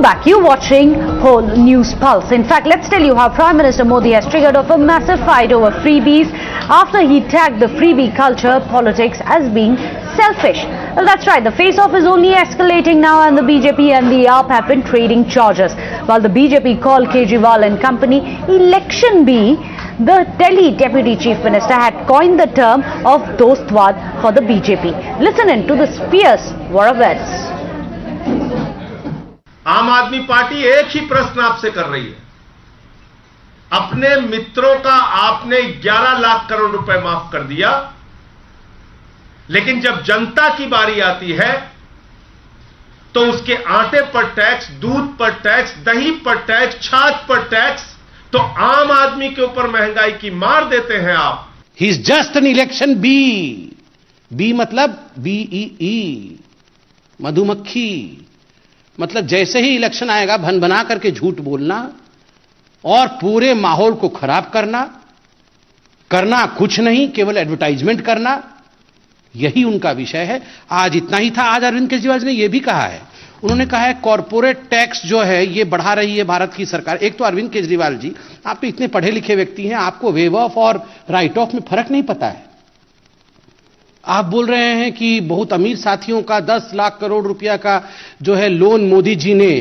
back. You're watching Whole News Pulse. In fact, let's tell you how Prime Minister Modi has triggered off a massive fight over freebies after he tagged the freebie culture politics as being selfish. Well, that's right. The face-off is only escalating now, and the BJP and the AAP have been trading charges. While the BJP called Kejriwal and company Election B, the Delhi Deputy Chief Minister had coined the term of Dostwad for the BJP. Listen in to the fierce war of words. आम आदमी party एक ही प्रश्न आपसे कर रही है। अपने मित्रों का आपने 11 लाख करोड़ रुपए माफ कर दिया, लेकिन जब जनता की बारी आती है तो उसके आटे पर टैक्स, दूध पर टैक्स, दही पर टैक्स, छाछ पर टैक्स, तो आम आदमी के ऊपर महंगाई की मार देते हैं आप। He is just an election B मतलब BEE, मधुमक्खी। मतलब जैसे ही इलेक्शन आएगा भन बना करके झूठ बोलना और पूरे माहौल को खराब करना कुछ नहीं, केवल एडवर्टाइजमेंट करना, यही उनका विषय है। आज इतना ही था। आज अरविंद केजरीवाल ने यह भी कहा है, उन्होंने कहा है कॉर्पोरेट टैक्स जो है ये बढ़ा रही है भारत की सरकार। एक तो अरविंद केजरीवाल जी, आप तो इतने पढ़े लिखे व्यक्ति हैं, आपको वेव ऑफ और राइट ऑफ में फर्क नहीं पता है। आप बोल रहे हैं कि बहुत अमीर साथियों का 10 लाख करोड़ रुपया का जो है लोन मोदी जी ने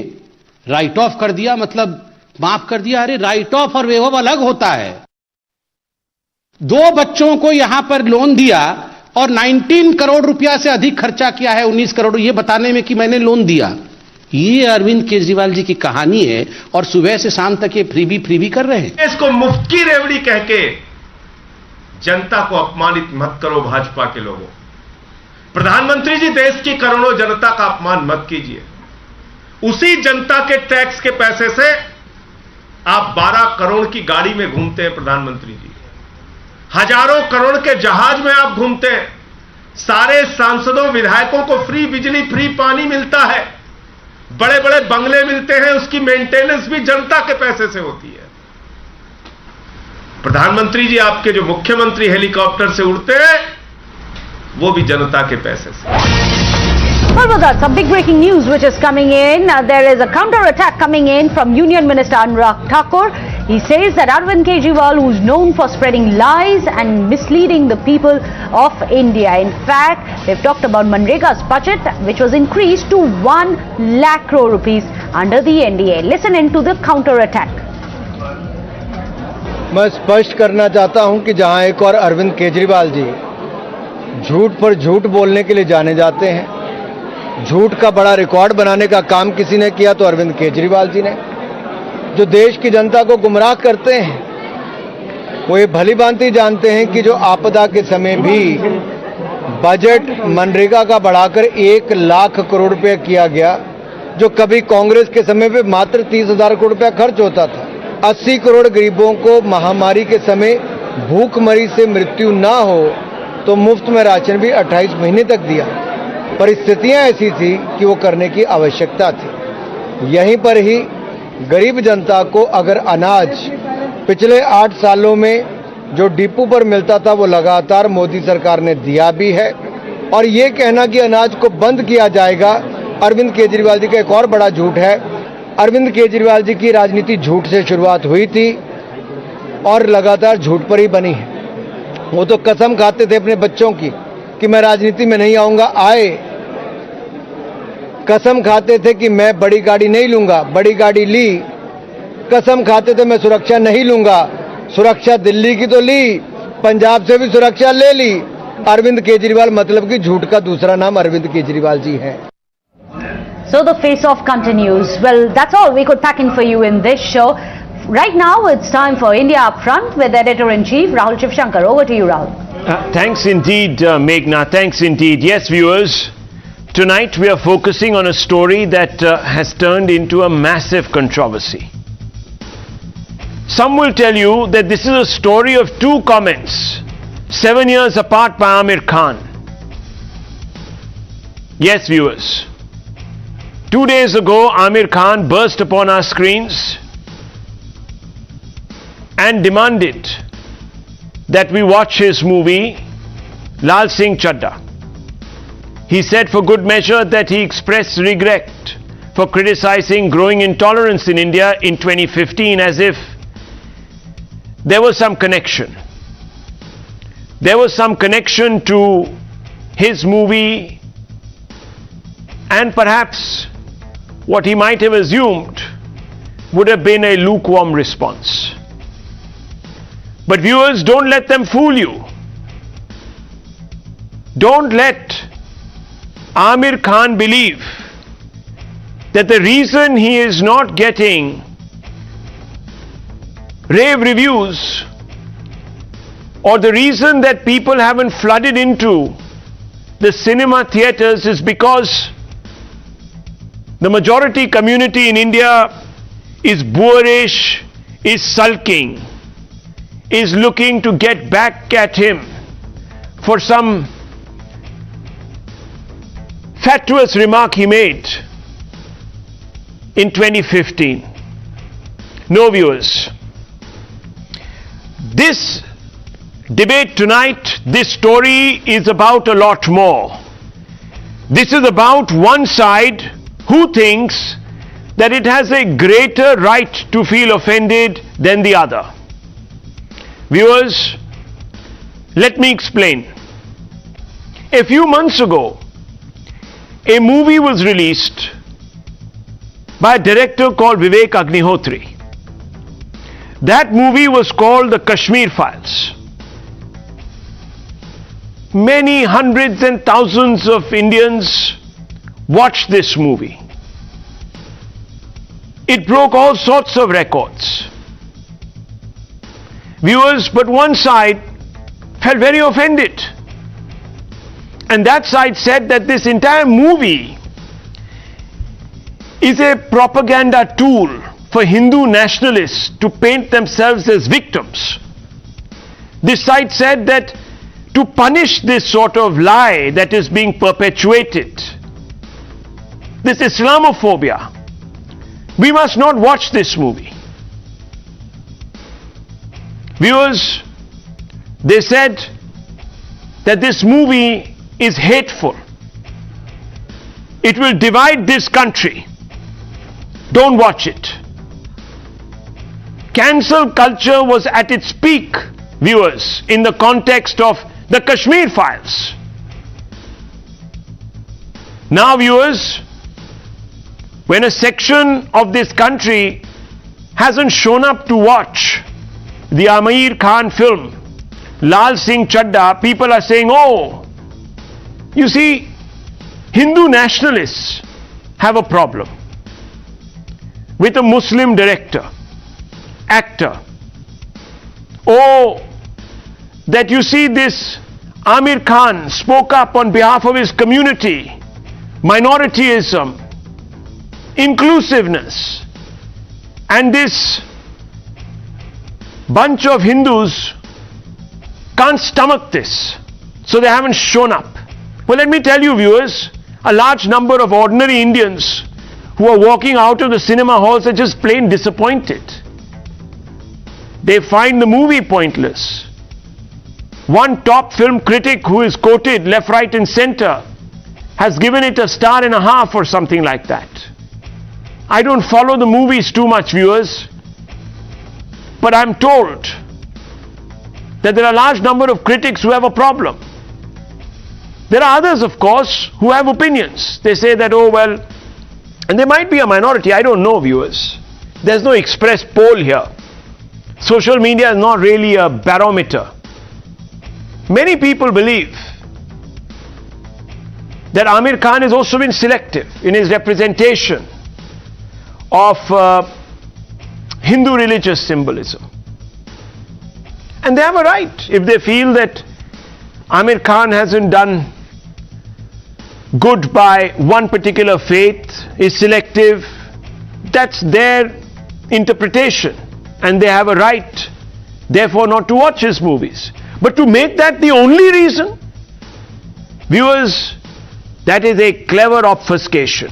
राइट ऑफ कर दिया, मतलब माफ कर दिया। अरे राइट ऑफ और वेव ऑफ अलग होता है। 2 बच्चों को यहां पर लोन दिया और 19 करोड़ रुपया से अधिक खर्चा किया है, 19 करोड़, ये बताने में कि मैंने लोन दिया। ये अरविंद केजरीवाल जी की कहानी है और सुबह से शाम तक ये फ्रीबी कर रहे हैं। इसको मुफ्त की रेवड़ी कह के जनता को अपमानित मत करो भाजपा के लोगों। प्रधानमंत्री जी, देश की करोड़ों जनता का अपमान मत कीजिए। उसी जनता के टैक्स के पैसे से आप 12 करोड़ की गाड़ी में घूमते हैं प्रधानमंत्री जी, हजारों करोड़ के जहाज में आप घूमते हैं, सारे सांसदों विधायकों को फ्री बिजली फ्री पानी मिलता है, बड़े बड़े बंगले मिलते हैं, उसकी मेंटेनेंस भी जनता के पैसे से होती है। प्रधानमंत्री जी, आपके जो मुख्यमंत्री हेलीकॉप्टर से उड़ते हैं वो भी जनता के पैसे से। Well, with that, some big breaking news which is coming in. There is a counter-attack coming in from Union Minister Anurag Thakur. He says that Arvind Kejriwal, who is known for spreading lies and misleading the people of India. In fact, they've talked about Manrega's budget, which was increased to 1 lakh crore rupees under the NDA. Listen in to the counter-attack. मैं स्पष्ट करना चाहता हूं कि जहां एक और अरविंद केजरीवाल जी झूठ पर झूठ बोलने के लिए जाने जाते हैं, झूठ का बड़ा रिकॉर्ड बनाने का काम किसी ने किया तो अरविंद केजरीवाल जी ने, जो देश की जनता को गुमराह करते हैं। वो ये भली भांति जानते हैं कि जो आपदा के समय भी बजट मनरेगा का बढ़ाकर 1 लाख करोड़ रुपया किया गया, जो कभी कांग्रेस के समय पे मात्र 30,000 करोड़ रुपया खर्च होता था। 80 करोड़ गरीबों को महामारी के समय भूखमरी से मृत्यु ना हो तो मुफ्त में राशन भी 28 महीने तक दिया। परिस्थितियां ऐसी थी कि वो करने की आवश्यकता थी। यहीं पर ही गरीब जनता को अगर अनाज पिछले 8 सालों में जो डिपो पर मिलता था वो लगातार मोदी सरकार ने दिया भी है, और ये कहना कि अनाज को बंद किया जाएगा अरविंद केजरीवाल जी का एक और बड़ा झूठ है। अरविंद केजरीवाल जी की राजनीति झूठ से शुरुआत हुई थी और लगातार झूठ पर ही बनी है। वो तो कसम खाते थे अपने बच्चों की कि मैं राजनीति में नहीं आऊंगा, आए। कसम खाते थे कि मैं बड़ी गाड़ी नहीं लूंगा, बड़ी गाड़ी ली। कसम खाते थे मैं सुरक्षा नहीं लूंगा, सुरक्षा दिल्ली की तो ली, पंजाब से भी सुरक्षा ले ली। अरविंद केजरीवाल मतलब कि झूठ का दूसरा नाम अरविंद केजरीवाल जी है। So the face-off continues. Well, that's all we could pack in for you in this show. Right now, it's time for India Up Front with Editor-in-Chief Rahul Shivshankar. Over to you, Rahul. Thanks indeed, Meghna. Thanks indeed. Yes, viewers, tonight we are focusing on a story that has turned into a massive controversy. Some will tell you that this is a story of 2 comments, 7 years apart, by Aamir Khan. Yes, viewers. 2 days ago, Aamir Khan burst upon our screens and demanded that we watch his movie Lal Singh Chadda. He said for good measure that he expressed regret for criticizing growing intolerance in India in 2015 as if there was some connection. There was some connection to his movie and perhaps what he might have assumed would have been a lukewarm response. But viewers, don't let them fool you. Don't let Aamir Khan believe that the reason he is not getting rave reviews or the reason that people haven't flooded into the cinema theaters is because the majority community in India is boorish, is sulking, is looking to get back at him for some fatuous remark he made in 2015. No, viewers. This debate tonight, this story is about a lot more. This is about one side who thinks that it has a greater right to feel offended than the other. Viewers, let me explain. A few months ago, a movie was released by a director called Vivek Agnihotri. That movie was called The Kashmir Files. Many hundreds and thousands of Indians watched this movie. It broke all sorts of records. Viewers, but one side felt very offended. And that side said that this entire movie is a propaganda tool for Hindu nationalists to paint themselves as victims. This side said that to punish this sort of lie that is being perpetuated, this Islamophobia, we must not watch this movie. Viewers, they said that this movie is hateful. It will divide this country. Don't watch it. Cancel culture was at its peak, viewers, in the context of the Kashmir Files. Now, viewers, when a section of this country hasn't shown up to watch the Aamir Khan film, Lal Singh Chadda, people are saying, oh, you see, Hindu nationalists have a problem with a Muslim director, actor. Oh, that you see this Aamir Khan spoke up on behalf of his community, minorityism, inclusiveness, and this bunch of Hindus can't stomach this, so they haven't shown up. Well, let me tell you, viewers, a large number of ordinary Indians who are walking out of the cinema halls are just plain disappointed. They find the movie pointless. One top film critic who is quoted left, right and center has given it a 1.5 stars or something like that. I don't follow the movies too much, viewers, but I'm told that there are a large number of critics who have a problem. There are others, of course, who have opinions. They say that, oh well, and there might be a minority, I don't know, viewers. There's no express poll here. Social media is not really a barometer. Many people believe that Aamir Khan has also been selective in his representation of Hindu religious symbolism. And they have a right. If they feel that Aamir Khan hasn't done good by one particular faith, is selective, that's their interpretation. And they have a right, therefore, not to watch his movies. But to make that the only reason, viewers, that is a clever obfuscation.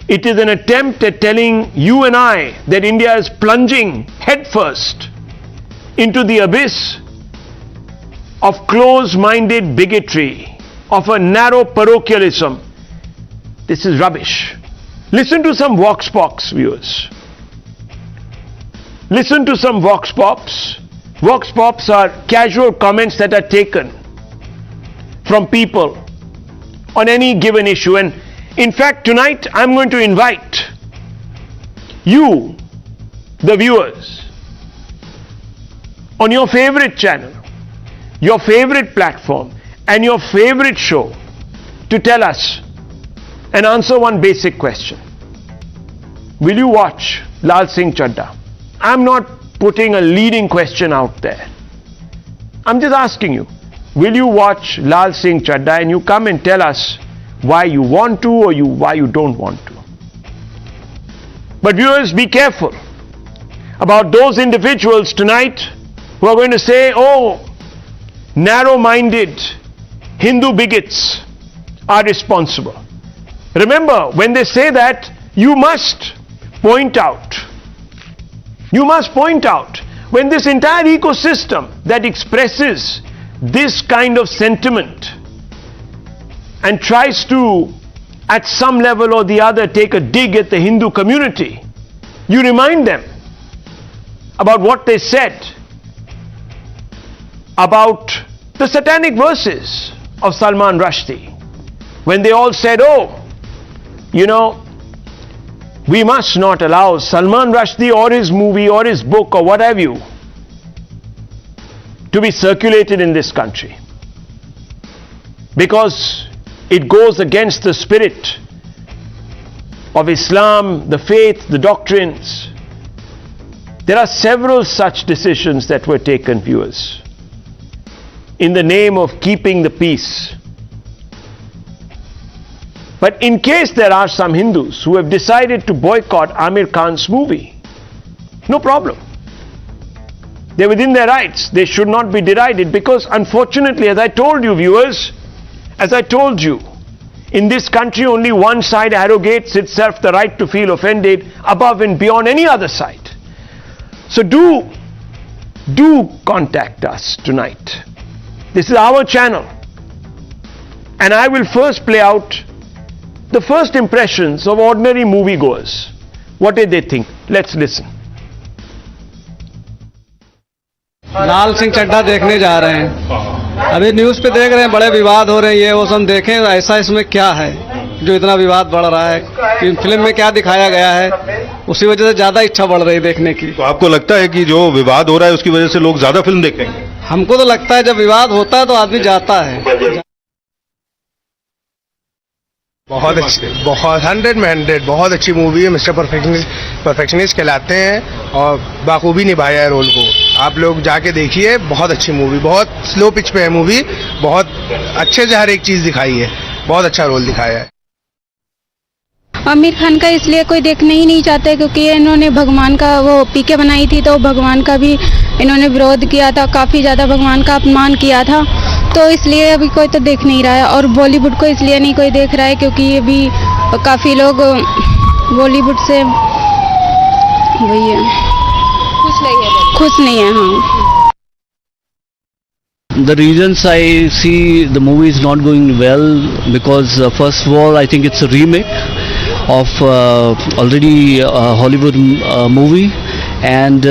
It is an attempt at telling you and I that India is plunging headfirst into the abyss of close-minded bigotry, of a narrow parochialism. This is rubbish. Listen to some vox pops, viewers. Listen to some vox pops. Vox pops are casual comments that are taken from people on any given issue. And in fact, tonight I'm going to invite you, the viewers, on your favorite channel, your favorite platform, and your favorite show to tell us and answer one basic question. Will you watch Lal Singh Chadda? I'm not putting a leading question out there. I'm just asking you, will you watch Lal Singh Chadda, and you come and tell us why you want to or why you don't want to. But viewers, be careful about those individuals tonight who are going to say, oh, narrow-minded Hindu bigots are responsible. Remember, when they say that, you must point out when this entire ecosystem that expresses this kind of sentiment and tries to, at some level or the other, take a dig at the Hindu community, you remind them about what they said about the satanic verses of Salman Rushdie, when they all said, oh, you know, we must not allow Salman Rushdie or his movie or his book or what have you to be circulated in this country, because it goes against the spirit of Islam, the faith, the doctrines. There are several such decisions that were taken, viewers, in the name of keeping the peace. But in case there are some Hindus who have decided to boycott Aamir Khan's movie, no problem. They're within their rights. They should not be derided, because unfortunately, as I told you, viewers, as I told you, in this country only one side arrogates itself the right to feel offended above and beyond any other side. So do contact us tonight. This is our channel. And I will first play out the first impressions of ordinary moviegoers. What did they think? Let's listen. लाल सिंह चड्ढा देखने जा रहे हैं। अभी news पे देख रहे हैं, बड़े विवाद हो रहे हैं, ये वो सब देखें ऐसा इसमें क्या है जो इतना विवाद बढ़ रहा है, कि फिल्म में क्या दिखाया गया है, उसी वजह से ज़्यादा इच्छा बढ़ रही है देखने की। तो आपको लगता है कि जो विवाद हो रहा है उसकी वजह से लोग ज़्यादा फिल्म देखेंगे? हमको तो लगता है जब विवाद होता है तो आदमी जाता है। बहुत अच्छी, बहुत 100 में 100 बहुत अच्छी मूवी है। मिस्टर परफेक्शनिस्ट कहलाते हैं और बाखूबी निभाया है रोल को। आप लोग जाके देखिए, बहुत अच्छी मूवी, बहुत स्लो पिच पे है मूवी, बहुत अच्छे से हर एक चीज दिखाई है, बहुत अच्छा रोल दिखाया है। आमिर खान का इसलिए कोई देखना ही नहीं चाहता, क्योंकि इन्होंने भगवान का वो पीके बनाई थी, तो भगवान का भी इन्होंने विरोध किया था, काफ़ी ज़्यादा भगवान का अपमान किया था, तो इसलिए अभी कोई तो देख नहीं रहा है। और बॉलीवुड को इसलिए नहीं कोई देख रहा है क्योंकि अभी काफ़ी लोग बॉलीवुड से वही है, खुश नहीं है। हाँ, The reasons I see the movie is not going well because first of all I think it's a remake of already a Hollywood movie, and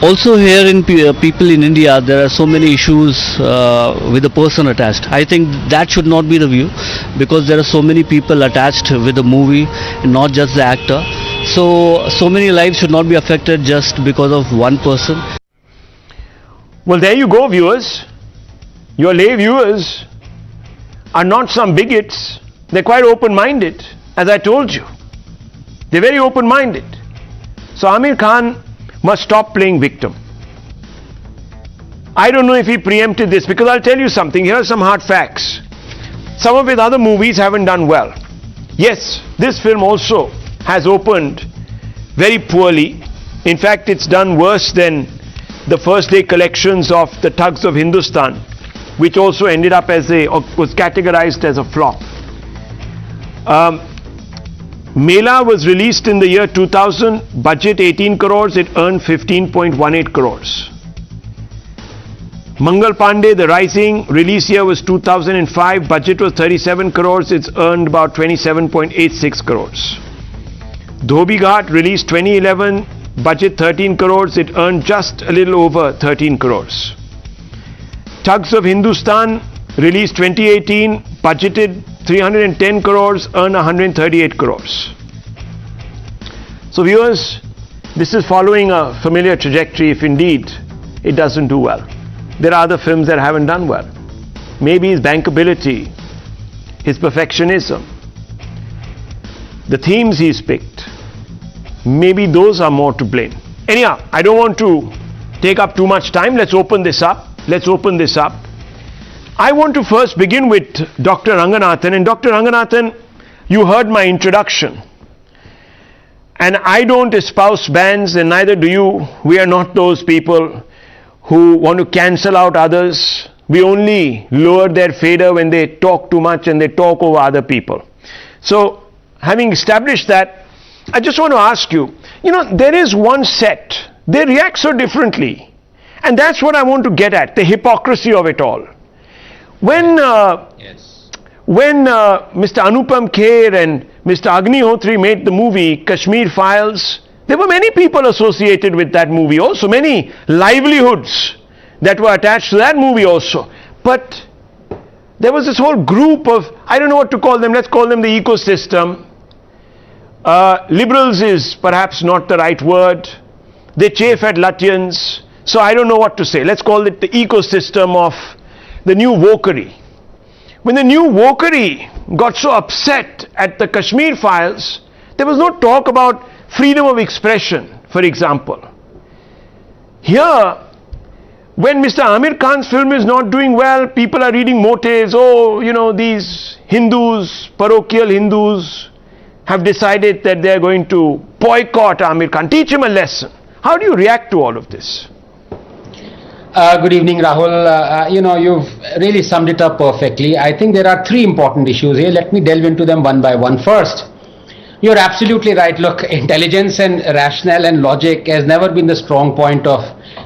also here in people in India there are so many issues with the person attached. I think that should not be the view, because there are so many people attached with the movie and not just the actor. So many lives should not be affected just because of one person. Well, there you go, viewers. Your lay viewers are not some bigots. They're quite open-minded, as I told you. They're very open-minded. So Aamir Khan must stop playing victim. I don't know if he preempted this, because I'll tell you something. Here are some hard facts. Some of his other movies haven't done well. Yes, this film also has opened very poorly. In fact, it's done worse than the first day collections of the Thugs of Hindustan, which also ended up as was categorized as a flop. Mela was released in the year 2000, budget 18 crores, it earned 15.18 crores. Mangal Pandey, The Rising, release year was 2005, budget was 37 crores, it's earned about 27.86 crores. Dhobi Ghat, released 2011, budget 13 crores, it earned just a little over 13 crores. Thugs of Hindustan, released 2018, budgeted 310 crores, earned 138 crores. So viewers, this is following a familiar trajectory if indeed it doesn't do well. There are other films that haven't done well. Maybe his bankability, his perfectionism, the themes he's picked, maybe those are more to blame. Anyhow, I don't want to take up too much time. Let's open this up. I want to first begin with Dr. Ranganathan. And Dr. Ranganathan, you heard my introduction. And I don't espouse bans, and neither do you. We are not those people who want to cancel out others. We only lower their fader when they talk too much and they talk over other people. So, having established that, I just want to ask you, there is one set, they react so differently. And that's what I want to get at, the hypocrisy of it all. When Mr. Anupam Kher and Mr. Agnihotri made the movie Kashmir Files, there were many people associated with that movie also, many livelihoods that were attached to that movie also. But there was this whole group of, I don't know what to call them, let's call them the ecosystem. Liberals is perhaps not the right word. They chafe at Lutyens, so I don't know what to say. Let's call it the ecosystem of the new wokery. When the new wokery got so upset at the Kashmir Files, there was no talk about freedom of expression, for example. Here, when Mr. Aamir Khan's film is not doing well, people are reading motives. These Hindus, parochial Hindus, have decided that they are going to boycott Aamir Khan, teach him a lesson. How do you react to all of this? Good evening, Rahul. You've really summed it up perfectly. I think there are three important issues here. Let me delve into them one by one. First, you're absolutely right. Look, intelligence and rationale and logic has never been the strong point of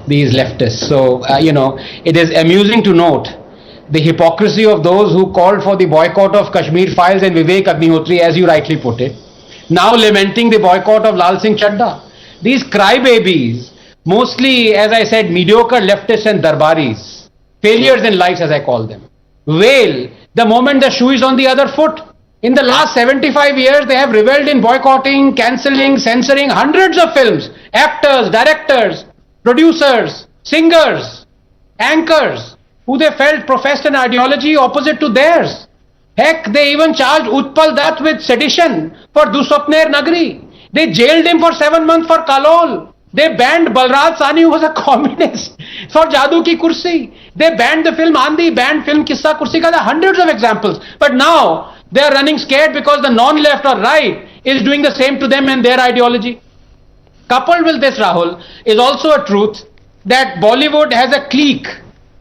these leftists. So, it is amusing to note the hypocrisy of those who called for the boycott of Kashmir Files and Vivek Agnihotri, as you rightly put it, now lamenting the boycott of Lal Singh Chadda. These crybabies, mostly, as I said, mediocre leftists and darbaris, failures in life as I call them, wail the moment the shoe is on the other foot. In the last 75 years, they have reveled in boycotting, cancelling, censoring hundreds of films, actors, directors, producers, singers, anchors, who they felt professed an ideology opposite to theirs. Heck, they even charged Utpal Dutt with sedition for Duswapner Nagri. They jailed him for 7 months for Kalol. They banned Balraj Sahni, who was a communist, for Jadoo Ki Kursi. They banned the film Andhi, banned film Kissa Kursi Ka. There are hundreds of examples. But now, they are running scared because the non-left or right is doing the same to them and their ideology. Coupled with this, Rahul, is also a truth that Bollywood has a clique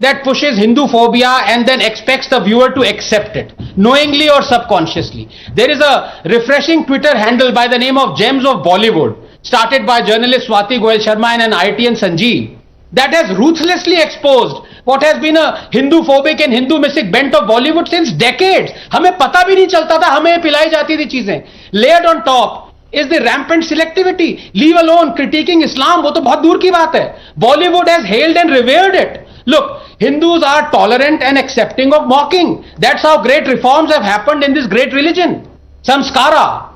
that pushes Hindu phobia and then expects the viewer to accept it, knowingly or subconsciously. There is a refreshing Twitter handle by the name of Gems of Bollywood, started by journalist Swati Goyal Sharma and an ITN Sanjeev, that has ruthlessly exposed what has been a Hindu-phobic and Hindu-mistic bent of Bollywood since decades. हमें पता भी नहीं चलता था, हमें पिलाई जाती थी चीजें. Layered on top is the rampant selectivity. Leave alone critiquing Islam, वो तो बहुत दूर की बात है. Bollywood has hailed and revered it. Look, Hindus are tolerant and accepting of mocking. That's how great reforms have happened in this great religion. Samskara,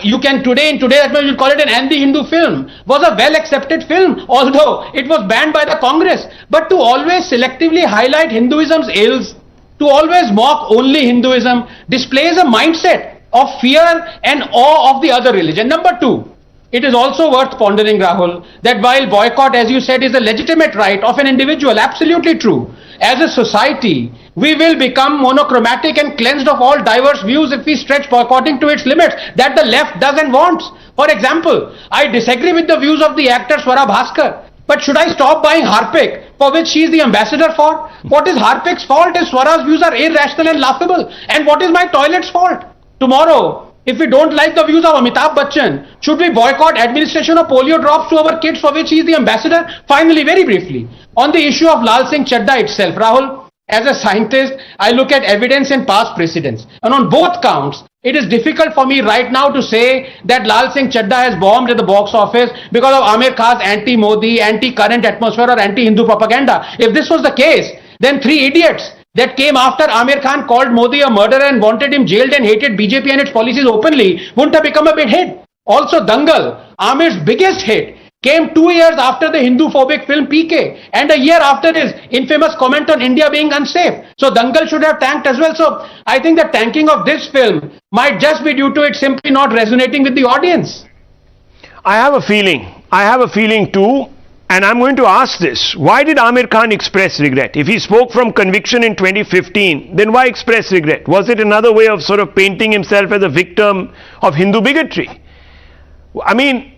you can today, that means you call it an anti-Hindu film, was a well-accepted film, although it was banned by the Congress. But to always selectively highlight Hinduism's ills, to always mock only Hinduism, displays a mindset of fear and awe of the other religion. Number two, it is also worth pondering, Rahul, that while boycott, as you said, is a legitimate right of an individual, absolutely true, as a society, we will become monochromatic and cleansed of all diverse views if we stretch boycotting to its limits that the left does and wants. For example, I disagree with the views of the actor Swara Bhaskar, but should I stop buying Harpic, for which she is the ambassador for? What is Harpic's fault if Swara's views are irrational and laughable? And what is my toilet's fault? Tomorrow, If we don't like the views of Amitabh Bachchan, should we boycott administration of polio drops to our kids for which he is the ambassador? Finally, very briefly, on the issue of Lal Singh Chadda itself, Rahul, as a scientist, I look at evidence and past precedents. And on both counts, it is difficult for me right now to say that Lal Singh Chadda has bombed at the box office because of Aamir Khan's anti-Modi, anti-current atmosphere or anti-Hindu propaganda. If this was the case, then three idiots that came after Aamir Khan called Modi a murderer and wanted him jailed and hated BJP and its policies openly wouldn't have become a big hit. Also, Dangal, Aamir's biggest hit, came 2 years after the Hindu-phobic film PK and a year after his infamous comment on India being unsafe. So Dangal should have tanked as well. So I think the tanking of this film might just be due to it simply not resonating with the audience. I have a feeling too, and I'm going to ask this. Why did Aamir Khan express regret? If he spoke from conviction in 2015, then why express regret? Was it another way of sort of painting himself as a victim of Hindu bigotry? I mean,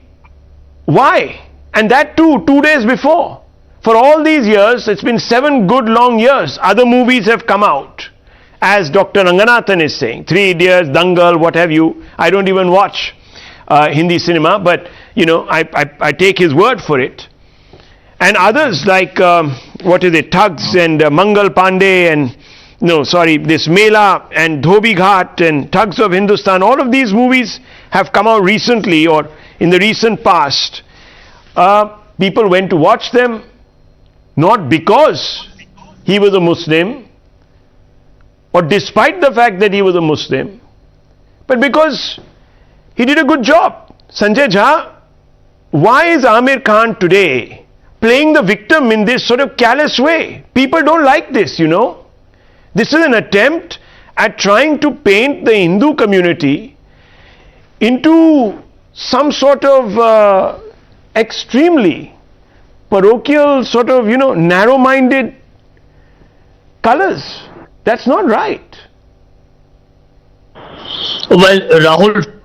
why? And that too, 2 days before. For all these years, it's been 7 good long years. Other movies have come out. As Dr. Ranganathan is saying, Three Idiots, Dangal, what have you. I don't even watch Hindi cinema, but, you know, I take his word for it. And others like, Thugs and Mangal Pandey and, this Mela and Dhobi Ghat and Thugs of Hindustan. All of these movies have come out recently or in the recent past. People went to watch them not because he was a Muslim or despite the fact that he was a Muslim, but because he did a good job. Sanjay Jha, why is Aamir Khan today playing the victim in this sort of callous way? People don't like this, you know. This is an attempt at trying to paint the Hindu community into some sort of extremely parochial sort of, narrow-minded colors. That's not right. Well, Rahul,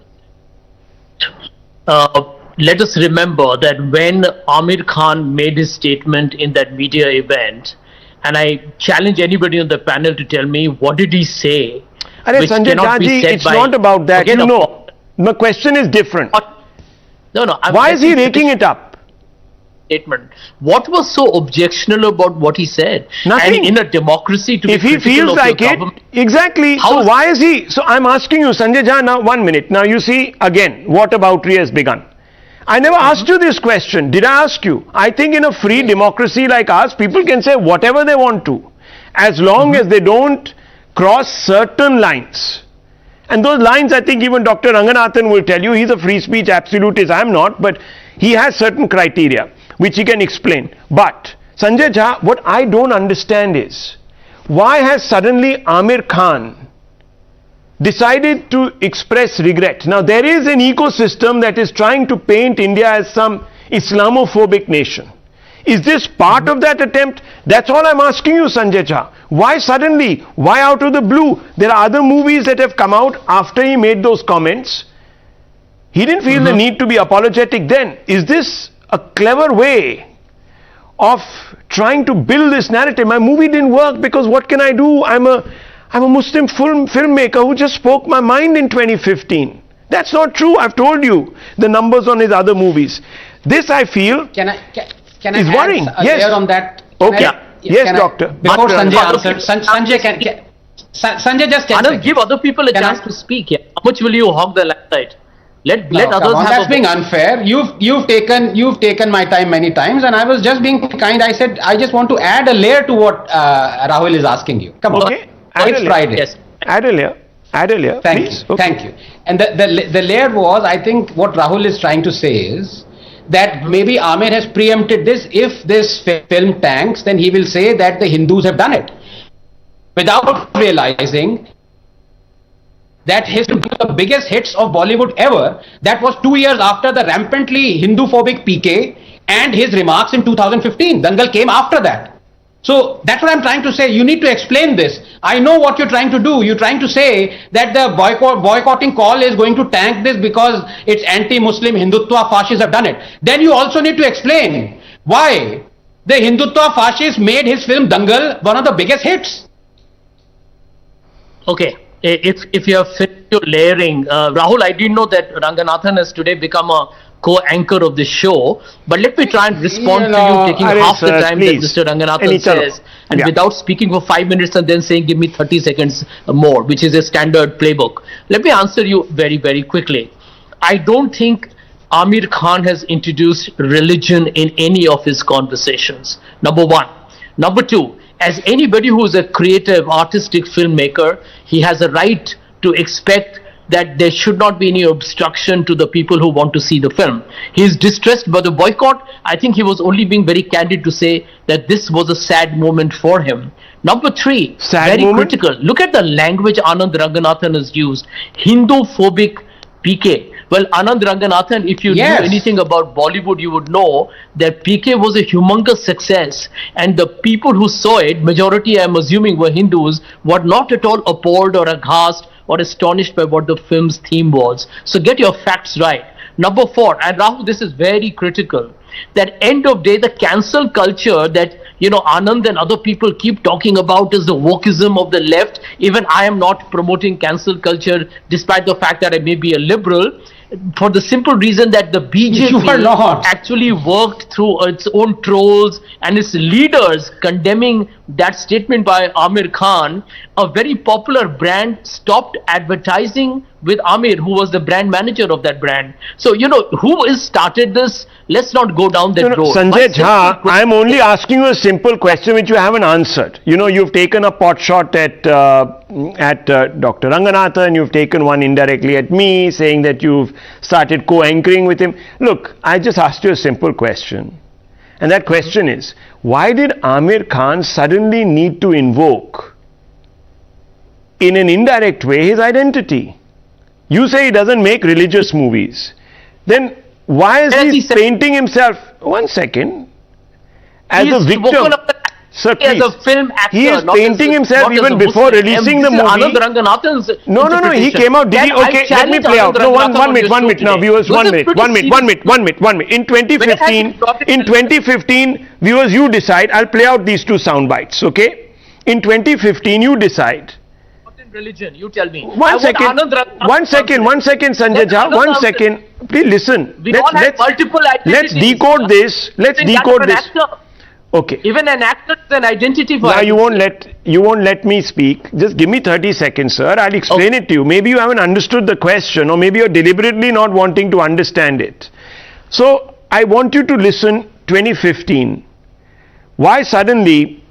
let us remember that when Aamir Khan made his statement in that media event, and I challenge anybody on the panel to tell me what did he say. Sanjay Jha, it's not about that. My question is different. Why is he making it up? Statement. What was so objectionable about what he said? Nothing. And in a democracy, to if be he feels like it, exactly. So why is he? So I'm asking you, Sanjay Jha, now 1 minute. Now you see again, whataboutery has begun. I never asked you this question. Did I ask you? I think in a free democracy like ours, people can say whatever they want to, as long as they don't cross certain lines. And those lines, I think even Dr. Ranganathan will tell you, he's a free speech absolutist. I'm not, but he has certain criteria which he can explain. But Sanjay Jha, what I don't understand is, why has suddenly Aamir Khan decided to express regret? Now there is an ecosystem that is trying to paint India as some Islamophobic nation. Is this part of that attempt? That's all I'm asking you, Sanjay Jha. Why suddenly? Why out of the blue? There are other movies that have come out after he made those comments. He didn't feel the need to be apologetic then. Is this a clever way of trying to build this narrative? My movie didn't work because what can I do? I'm a Muslim filmmaker who just spoke my mind in 2015. That's not true. I've told you the numbers on his other movies. This, I feel, Can I is add worrying. a Yes. layer on that? Doctor. Before Sanjay answers, Sanjay just give other people a chance to speak. Yeah. How much will you hog the limelight? Let others have. That's being unfair. You've taken my time many times, and I was just being kind. I said I just want to add a layer to what Rahul is asking you. Come on. It's Friday. Yes. Add a layer. Thank you. And the layer was, I think, what Rahul is trying to say is that maybe Aamir has preempted this. If this film tanks, then he will say that the Hindus have done it, without realizing that the biggest hits of Bollywood ever, that was 2 years after the rampantly Hindu-phobic PK and his remarks in 2015. Dangal came after that. So that's what I'm trying to say. You need to explain this. I know what you're trying to do. You're trying to say that the boycotting call is going to tank this because it's anti-Muslim, Hindutva, fascists have done it. Then you also need to explain why the Hindutva fascists made his film Dangal one of the biggest hits. Okay. if you have finished your layering, Rahul, I didn't know that Ranganathan has today become a co-anchor of the show, but let me try and respond to you taking half the time that Mr. Ranganathan says, and without speaking for 5 minutes and then saying give me 30 seconds more, which is a standard playbook. Let me answer you very, very quickly. I don't think Aamir Khan has introduced religion in any of his conversations, number one. Number two, as anybody who is a creative, artistic filmmaker, he has a right to expect that there should not be any obstruction to the people who want to see the film. He is distressed by the boycott. I think he was only being very candid to say that this was a sad moment for him. Number three, very critical. Look at the language Anand Ranganathan has used. Hindu-phobic PK. Well, Anand Ranganathan, if you knew anything about Bollywood, you would know that PK was a humongous success, and the people who saw it, majority I am assuming were Hindus, were not at all appalled or aghast or astonished by what the film's theme was. So get your facts right. Number four, and Rahul, this is very critical, that end of day, the cancel culture that, you know, Anand and other people keep talking about is the wokeism of the left. Even I am not promoting cancel culture, despite the fact that I may be a liberal, for the simple reason that the BJP actually worked through its own trolls and its leaders condemning that statement by Aamir Khan. A very popular brand stopped advertising with Aamir, who was the brand manager of that brand. So, you know, who has started this? Let's not go down that road. Sanjay Jha, I am only asking you a simple question which you haven't answered. You know, you've taken a pot shot at Dr. Ranganathan, you've taken one indirectly at me, saying that you've started co-anchoring with him. Look, I just asked you a simple question. And that question is, why did Aamir Khan suddenly need to invoke, in an indirect way, his identity? You say he doesn't make religious movies. Then why is he painting himself, one second, as a victim? Sir, please. As a film actor, he is painting himself even before releasing the movie. No, he came out. Okay, let me play out. No, one minute now, viewers, 1 minute. In 2015, viewers, you decide. I'll play out these two sound bites, okay? In 2015, you decide. Religion, you tell me. One second, Sanjay Jha, 1 second. Please listen. Let's decode this. Let's decode this. Okay. Even an actor is an identity for. Now you won't let me speak. Just give me 30 seconds, sir. I'll explain it to you. Maybe you haven't understood the question, or maybe you're deliberately not wanting to understand it. So I want you to listen. 2015. Why suddenly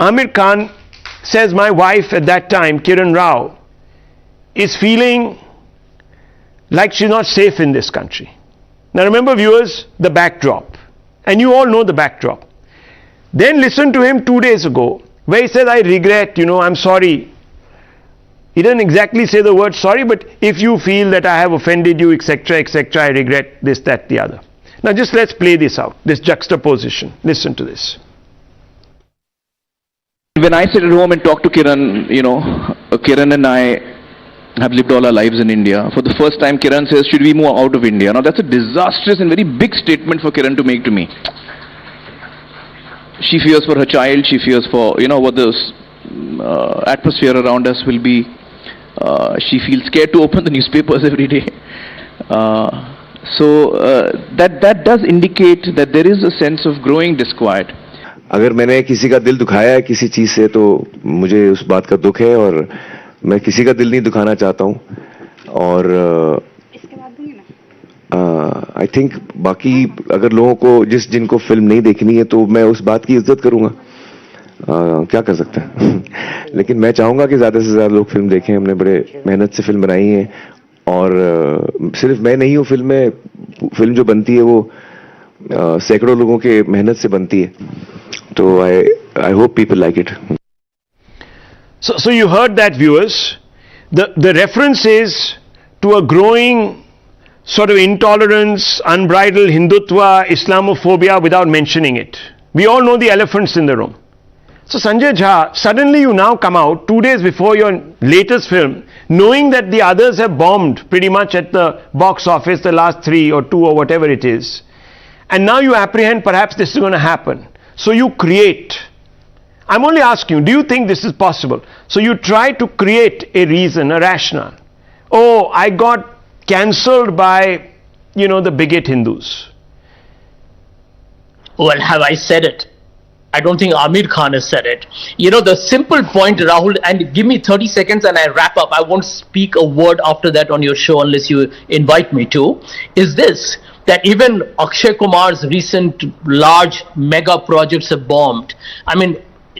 Aamir Khan says my wife at that time, Kiran Rao, is feeling like she's not safe in this country. Now remember, viewers, the backdrop. And you all know the backdrop. Then listen to him 2 days ago, where he says, I regret, I'm sorry. He doesn't exactly say the word sorry, but if you feel that I have offended you, etc., I regret this, that, the other. Now just let's play this out, this juxtaposition. Listen to this. When I sit at home and talk to Kiran, Kiran and I have lived all our lives in India. For the first time, Kiran says, should we move out of India? Now that's a disastrous and very big statement for Kiran to make to me. She fears for her child, she fears for, what the atmosphere around us will be. She feels scared to open the newspapers every day. So that does indicate that there is a sense of growing disquiet. अगर मैंने किसी का दिल दुखाया है किसी चीज से तो मुझे उस बात का दुख है और मैं किसी का दिल नहीं दुखाना चाहता हूं और आई थिंक बाकी अगर लोगों को जिनको फिल्म नहीं देखनी है तो मैं उस बात की इज्जत करूंगा क्या कर सकते हैं लेकिन मैं चाहूंगा कि ज्यादा से ज्यादा लोग फिल्म देखें हमने बड़े मेहनत से फिल्म बनाई है और सिर्फ मैं नहीं हूं फिल्म जो बनती है वो सैकड़ों लोगों के मेहनत से बनती है तो I hope people like it. So you heard that, viewers. The reference is to a growing sort of intolerance, unbridled Hindutva, Islamophobia without mentioning it. We all know the elephants in the room. So Sanjay Jha, suddenly you now come out 2 days before your latest film, knowing that the others have bombed pretty much at the box office, the last 3 or 2 or whatever it is. And now you apprehend perhaps this is going to happen. So you create. I'm only asking you, do you think this is possible? So you try to create a reason, a rationale. Oh, I got cancelled by, the bigot Hindus. Well, have I said it? I don't think Aamir Khan has said it. The simple point, Rahul, and give me 30 seconds and I wrap up. I won't speak a word after that on your show unless you invite me to. Is this, that even Akshay Kumar's recent large mega projects have bombed. I mean,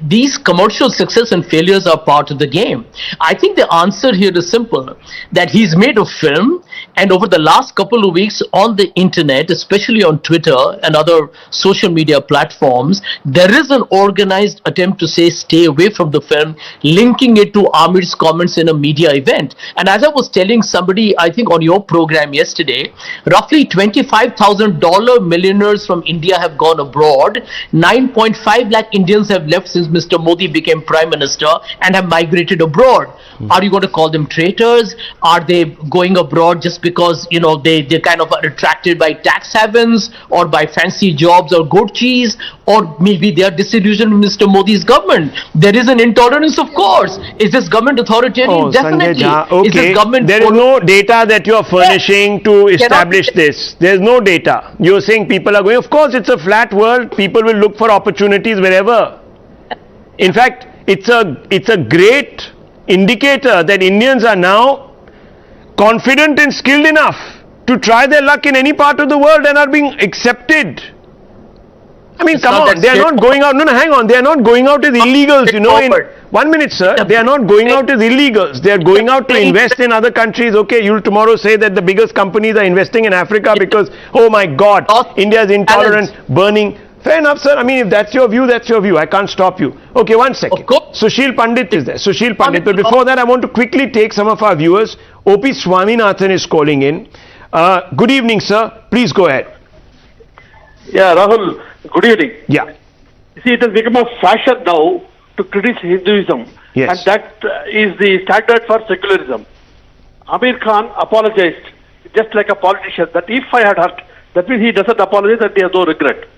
these commercial success and failures are part of the game. I think the answer here is simple, that he's made a film, and over the last couple of weeks on the internet, especially on Twitter and other social media platforms, there is an organized attempt to say stay away from the film, linking it to Aamir's comments in a media event. And as I was telling somebody, I think on your program yesterday, roughly $25,000 millionaires from India have gone abroad. 9.5 lakh Indians have left since Mr. Modi became Prime Minister and have migrated abroad. Are you going to call them traitors? Are they going abroad just because, they kind of are attracted by tax havens or by fancy jobs or goat cheese? Or maybe they are disillusioned with Mr. Modi's government. There is an intolerance, of course. Is this government authoritarian? Definitely. Okay. Is this government there is no data that you are furnishing to establish this. There is no data. You are saying people are going. Of course, it's a flat world. People will look for opportunities wherever. In fact, it's a great indicator that Indians are now confident and skilled enough to try their luck in any part of the world and are being accepted. I mean, come on, they are not going out. No, hang on. They are not going out as illegals, in 1 minute, sir. They are not going out as illegals. They are going out to invest in other countries. Okay, you'll tomorrow say that the biggest companies are investing in Africa because, oh my God, India is intolerant, burning. Fair enough, sir. I mean, if that's your view, that's your view. I can't stop you. Okay, 1 second. Sushil Pandit is there. Sushil Pandit. But before that, I want to quickly take some of our viewers. O.P. Swaminathan is calling in. Good evening, sir. Please go ahead. Yeah, Rahul, good evening. Yeah. You see, it has become a fashion now to criticize Hinduism. Yes. And that is the standard for secularism. Aamir Khan apologized, just like a politician, that if I had hurt, that means he doesn't apologize and he has no regret.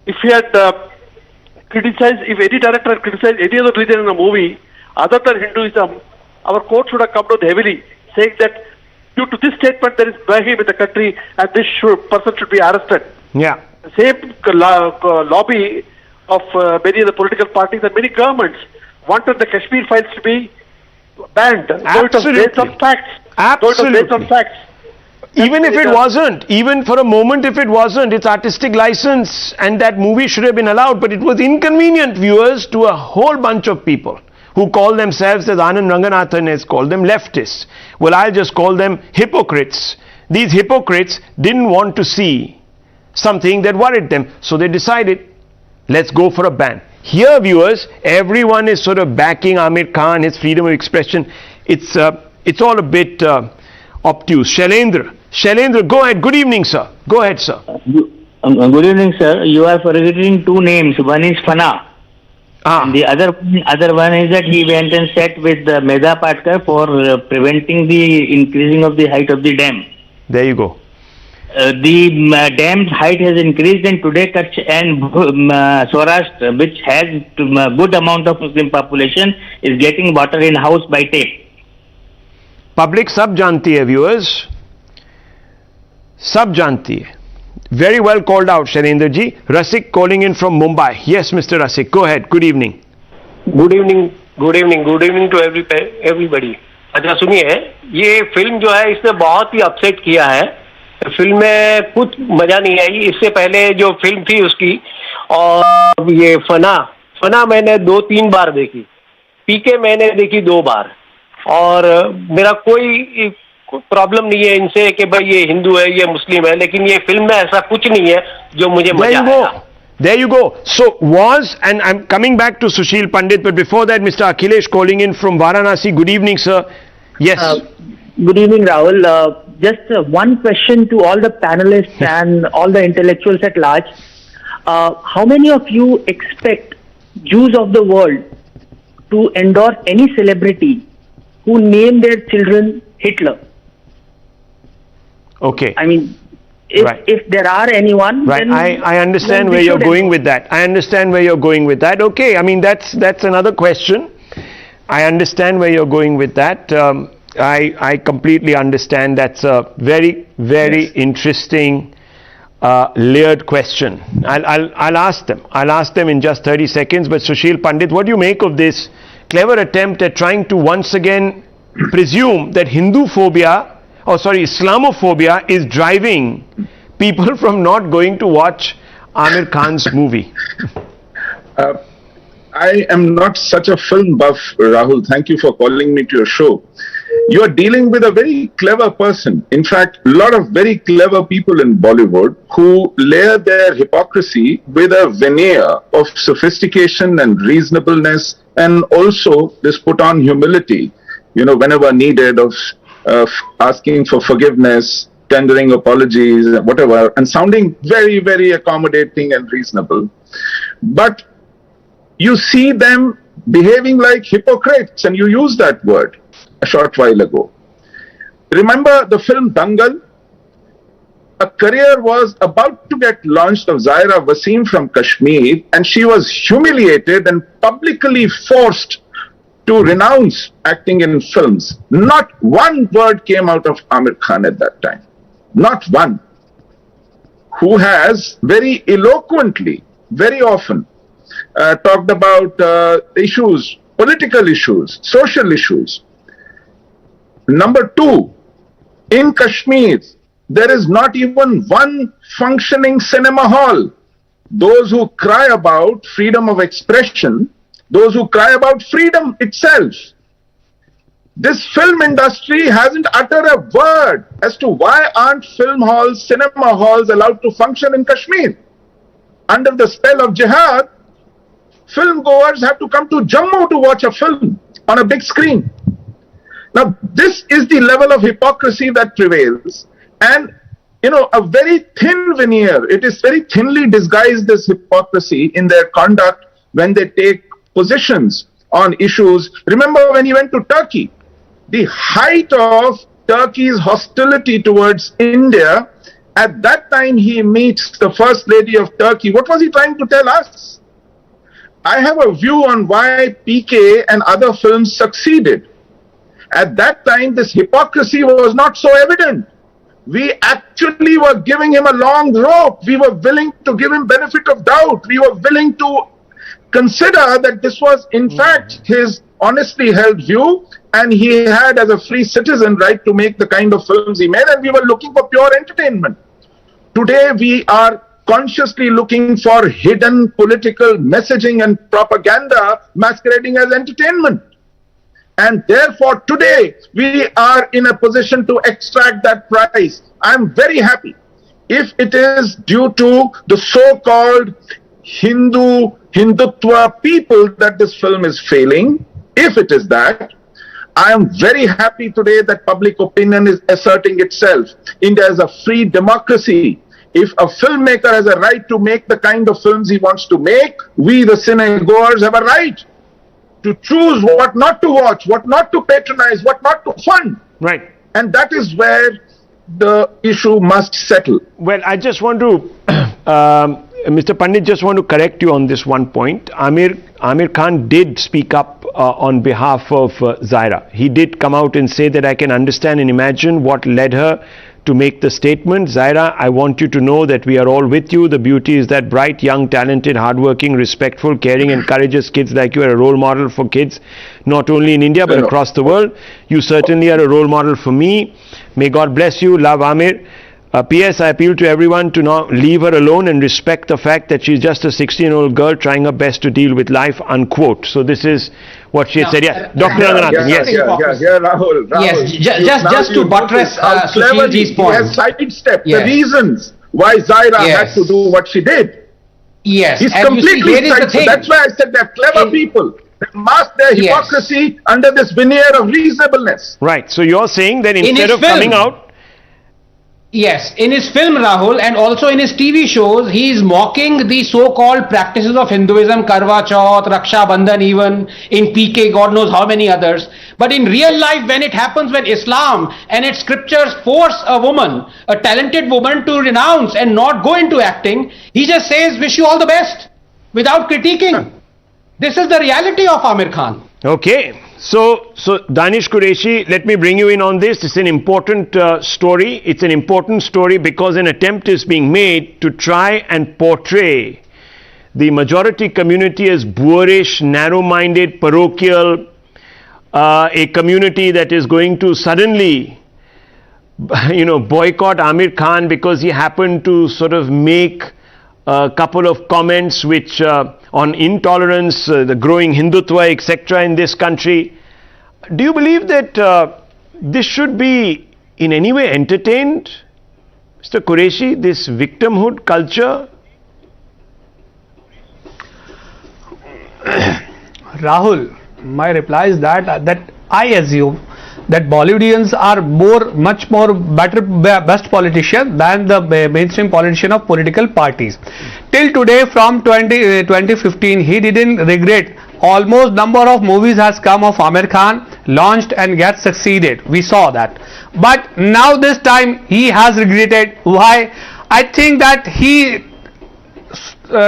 If he had criticized, if any director had criticized any other religion in a movie other than Hinduism, our court should have come down heavily, saying that due to this statement there is Bahim in the country and this person should be arrested. Yeah. The same lobby of many of the political parties and many governments wanted the Kashmir files to be banned. So it was based on facts. Absolutely. So it was based on facts. Even if it wasn't, even for a moment if it wasn't, it's artistic license and that movie should have been allowed, but it was inconvenient, viewers, to a whole bunch of people who call themselves, as Anand Ranganathan has called them, leftists. Well, I'll just call them hypocrites. These hypocrites didn't want to see something that worried them, so they decided, let's go for a ban. Here, viewers, everyone is sort of backing Aamir Khan, his freedom of expression. It's all a bit obtuse. Shailendra, go ahead. Good evening, sir. Go ahead, sir. Good evening, sir. You are forgetting two names. One is Fana. And the other one is that he went and sat with Meda Patkar for preventing the increasing of the height of the dam. There you go. The dam's height has increased, and today Kutch and Saurashtra, which has a good amount of Muslim population, is getting water in house by tap. Public sab janti hai, viewers. Sab janti hai. Very well called out, Shailendra ji. Rasik calling in from Mumbai. Yes, Mr. Rasik, go ahead. Good evening. Good evening. Good evening. Good evening to everybody. अच्छा सुनिए, ये film जो है इसने बहुत ही upset किया है. Film में कुछ मजा नहीं आई. इससे पहले जो फिल्म थी उसकी, और ये फना मैंने 2-3 बार देखी. पीके मैंने देखी 2 बार. और मेरा कोई प्रॉब्लम नहीं है इनसे कि भाई ये हिंदू है, ये मुस्लिम है, लेकिन ये फिल्म में ऐसा कुछ नहीं है जो मुझे मजा आया. There you go. So and I'm coming back to Sushil Pandit, but before that, Mr. Akhilesh calling in from Varanasi. Good evening, sir. Yes. Good evening, Rahul. Just one question to all the panelists and all the intellectuals at large. How many of you expect Jews of the world to endorse any celebrity who name their children Hitler? Okay. I mean, if there are anyone, right. then I understand then where we you're should going with that. I understand where you're going with that. Okay, I mean that's another question. I understand where you're going with that. I completely understand. That's a very, very interesting, layered question. I'll ask them. I'll ask them in just 30 seconds. But Sushil Pandit, what do you make of this clever attempt at trying to once again presume that Islamophobia is driving people from not going to watch Aamir Khan's movie? I am not such a film buff, Rahul. Thank you for calling me to your show. You are dealing with a very clever person. In fact, a lot of very clever people in Bollywood who layer their hypocrisy with a veneer of sophistication and reasonableness, and also this put on humility, whenever needed, of asking for forgiveness, tendering apologies, whatever, and sounding very, very accommodating and reasonable. But you see them behaving like hypocrites, and you used that word a short while ago. Remember the film Dangal? A career was about to get launched of Zaira Wasim from Kashmir, and she was humiliated and publicly forced to renounce acting in films. Not one word came out of Aamir Khan at that time. Not one. Who has very eloquently, very often, talked about issues, political issues, social issues. Number two, in Kashmir, there is not even one functioning cinema hall. Those who cry about freedom of expression, those who cry about freedom itself. This film industry hasn't uttered a word as to why aren't film halls, cinema halls allowed to function in Kashmir. Under the spell of jihad, film goers have to come to Jammu to watch a film on a big screen. Now, this is the level of hypocrisy that prevails, and a very thin veneer. It is very thinly disguised, this hypocrisy, in their conduct when they take positions on issues. Remember when he went to Turkey, the height of Turkey's hostility towards India, at that time he meets the First Lady of Turkey. What was he trying to tell us? I have a view on why PK and other films succeeded. At that time, this hypocrisy was not so evident. We actually were giving him a long rope. We were willing to give him benefit of doubt. We were willing to consider that this was in fact his honestly held view, and he had, as a free citizen, right to make the kind of films he made, and we were looking for pure entertainment. Today we are consciously looking for hidden political messaging and propaganda masquerading as entertainment. And therefore today we are in a position to extract that price. I am very happy. If it is due to the so-called Hindutva people that this film is failing, if it is that, I am very happy today that public opinion is asserting itself. India is a free democracy. If a filmmaker has a right to make the kind of films he wants to make, we the cinegoers have a right to choose what not to watch, what not to patronize, what not to fund. Right. And that is where the issue must settle. Well, I just want to, Mr. Pandit, just want to correct you on this one point. Aamir Khan did speak up on behalf of Zaira. He did come out and say that I can understand and imagine what led her to make the statement. Zaira, I want you to know that we are all with you. The beauty is that bright, young, talented, hardworking, respectful, caring and courageous kids like you are a role model for kids, not only in India but across the world. You certainly are a role model for me. May God bless you. Love, Aamir. P.S. I appeal to everyone to not leave her alone and respect the fact that she's just a 16-year-old girl trying her best to deal with life, unquote. So this is what she had said. Yes, Dr. Ranganathan, yes. Rahul. Yes, just to buttress Sushilji's point. He has sidestepped the reasons why Zaira had to do what she did. Yes. He's completely sidestepped. That's why I said they're clever people. They mask their hypocrisy under this veneer of reasonableness. Right. So you're saying that instead of coming out, Yes, in his film, Rahul, and also in his TV shows, he is mocking the so-called practices of Hinduism, Karwa Chauth, Raksha Bandhan, even in PK, God knows how many others. But in real life, when it happens, when Islam and its scriptures force a woman, a talented woman, to renounce and not go into acting, he just says, wish you all the best, without critiquing. This is the reality of Aamir Khan. Okay. So Danish Qureshi, let me bring you in on this. It's an important story. It's an important story because an attempt is being made to try and portray the majority community as boorish, narrow-minded, parochial, a community that is going to suddenly, boycott Aamir Khan because he happened to sort of make a couple of comments which on intolerance, the growing Hindutva, etc. in this country. Do you believe that this should be in any way entertained, Mr. Qureshi, this victimhood culture? Rahul, my reply is that I assume that Bollywoodians are much more best politicians than the mainstream politician of political parties. Till today, from 2015, he didn't regret. Almost number of movies has come of Aamir Khan, launched and get succeeded. We saw that. But now this time he has regretted. Why? I think that he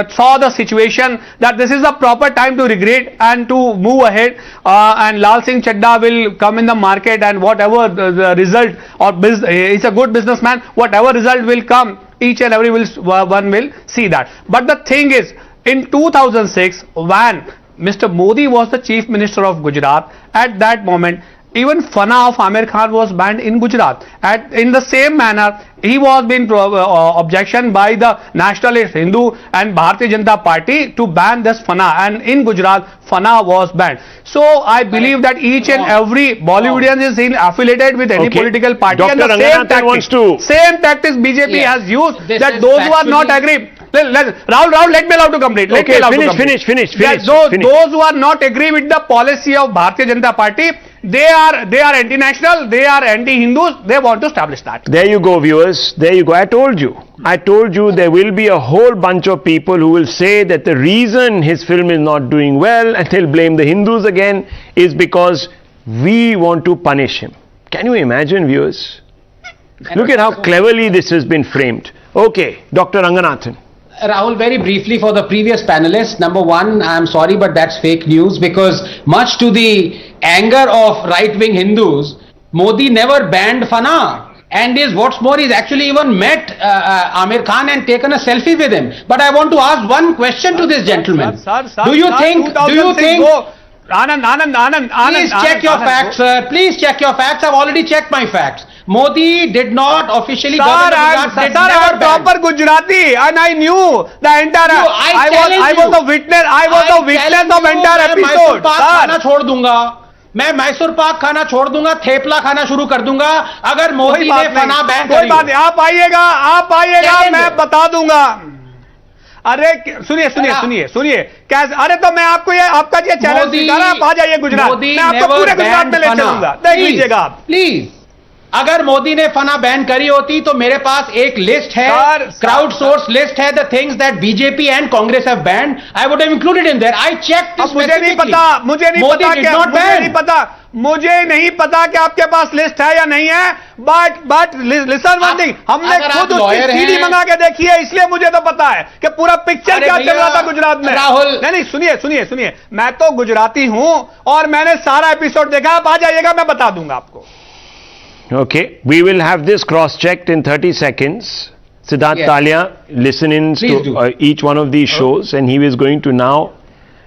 saw the situation that this is the proper time to regret and to move ahead, and Lal Singh Chadda will come in the market, and whatever the result, or he's a good businessman, whatever result will come, each and every one will see that. But the thing is, in 2006, when Mr. Modi was the Chief Minister of Gujarat, at that moment, even Fana of Aamir Khan was banned in Gujarat. In the same manner, he was being objection by the Nationalist Hindu and Bharatiya Janata Party to ban this Fana, and in Gujarat, Fana was banned. So I believe that each and every Bollywoodian is affiliated with any political party, Dr. and the same tactics BJP has used, that those who are not agree. Rahul, let me allow to complete. Finish. Those who are not agree with the policy of Bharatiya Janata Party, they are anti-national, they are anti-Hindus, they want to establish that. There you go, viewers. There you go. I told you there will be a whole bunch of people who will say that the reason his film is not doing well, and they'll blame the Hindus again, is because we want to punish him. Can you imagine, viewers? Look at how cleverly this has been framed. Okay, Dr. Ranganathan. Rahul, very briefly for the previous panelists. Number one, I'm sorry, but that's fake news, because much to the anger of right-wing Hindus, Modi never banned Fana. And what's more, he's actually even met Aamir Khan and taken a selfie with him. But I want to ask one question to this gentleman. Do you think? Anand, please check your facts, sir. Please check your facts. I've already checked my facts. Modi did not officially govern Gujarat. I'm proper Gujarati, and I knew the entire. I was a witness. I was a witness of entire episode. खाना छोड़ दूंगा, मैं मैसूर पाक खाना छोड़ दूंगा, थेपला खाना शुरू कर दूंगा अगर मोदी ने फना बैन करी। कोई बात नहीं, आप आइएगा, मैं बता दूंगा। अरे सुनिए कैसे? अरे तो मैं आपको आपका ये चैलेंज दिखा रहा, आप आ जाइए गुजरात, मैं आपको पूरे गुजरात में ले चलूंगा, देख लीजिएगा आप। प्लीज, अगर मोदी ने फना बैन करी होती तो मेरे पास एक लिस्ट है, क्राउड सोर्स लिस्ट है, the things that BJP and Congress have banned, I would have included in their. I checked this. मुझे नहीं पता कि आपके पास लिस्ट है या नहीं है, बट लिसन वन थिंग, हमने खुद उसकी सीडी मंगा के देखी है, इसलिए मुझे तो पता है कि पूरा पिक्चर क्या चल रहा था गुजरात में। राहुल, नहीं, सुनिए, मैं तो गुजराती हूं और मैंने सारा एपिसोड देखा, आप आ जाइएगा, मैं बता दूंगा आपको। Okay, we will have this cross-checked in 30 seconds. Siddharth Talia listens to each one of these shows, and he is going to now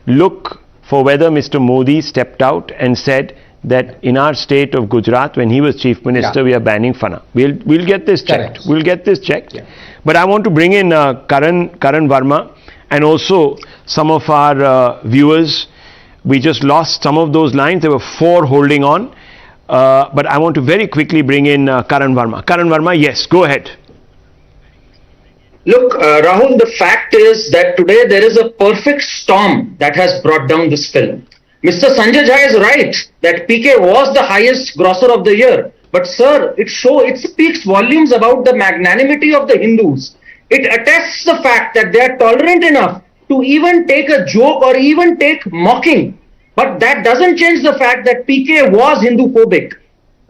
look for whether Mr. Modi stepped out and said that in our state of Gujarat, when he was Chief Minister, we are banning Fana. We'll get this checked. We'll get this checked. Yeah. But I want to bring in Karan Verma and also some of our viewers. We just lost some of those lines. There were 4 holding on. But I want to very quickly bring in Karan Verma. Karan Verma, yes, go ahead. Look, Rahul, the fact is that today there is a perfect storm that has brought down this film. Mr. Sanjay Jha is right that PK was the highest grosser of the year. But sir, it speaks volumes about the magnanimity of the Hindus. It attests the fact that they are tolerant enough to even take a joke or even take mocking. But that doesn't change the fact that PK was Hindu-phobic.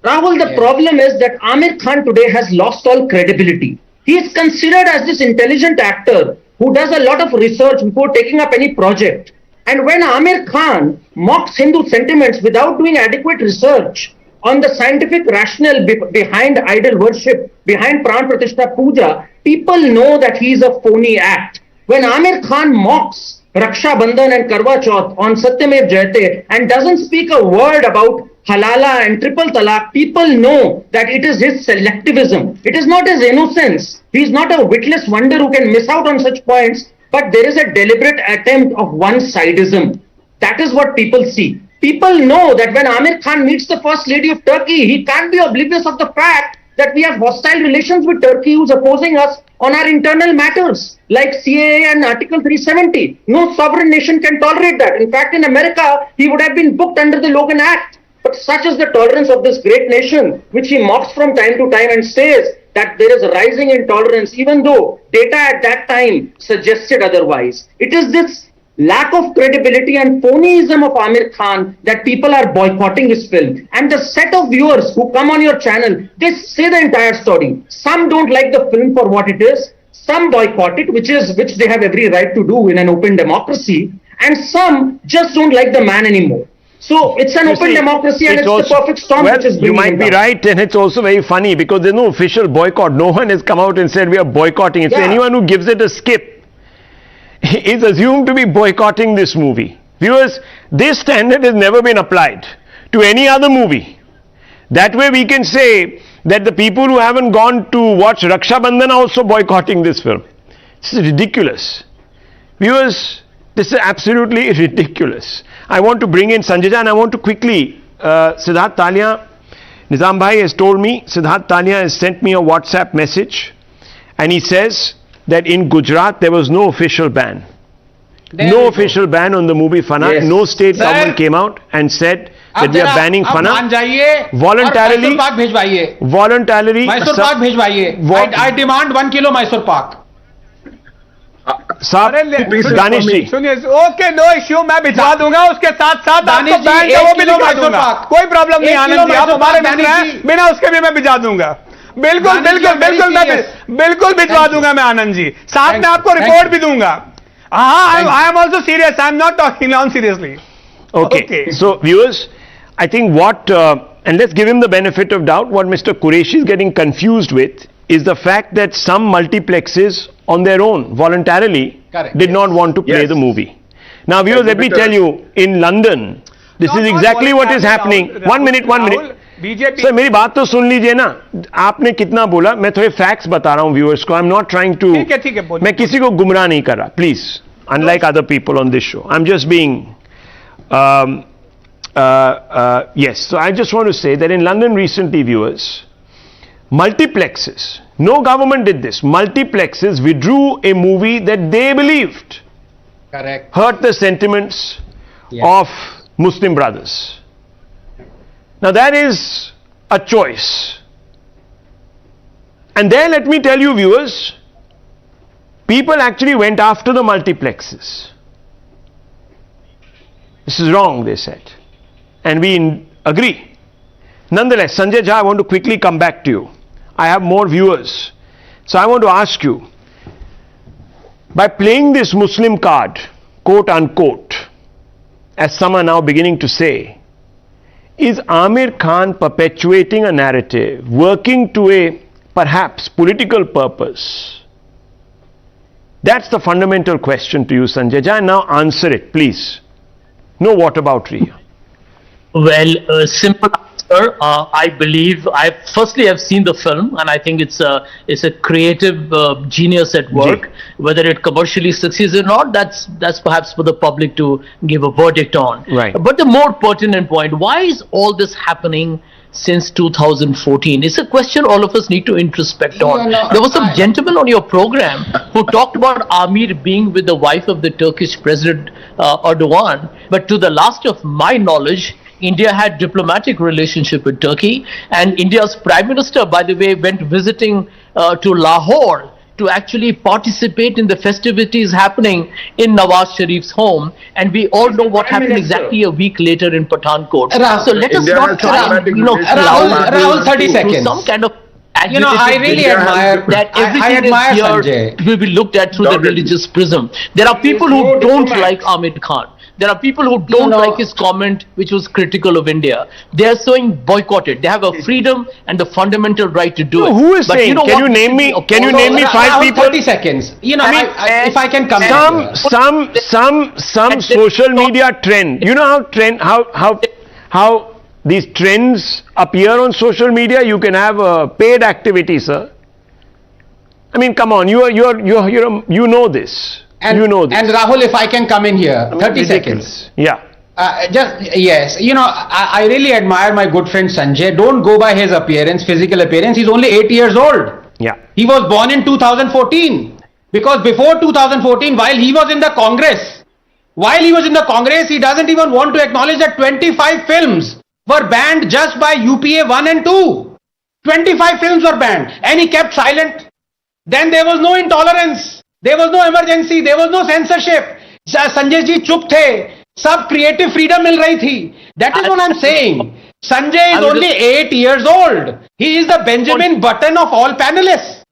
Rahul, the problem is that Aamir Khan today has lost all credibility. He is considered as this intelligent actor who does a lot of research before taking up any project. And when Aamir Khan mocks Hindu sentiments without doing adequate research on the scientific rationale behind idol worship, behind Pran Pratishtha Puja, people know that he is a phony act. When Aamir Khan mocks Raksha Bandhan and Karwa Chauth on Satyamev Jayate and doesn't speak a word about halala and triple talaq, people know that it is his selectivism. It is not his innocence. He is not a witless wonder who can miss out on such points, but there is a deliberate attempt of one-sidism. That is what people see. People know that when Aamir Khan meets the First Lady of Turkey, he can't be oblivious of the fact that we have hostile relations with Turkey who's opposing us on our internal matters like CAA and Article 370. No sovereign nation can tolerate that. In fact, in America, he would have been booked under the Logan Act. But such is the tolerance of this great nation, which he mocks from time to time and says that there is a rising intolerance, even though data at that time suggested otherwise. It is this lack of credibility and phonyism of Aamir Khan that people are boycotting his film. And the set of viewers who come on your channel, they say the entire story. Some don't like the film for what it is. Some boycott it, which they have every right to do in an open democracy. And some just don't like the man anymore. So it's an open democracy and it's the perfect storm which is bringing. You might be right, and it's also very funny because there's no official boycott. No one has come out and said we are boycotting it. So anyone who gives it a skip is assumed to be boycotting this movie. Viewers, this standard has never been applied to any other movie. That way we can say that the people who haven't gone to watch Raksha Bandhan are also boycotting this film. This is ridiculous. Viewers, this is absolutely ridiculous. I want to bring in Sanjay and I want to quickly, Siddharth Talia, Nizam Bhai has told me, Siddharth Talia has sent me a WhatsApp message and he says that in Gujarat there was no official ban. No official ban on the movie Fana. Yes. No state government came out and said that we are banning Fana. Voluntarily. Voluntarily. Mysore Pak bhejwaiye. I demand 1 kilo Mysore Pak. Danish ji okay no issue मैं भिजवा दूंगा उसके साथ साथ आपको bank का वो भी भिजवा दूंगा कोई प्रॉब्लम नहीं आनंद जी आप हमारे मित्र हैं बिना उसके भी मैं भिजवा दूंगा बिल्कुल बिल्कुल बिल्कुल मैं बिल्कुल भिजवा दूंगा मैं आनंद जी साथ में आपको रिपोर्ट भी दूंगा हाँ I am also serious I am not talking non seriously okay so viewers I think what and let's give him the benefit of doubt, what Mr. Qureshi is getting confused with is the fact that some multiplexes on their own voluntarily did not want to play the movie. Now viewers, let me tell you, in London, this is exactly what is happening. One minute. Sir, मेरी बात तो सुन लीजिए ना, आपने कितना बोला, मैं थोड़े facts बता रहा हूँ viewers को, I'm not trying to, मैं किसी को गुमराह नहीं कर रहा, please, unlike other people on this show, I'm just being, yes, so I just want to say that in London recently, viewers, multiplexes, no government did this, multiplexes withdrew a movie that they believed hurt the sentiments of Muslim brothers. Now that is a choice. And there, let me tell you viewers, people actually went after the multiplexes. This is wrong, they said. And we agree. Nonetheless, Sanjay Jha, I want to quickly come back to you. I have more viewers. So I want to ask you, by playing this Muslim card, quote unquote, as some are now beginning to say, is Aamir Khan perpetuating a narrative, working to a perhaps political purpose? That's the fundamental question to you, Sanjay Jha, and now answer it, please. No whataboutery. Well, simple answer. I believe firstly I've seen the film, and I think it's a creative genius at work. Whether it commercially succeeds or not, that's perhaps for the public to give a verdict on. Right. But the more pertinent point: why is all this happening since 2014? It's a question all of us need to introspect on. There was some gentleman on your program who talked about Aamir being with the wife of the Turkish President Erdogan, but to the last of my knowledge, India had diplomatic relationship with Turkey, and India's Prime Minister, by the way, went visiting to Lahore to actually participate in the festivities happening in Nawaz Sharif's home, and we all know what happened exactly a week later in Pathankot. So let us not try and, Rahul, 30 seconds. Some kind of I really admire that everything is here will be looked at through the religious prism. There are people who don't like Aamir Khan. There are people who don't like his comment, which was critical of India. They are saying boycott it. They have a freedom and the fundamental right to do it. Who is saying? Can you name me? Can you name me 5 people? 30 seconds. If I can come. Some social media trend. You know how these trends appear on social media? You can have a paid activity, sir. I mean, come on, you know this. And Rahul, if I can come in here, 30 seconds. Yeah. Yes. I really admire my good friend Sanjay. Don't go by his appearance, physical appearance. He's only 8 years old. Yeah. He was born in 2014. Because before 2014, while he was in the Congress, he doesn't even want to acknowledge that 25 films were banned just by UPA 1 and 2. 25 films were banned. And he kept silent. Then there was no intolerance. There was no emergency. There was no censorship. Sanjay ji chup the. Sab creative freedom mil rahi thi. That is what I'm saying. Sanjay is only 8 years old. He is the Benjamin Button of all panelists.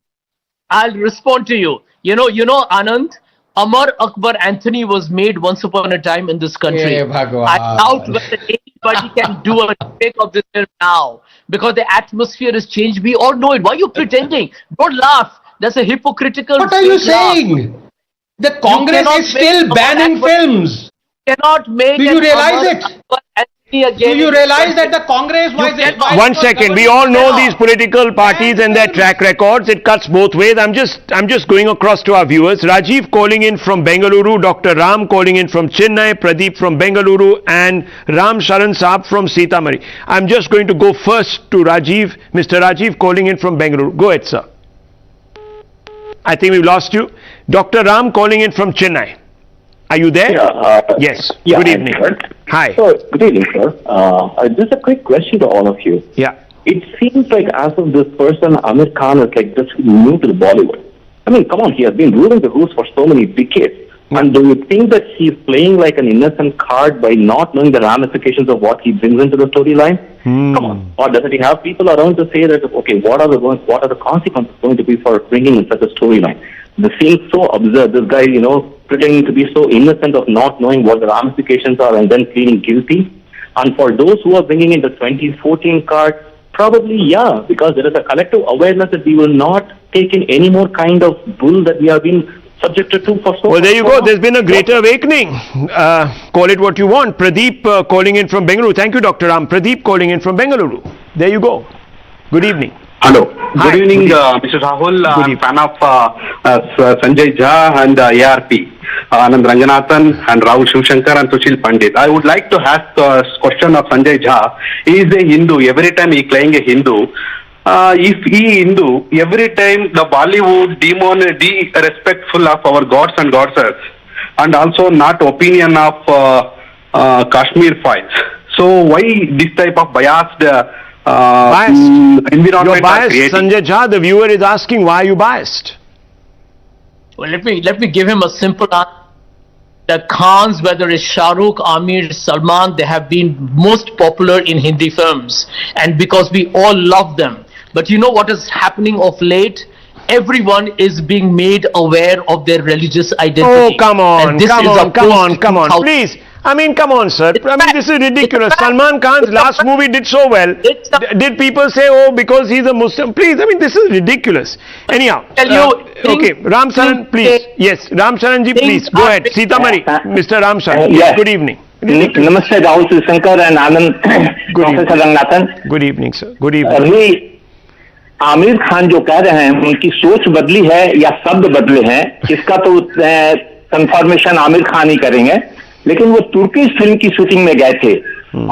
I'll respond to you. You know, Anand, Amar Akbar Anthony was made once upon a time in this country. I doubt whether anybody can do a take of this film now because the atmosphere has changed. We all know it. Why are you pretending? Don't laugh. That's a hypocritical. What are you saying? The Congress is still banning films. You cannot make. Do you realize it? Do you realize that the Congress was? One second. We all know these political parties and their track records. It cuts both ways. I'm just going across to our viewers. Rajiv calling in from Bengaluru, Dr. Ram calling in from Chennai, Pradeep from Bengaluru, and Ram Sharan Saab from Sitamarhi. I'm just going to go first to Rajiv. Mr. Rajiv calling in from Bengaluru. Go ahead, sir. I think we've lost you. Dr. Ram calling in from Chennai. Are you there? Yes. Yeah, good evening. Hi. So, good evening, sir. Just a quick question to all of you. Yeah. It seems like as of this person, Aamir Khan is like just new to the Bollywood. I mean, come on, he has been ruling the roost for so many decades. And do you think that he's playing like an innocent card by not knowing the ramifications of what he brings into the storyline? Come on. Or doesn't he have people around to say that, okay, what are the consequences going to be for bringing in such a storyline? This seems so absurd. This guy, pretending to be so innocent of not knowing what the ramifications are and then pleading guilty. And for those who are bringing in the 2014 card, probably, yeah, because there is a collective awareness that we will not take in any more kind of bull that we have been subjected to for so long. Well, there you go. There's been a greater awakening. Call it what you want. Pradeep calling in from Bengaluru. Thank you, Dr. Ram. Pradeep calling in from Bengaluru. There you go. Good evening. Hello. Hi. Good evening, Mr. Rahul. I'm a fan of Sanjay Jha and ARP, Anand Ranganathan and Rahul Shivshankar and Sushil Pandit. I would like to ask a question of Sanjay Jha. He is a Hindu. Every time he playing a Hindu. If he Hindu, every time the Bollywood disrespectful of our gods and goddesses, and also not opinion of Kashmir files. So why this type of biased environment? You're biased, Sanjay Jha. The viewer is asking why are you biased. Well, let me give him a simple answer. The Khans, whether it's Shah Rukh, Aamir, Salman, they have been most popular in Hindi films, and because we all love them. But you know what is happening of late? Everyone is being made aware of their religious identity. Oh, come on, come on, How please. I mean, come on, sir. I mean, this is ridiculous. Salman Khan's last movie did so well. Did people say, oh, because he's a Muslim? Please, I mean, this is ridiculous. Anyhow, okay, Ram Charan, please. Yes, Ram Charan ji, please. Go ahead. Sitamarhi, Mr. Ram Charan. Yes, good evening. Namaste, Rahul Shivshankar and Anand Professor Ranganathan. Good evening, sir. Good evening. Aamir Khan जो कह रहे हैं उनकी सोच बदली है या शब्द बदले हैं, इसका तो कंफर्मेशन आमिर खान ही करेंगे। लेकिन वो तुर्की फिल्म की शूटिंग में गए थे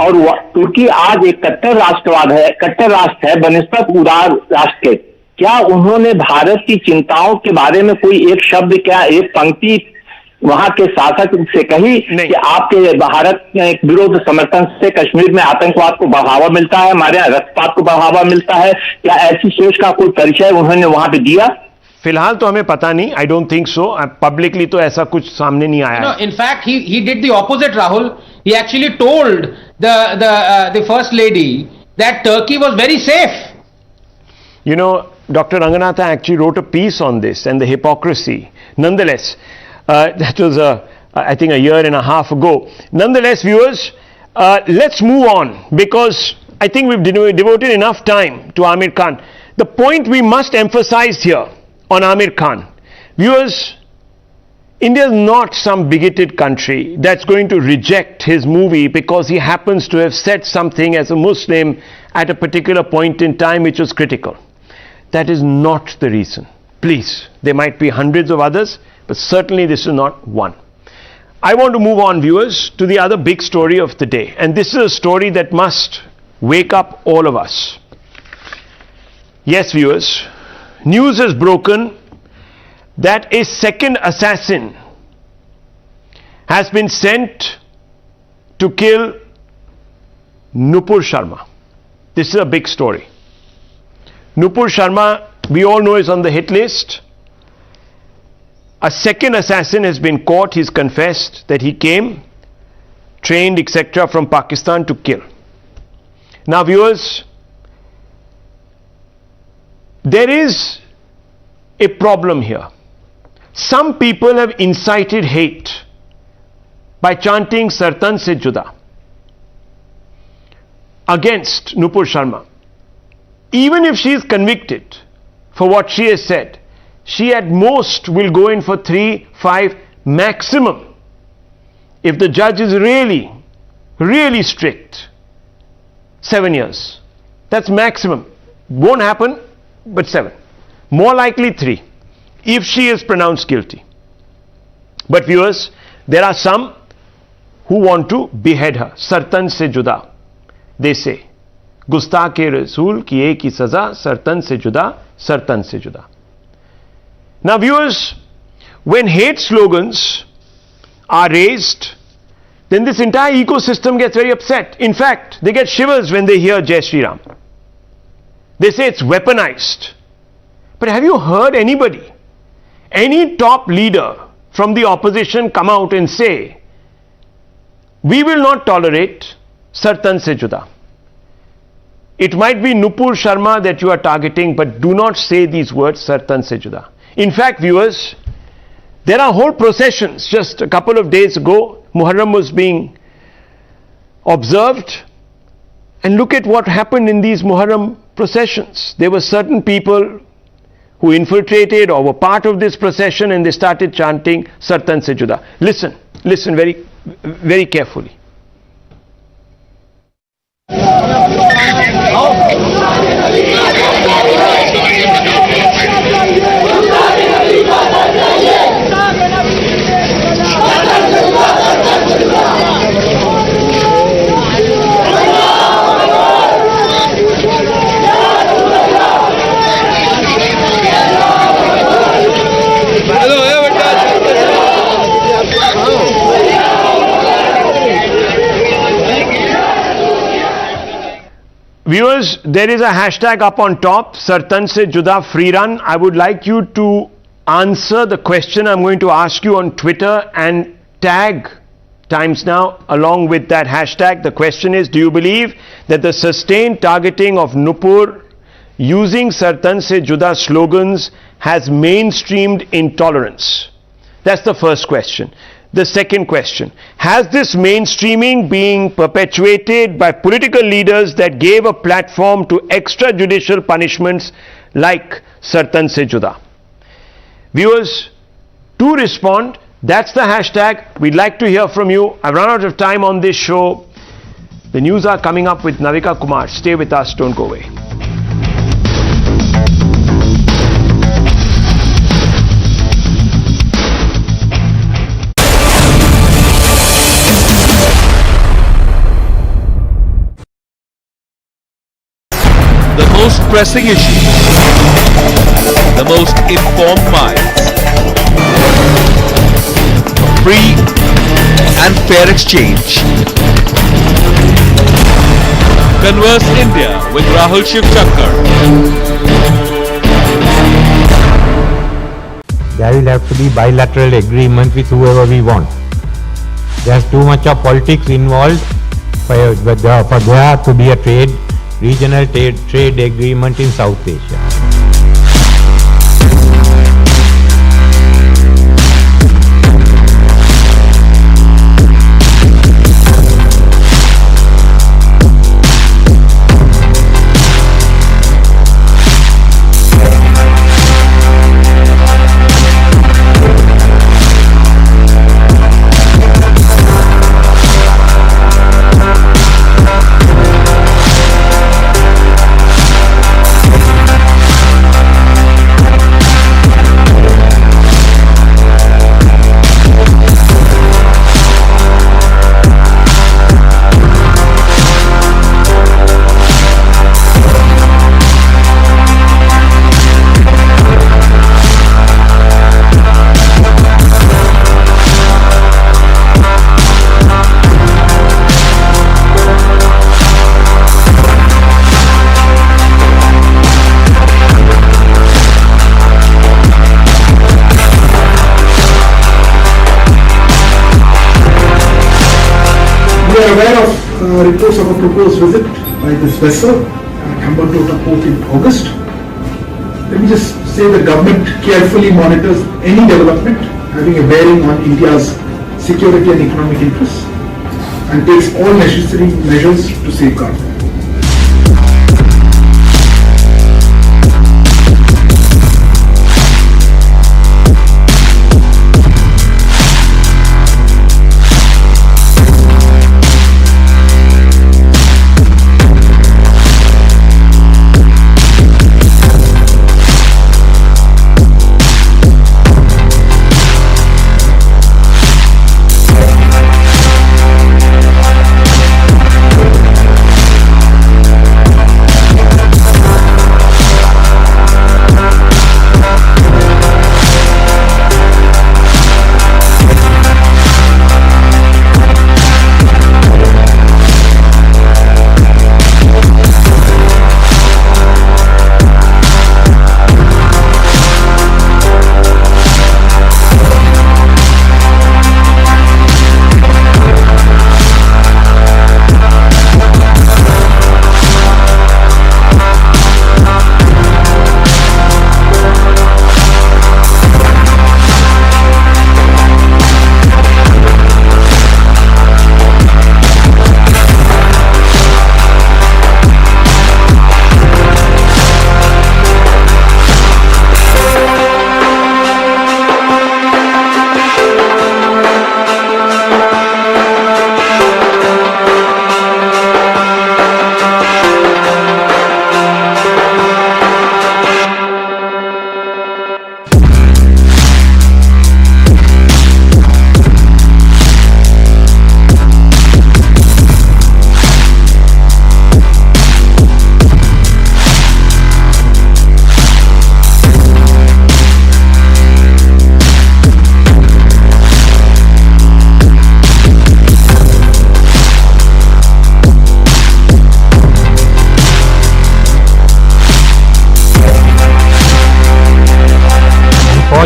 और तुर्की आज एक कट्टर राष्ट्र है बनिस्बत उदार राष्ट्र के। क्या उन्होंने भारत की चिंताओं के बारे में कोई एक शब्द, क्या एक पंक्ति वहां के शासक से कही कि आपके भारत विरोध समर्थन से कश्मीर में आतंकवाद को बढ़ावा मिलता है, हमारे यहाँ रक्तपात को बढ़ावा मिलता है? क्या ऐसी सोच का कोई परिचय उन्होंने वहां पे दिया? फिलहाल तो हमें पता नहीं. I don't think so. Publicly तो ऐसा कुछ सामने नहीं आया. No, in fact, he did the opposite, Rahul. He actually told the first lady that Turkey was very safe. You know, Dr. Ranganathan actually wrote a piece on this and the hypocrisy. Nonetheless, that was I think a year and a half ago. Nonetheless, viewers, let's move on, because I think we've devoted enough time to Aamir Khan. The point we must emphasize here on Aamir Khan, viewers, India is not some bigoted country that's going to reject his movie because he happens to have said something as a Muslim at a particular point in time which was critical. That is not the reason. Please, there might be hundreds of others, but certainly this is not one. I want to move on, viewers, to the other big story of the day. And this is a story that must wake up all of us. Yes, viewers, news has broken that a second assassin has been sent to kill Nupur Sharma. This is a big story. Nupur Sharma, we all know, is on the hit list. A second assassin has been caught. He's confessed that he came, trained, etc. from Pakistan to kill. Now, viewers, there is a problem here. Some people have incited hate by chanting Sartan Se Juda against Nupur Sharma. Even if she is convicted for what she has said, she at most will go in for 3, 5 maximum. If the judge is really, really strict, 7 years. That's maximum. Won't happen, but 7. More likely 3, if she is pronounced guilty. But viewers, there are some who want to behead her. Sartan se juda, they say. Gustakh-e Rasool ki ek hi saza, sartan se juda, sartan se juda. Now viewers, when hate slogans are raised, then this entire ecosystem gets very upset. In fact, they get shivers when they hear Jai Shri Ram. They say it's weaponized. But have you heard anybody, any top leader from the opposition come out and say, we will not tolerate Sartan se juda? It might be Nupur Sharma that you are targeting, but do not say these words, Sartan se juda. In fact, viewers, there are whole processions. Just a couple of days ago, Muharram was being observed, and look at what happened in these Muharram processions. There were certain people who infiltrated or were part of this procession, and they started chanting Sartan se juda. Listen very, very carefully. Viewers, there is a hashtag up on top, Sartan se juda free run. I would like you to answer the question I'm going to ask you on Twitter and tag Times Now along with that hashtag. The question is, do you believe that the sustained targeting of Nupur using Sartan se juda slogans has mainstreamed intolerance? That's the first question. The second question, has this mainstreaming being perpetuated by political leaders that gave a platform to extrajudicial punishments like Sartan se juda? Viewers, to respond, that's the hashtag. We'd like to hear from you. I've run out of time on this show. The news are coming up with Navika Kumar. Stay with us, don't go away. The most pressing issues, the most informed minds. free and fair exchange. Converse India with Rahul Shivshankar. There will have to be bilateral agreement with whoever we want. There's too much of politics involved for there to be a regional trade agreement in South Asia. We are aware of reports of a proposed visit by this vessel, Hambantota port in August. Let me just say the government carefully monitors any development having a bearing on India's security and economic interests and takes all necessary measures to safeguard them.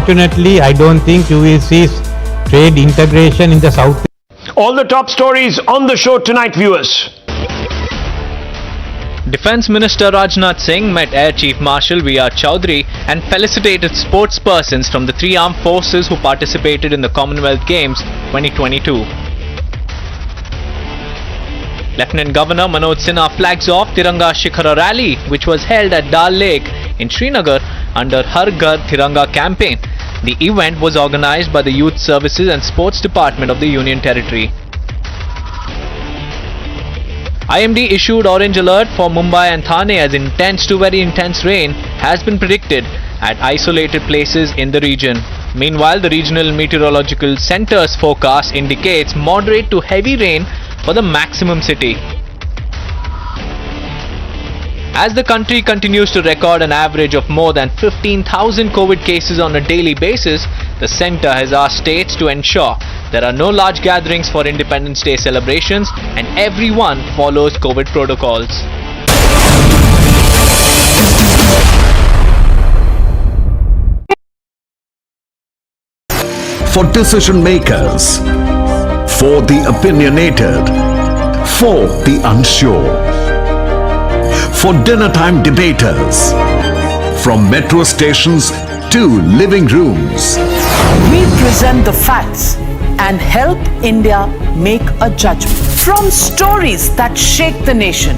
Unfortunately, I don't think you will see trade integration in the South. All the top stories on the show tonight, viewers. Defence Minister Rajnath Singh met Air Chief Marshal V.R. Chowdhury and felicitated sportspersons from the three armed forces who participated in the Commonwealth Games 2022. Lieutenant Governor Manoj Sinha flags off Tiranga Shikhara rally, which was held at Dal Lake in Srinagar under Har Ghar Tiranga campaign. The event was organized by the Youth Services and Sports Department of the Union Territory. IMD issued orange alert for Mumbai and Thane as intense to very intense rain has been predicted at isolated places in the region. Meanwhile, the Regional Meteorological Centre's forecast indicates moderate to heavy rain for the maximum city. As the country continues to record an average of more than 15,000 COVID cases on a daily basis, the centre has asked states to ensure There are no large gatherings for Independence Day celebrations and everyone follows COVID protocols. For decision makers, for the opinionated, for the unsure, for dinner time debaters, from metro stations to living rooms. We present the facts and help India make a judgment. From stories that shake the nation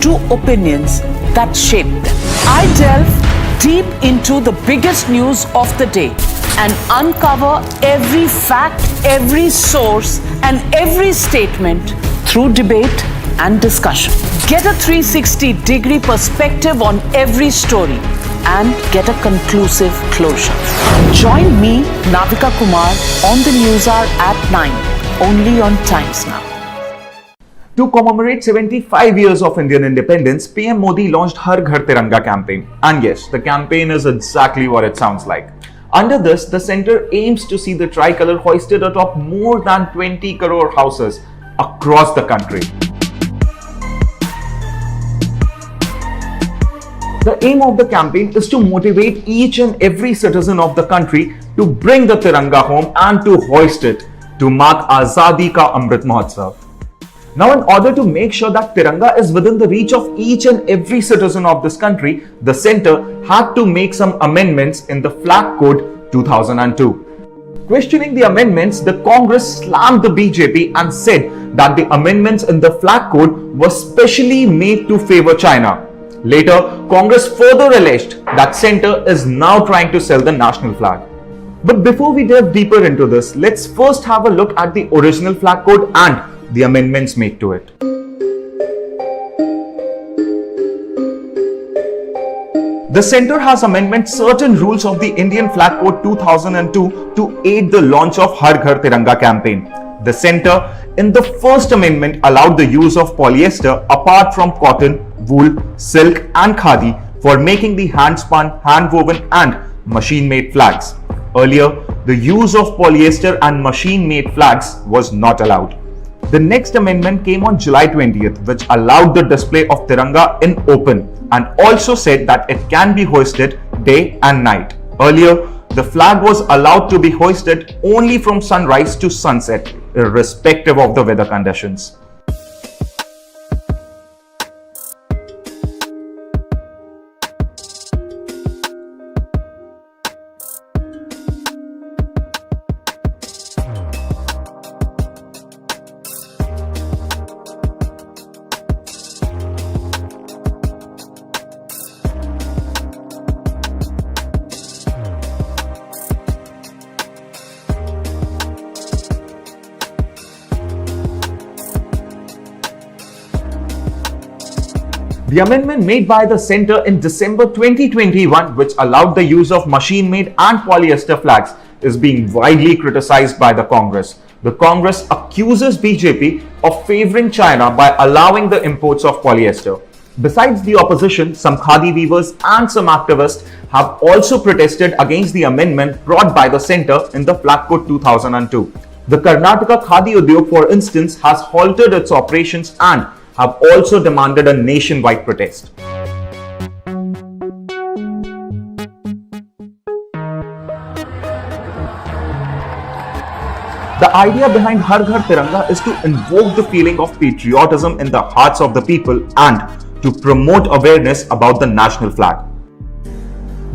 to opinions that shape them. I delve deep into the biggest news of the day and uncover every fact, every source, and every statement through debate and discussion. Get a 360-degree perspective on every story and get a conclusive closure. Join me, Navika Kumar, on the Newshour at 9, only on Times Now. To commemorate 75 years of Indian independence, PM Modi launched Har Ghar Tiranga campaign. And yes, the campaign is exactly what it sounds like. Under this, the centre aims to see the tricolour hoisted atop more than 20 crore houses across the country. The aim of the campaign is to motivate each and every citizen of the country to bring the Tiranga home and to hoist it to mark Azadi Ka Amrit Mahotsav. Now, in order to make sure that Tiranga is within the reach of each and every citizen of this country, the centre had to make some amendments in the Flag Code 2002. Questioning the amendments, the Congress slammed the BJP and said that the amendments in the Flag Code were specially made to favour China. Later, Congress further alleged that centre is now trying to sell the national flag. But before we delve deeper into this, let's first have a look at the original Flag Code and the amendments made to it. The centre has amended certain rules of the Indian Flag Code 2002 to aid the launch of Har Ghar Tiranga campaign. The centre, in the first amendment, allowed the use of polyester apart from cotton, wool, silk and khadi for making the hand-spun, hand-woven and machine-made flags. Earlier, the use of polyester and machine-made flags was not allowed. The next amendment came on July 20th, which allowed the display of Tiranga in open and also said that it can be hoisted day and night. Earlier, the flag was allowed to be hoisted only from sunrise to sunset, irrespective of the weather conditions. The amendment made by the centre in December 2021, which allowed the use of machine-made and polyester flags, is being widely criticized by the Congress. The Congress accuses BJP of favouring China by allowing the imports of polyester. Besides the opposition, some khadi weavers and some activists have also protested against the amendment brought by the centre in the Flag Code 2002. The Karnataka Khadi Udyog, for instance, has halted its operations and have also demanded a nationwide protest. The idea behind Har Ghar Tiranga is to invoke the feeling of patriotism in the hearts of the people and to promote awareness about the national flag.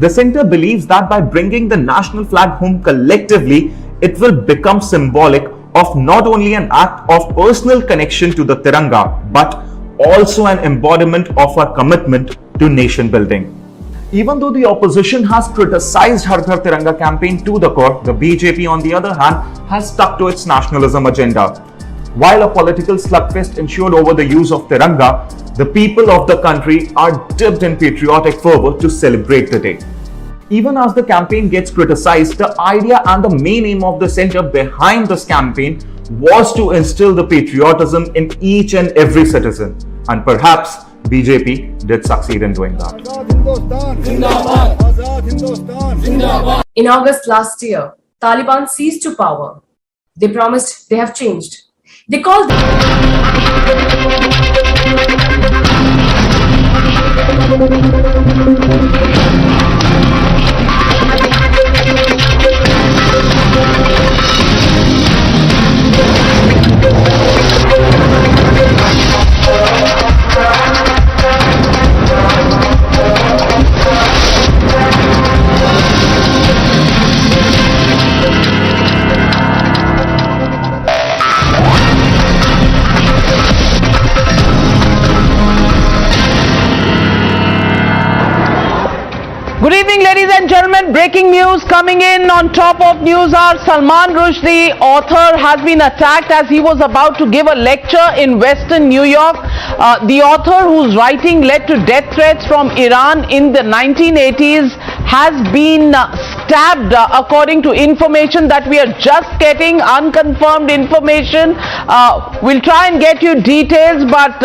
The centre believes that by bringing the national flag home collectively, it will become symbolic of not only an act of personal connection to the Tiranga, but also an embodiment of our commitment to nation building. Even though the opposition has criticized Har Ghar Tiranga campaign to the core, the BJP on the other hand has stuck to its nationalism agenda. While a political slugfest ensued over the use of Tiranga, the people of the country are dipped in patriotic fervour to celebrate the day. Even as the campaign gets criticized, the idea and the main aim of the centre behind this campaign was to instill the patriotism in each and every citizen. And perhaps BJP did succeed in doing that. In August last year, Taliban seized to power They promised, they have changed. They called Good evening, ladies and gentlemen. Breaking news coming in on top of Newshour. Salman Rushdie, author, has been attacked as he was about to give a lecture in Western New York. The author, whose writing led to death threats from Iran in the 1980s, has been stabbed, according to information that we are just getting, unconfirmed information. We'll try and get you details, but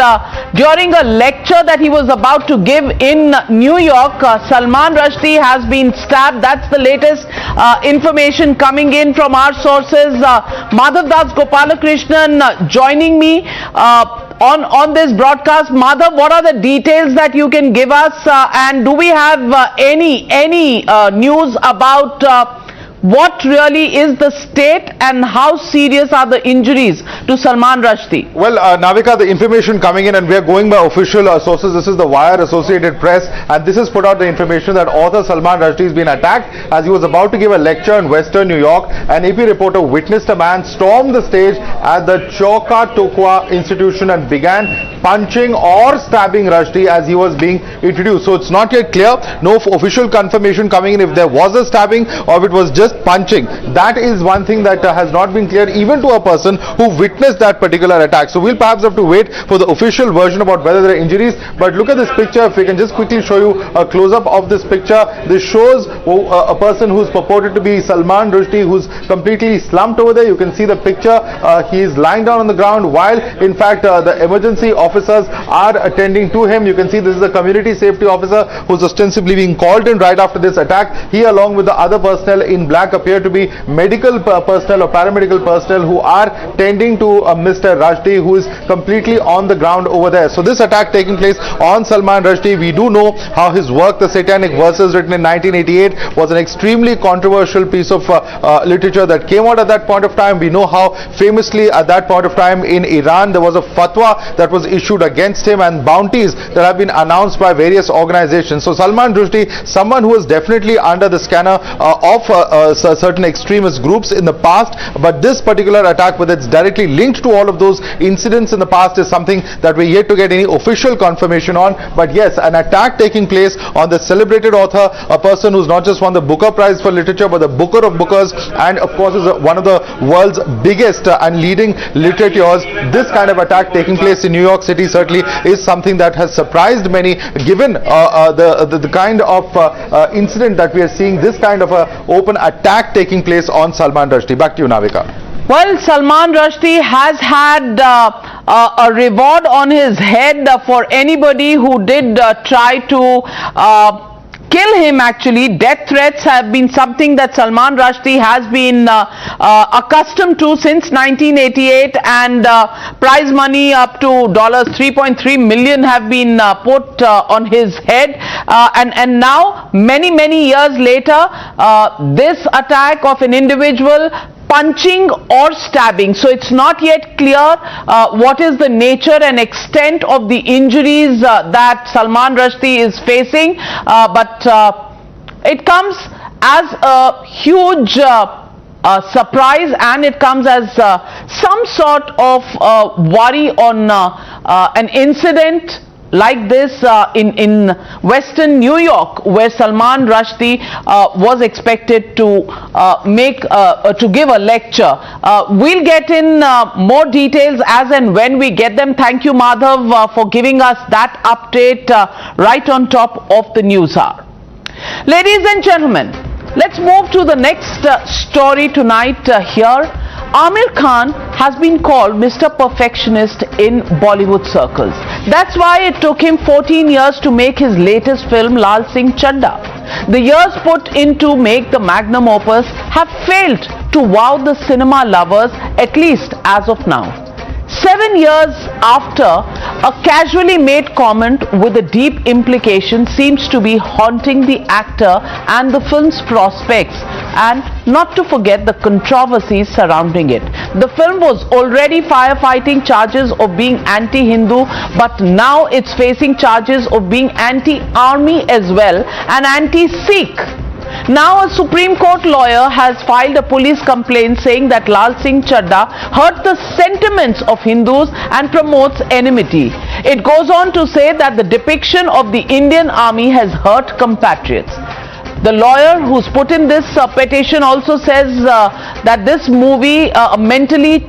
during a lecture that he was about to give in New York, Salman Rushdie has been stabbed. That's the latest information coming in from our sources. Madhav Das Gopalakrishnan joining me on this broadcast. Madhav, what are the details that you can give us, and do we have any news about what really is the state and how serious are the injuries to Salman Rushdie? Well, Navika, the information coming in, and we are going by official sources. This is the Wire, Associated Press, and this has put out the information that author Salman Rushdie has been attacked as he was about to give a lecture in Western New York. An AP reporter witnessed a man storm the stage at the Chowka Tokwa Institution and began punching or stabbing Rushdie as he was being introduced. So it's not yet clear, no official confirmation coming in if there was a stabbing or if it was just punching. That is one thing that has not been clear even to a person who witnessed that particular attack. So we'll perhaps have to wait for the official version about whether there are injuries. But look at this picture. If we can just quickly show you a close-up of this picture. This shows a person who's purported to be Salman Rushdie, who's completely slumped over there. You can see the picture. He is lying down on the ground while in fact the emergency officers are attending to him. You can see this is a community safety officer who's ostensibly being called in right after this attack. He, along with the other personnel in black, appear to be medical personnel or paramedical personnel who are tending to Mr. Rushdie, who is completely on the ground over there. So this attack taking place on Salman Rushdie, we do know how his work, The Satanic Verses, written in 1988, was an extremely controversial piece of literature that came out at that point of time. We know how famously at that point of time in Iran there was a fatwa that was issued against him and bounties that have been announced by various organizations. So Salman Rushdie, someone who was definitely under the scanner of certain extremist groups in the past, but this particular attack, whether it's directly linked to all of those incidents in the past, is something that we're yet to get any official confirmation on. But yes, an attack taking place on the celebrated author, a person who's not just won the Booker Prize for Literature but the Booker of Bookers, and of course is one of the world's biggest and leading literateurs. This kind of attack taking place in New York City certainly is something that has surprised many, given the kind of incident that we are seeing, this kind of a open attack taking place on Salman Rushdie. Back to you, Navika. Well, Salman Rushdie has had a reward on his head for anybody who did try to kill him. Actually, death threats have been something that Salman Rushdie has been accustomed to since 1988, and prize money up to $3.3 million have been put on his head, and now many years later, this attack of an individual punching or stabbing. So it's not yet clear what is the nature and extent of the injuries that Salman Rushdie is facing, but it comes as a huge surprise, and it comes as some sort of worry on an incident like this in Western New York, where Salman Rushdie was expected to give a lecture. We'll get in more details as and when we get them. Thank you, Madhav, for giving us that update right on top of the news hour. Ladies and gentlemen, let's move to the next story tonight here. Aamir Khan has been called Mr. Perfectionist in Bollywood circles. That's why it took him 14 years to make his latest film, Lal Singh Chadda. The years put in to make the magnum opus have failed to wow the cinema lovers, at least as of now. 7 years after, a casually made comment with a deep implication seems to be haunting the actor and the film's prospects, and not to forget the controversies surrounding it. The film was already firefighting charges of being anti-Hindu, but now it's facing charges of being anti-army as well and anti-Sikh. Now a Supreme Court lawyer has filed a police complaint saying that Lal Singh Chadda hurt the sentiments of Hindus and promotes enmity. It goes on to say that the depiction of the Indian army has hurt compatriots. The lawyer who's put in this petition also says that this movie, a mentally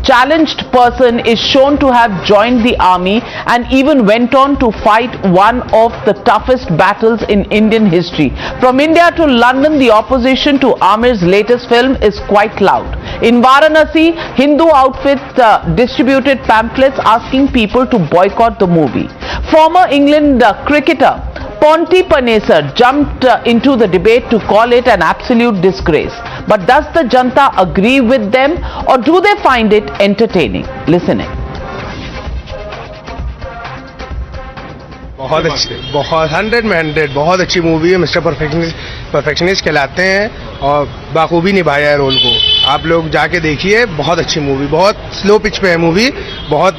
challenged person is shown to have joined the army and even went on to fight one of the toughest battles in Indian history. From India to London, the opposition to Aamir's latest film is quite loud. In Varanasi, Hindu outfits distributed pamphlets asking people to boycott the movie. Former England cricketer Ponty Panesar jumped into the debate to call it an absolute disgrace. But does the Janta agree with them, or do they find it entertaining? Listen in. बहुत 100 में 100 बहुत अच्छी movie है। Mister perfectionist कहलाते हैं और बाखूबी निभाया है रोल को। आप लोग जाके देखिए, बहुत अच्छी मूवी, बहुत स्लो पिच पे है मूवी, बहुत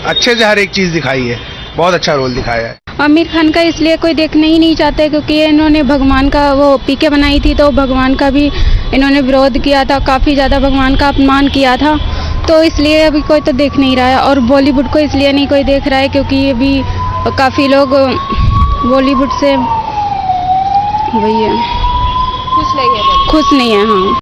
अच्छे से हर एक चीज़ दिखाई है, बहुत अच्छा रोल दिखाया है। आमिर खान का इसलिए कोई देखना ही नहीं चाहते क्योंकि इन्होंने भगवान का वो पीके बनाई थी, तो भगवान का भी इन्होंने विरोध किया था, काफ़ी ज़्यादा भगवान का अपमान किया था, तो इसलिए अभी कोई तो देख नहीं रहा है। और बॉलीवुड को इसलिए नहीं कोई देख रहा है क्योंकि अभी काफ़ी लोग बॉलीवुड से वही है, खुश नहीं है। हाँ।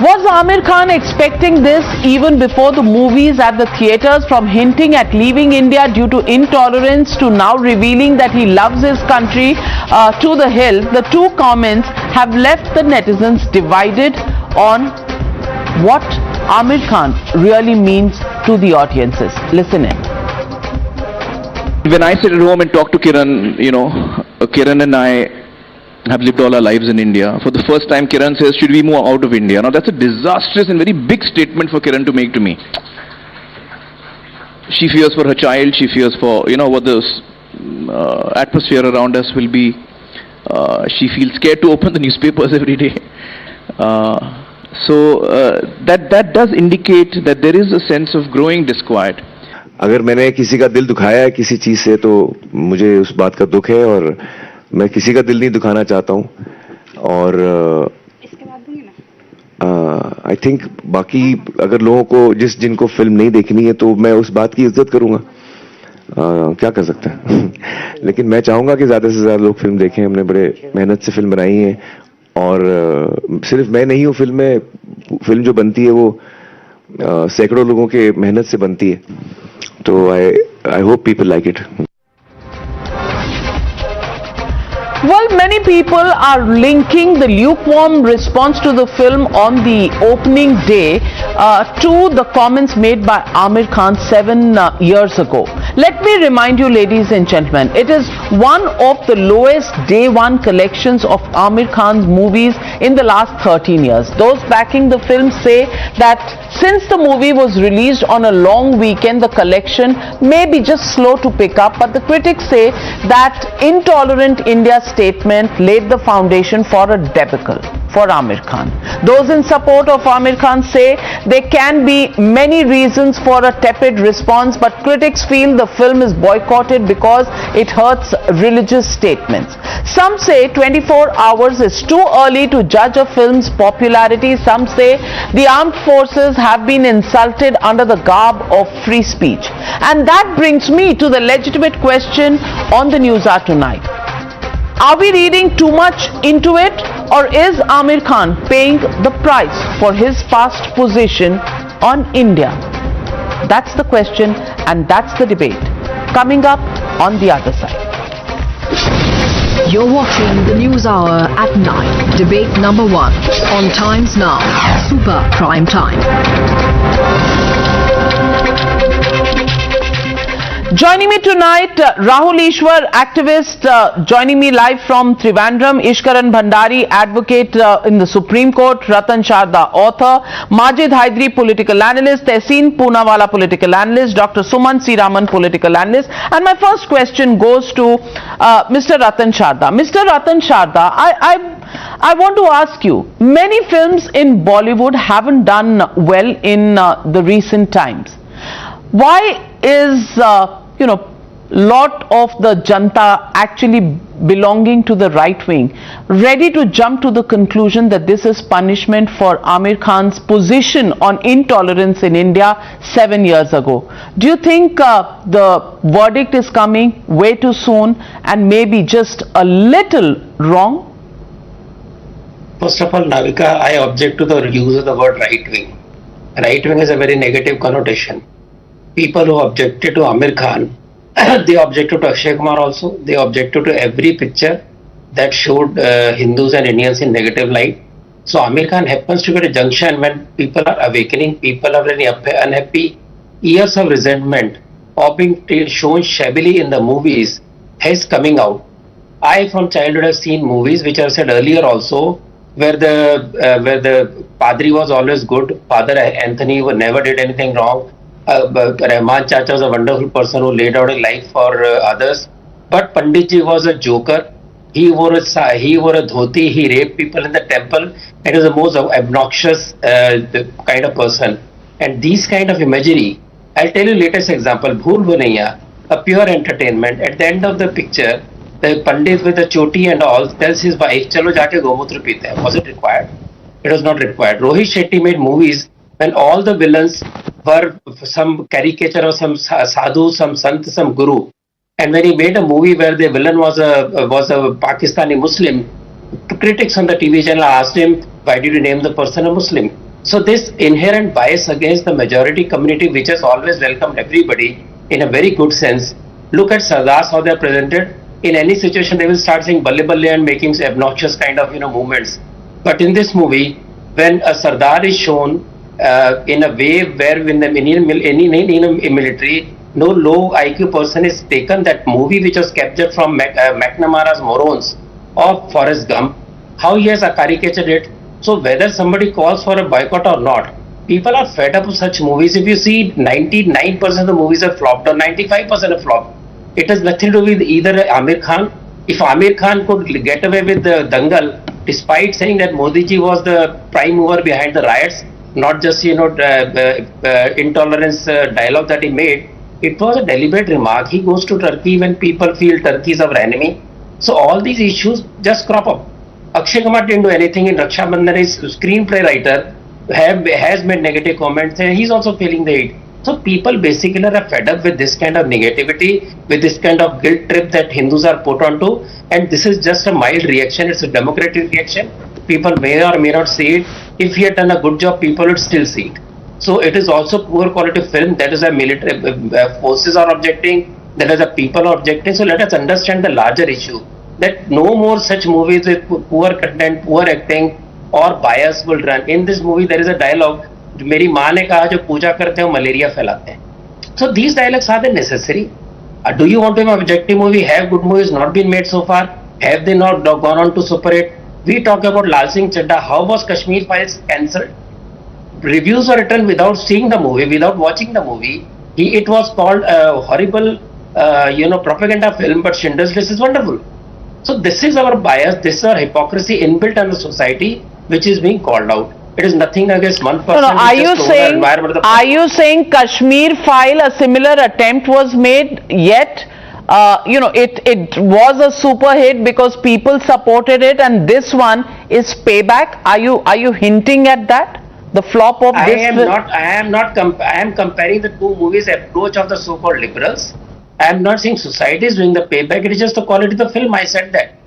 Was Aamir Khan expecting this even before the movies at the theatres, from hinting at leaving India due to intolerance to now revealing that he loves his country to the hilt? The two comments have left the netizens divided on what Aamir Khan really means to the audiences. Listen in. When I sit at home and talk to Kiran, Kiran and I have lived all our lives in India. For the first time, Kiran says, should we move out of India? Now that's a disastrous and very big statement for Kiran to make to me. She fears for her child, she fears for, what the atmosphere around us will be. She feels scared to open the newspapers every day. That does indicate that there is a sense of growing disquiet. अगर मैंने किसी का दिल दुखाया है किसी चीज से तो मुझे उस बात का दुख है और मैं किसी का दिल नहीं दुखाना चाहता हूं और आई थिंक बाकी अगर लोगों को जिनको फिल्म नहीं देखनी है तो मैं उस बात की इज्जत करूंगा क्या कर सकते हैं लेकिन मैं चाहूंगा कि ज्यादा से ज्यादा लोग फिल्म देखें हमने बड़े मेहनत से फिल्म बनाई है और सिर्फ मैं नहीं हूं फिल्म जो बनती है वो सैकड़ों लोगों के मेहनत से बनती है तो I hope people like it Well, many people are linking the lukewarm response to the film on the opening day to the comments made by Aamir Khan 7 years ago. Let me remind you, ladies and gentlemen, it is one of the lowest day one collections of Aamir Khan's movies in the last 13 years. Those backing the film say that since the movie was released on a long weekend, the collection may be just slow to pick up, but the critics say that intolerant India's statement laid the foundation for a debacle for Aamir Khan. Those in support of Aamir Khan say there can be many reasons for a tepid response, but critics feel the film is boycotted because it hurts religious statements. Some say 24 hours is too early to judge a film's popularity. Some say the armed forces have been insulted under the garb of free speech. And that brings me to the legitimate question on the Newshour tonight. Are we reading too much into it, or is Aamir Khan paying the price for his past position on India? That's the question and that's the debate. Coming up on the other side. You're watching the News Hour at 9. Debate number 1 on Times Now. Super Prime Time. Joining me tonight, Rahul Ishwar, activist, joining me live from Trivandrum, Ishkaran Bhandari, advocate in the Supreme Court, Ratan Sharda, author, Majid Haidri, political analyst, Tehseen Poonawala, political analyst, Dr. Suman C. Raman, political analyst. And my first question goes to Mr. Ratan Sharda. Mr. Ratan Sharda, I want to ask you, many films in Bollywood haven't done well in the recent times. Why is, lot of the Janta actually belonging to the right wing ready to jump to the conclusion that this is punishment for Aamir Khan's position on intolerance in India 7 years ago? Do you think the verdict is coming way too soon and maybe just a little wrong? First of all, Navika, I object to the use of the word right wing. Right wing is a very negative connotation. People who objected to Aamir Khan, they objected to Akshay Kumar also. They objected to every picture that showed Hindus and Indians in negative light. So Aamir Khan happens to be at a junction when people are awakening, people are very unhappy. Years of resentment of being shown shabbily in the movies is coming out. I from childhood have seen movies which I said earlier also, where the Padri was always good. Father Anthony never did anything wrong. Rahman Chacha was a wonderful person who laid out a life for others. But Panditji was a joker. He wore a dhoti. He raped people in the temple. It was the most obnoxious kind of person. And these kind of imagery, I'll tell you latest example. Bhool Bhulaiya, a pure entertainment. At the end of the picture, the Pandit with the choti and all tells his wife, "Chalo jaake gomutra peete hai." Was it required? It was not required. Rohit Shetty made movies when all the villains were some caricature of some sadhu, some sant, some guru. And when he made a movie where the villain was a Pakistani Muslim, critics on the TV channel asked him, "Why did you name the person a Muslim?" So this inherent bias against the majority community, which has always welcomed everybody in a very good sense. Look at Sardars, how they are presented. In any situation, they will start saying "Balle Balle" and making obnoxious kind of movements. But in this movie, when a Sardar is shown in a way where when the Indian military, no low IQ person is taken, that movie which was captured from McNamara's Morons of Forrest Gump, how he has caricatured it. So whether somebody calls for a boycott or not, people are fed up with such movies. If you see 99% of the movies have flopped or 95% have flopped, it has nothing to do with either Aamir Khan. If Aamir Khan could get away with the dangal, despite saying that Modi ji was the prime mover behind the riots, not just intolerance dialogue that he made, it was a deliberate remark. He goes to Turkey when people feel Turkey is our enemy. So all these issues just crop up. Akshay Kumar didn't do anything in Raksha Bandhan. His screenplay writer has made negative comments and he's also feeling the hate. So people basically are fed up with this kind of negativity, with this kind of guilt trip that Hindus are put onto, and this is just a mild reaction. It's a democratic reaction. People may or may not see it. If he had done a good job, people would still see it. So it is also poor quality film. That is a military forces are objecting. That is a people are objecting. So let us understand the larger issue, that no more such movies with poor content, poor acting or bias will run. In this movie, there is a dialogue. मेरी माँ ने कहा जो पूजा करते हैं malaria फैलाते हैं. So these dialogues are they necessary? Do you want to have an objective movie? Have good movies not been made so far? Have they not gone on to super hit? We talk about Lal Singh Chadda. How was Kashmir Files cancelled? Reviews were written without seeing the movie, without watching the movie. It was called a horrible, propaganda film. But Schindler's List is wonderful. So this is our bias. This is our hypocrisy inbuilt in the society, which is being called out. It is nothing against one person. No, are you saying Kashmir File, a similar attempt was made, yet it was a super hit because people supported it, and this one is payback? Are you hinting at that? The flop of this? I am comparing the two movies' approach of the so-called liberals. I am not saying society is doing the payback. It is just the quality of the film. I said that.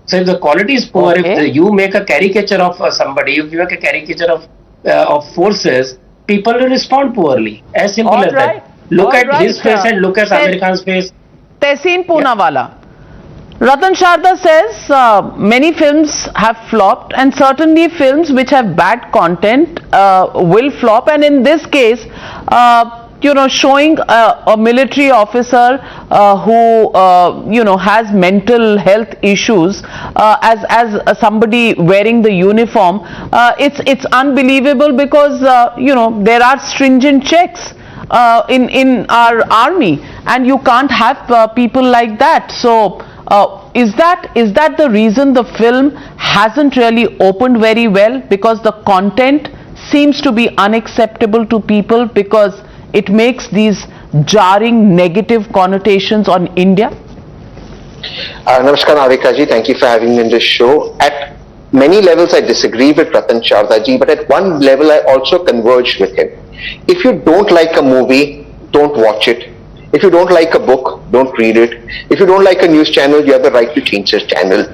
So if the quality is poor, if you make a caricature of somebody, if you make a caricature of forces, people will respond poorly. As simple as that. Look at his face and look at Aamir Khan's face. Tehseen Poonawala. Ratan Sharda says many films have flopped, and certainly films which have bad content will flop, and in this case showing a military officer who has mental health issues as somebody wearing the uniform, it's unbelievable because there are stringent checks in our army, and you can't have people like that. So is that the reason the film hasn't really opened very well, because the content seems to be unacceptable to people because it makes these jarring negative connotations on India? Namaskar Navika ji, thank you for having me in this show. At many levels I disagree with Ratan Chawda ji, but at one level I also converge with him. If you don't like a movie, don't watch it. If you don't like a book, don't read it. If you don't like a news channel, you have the right to change this channel.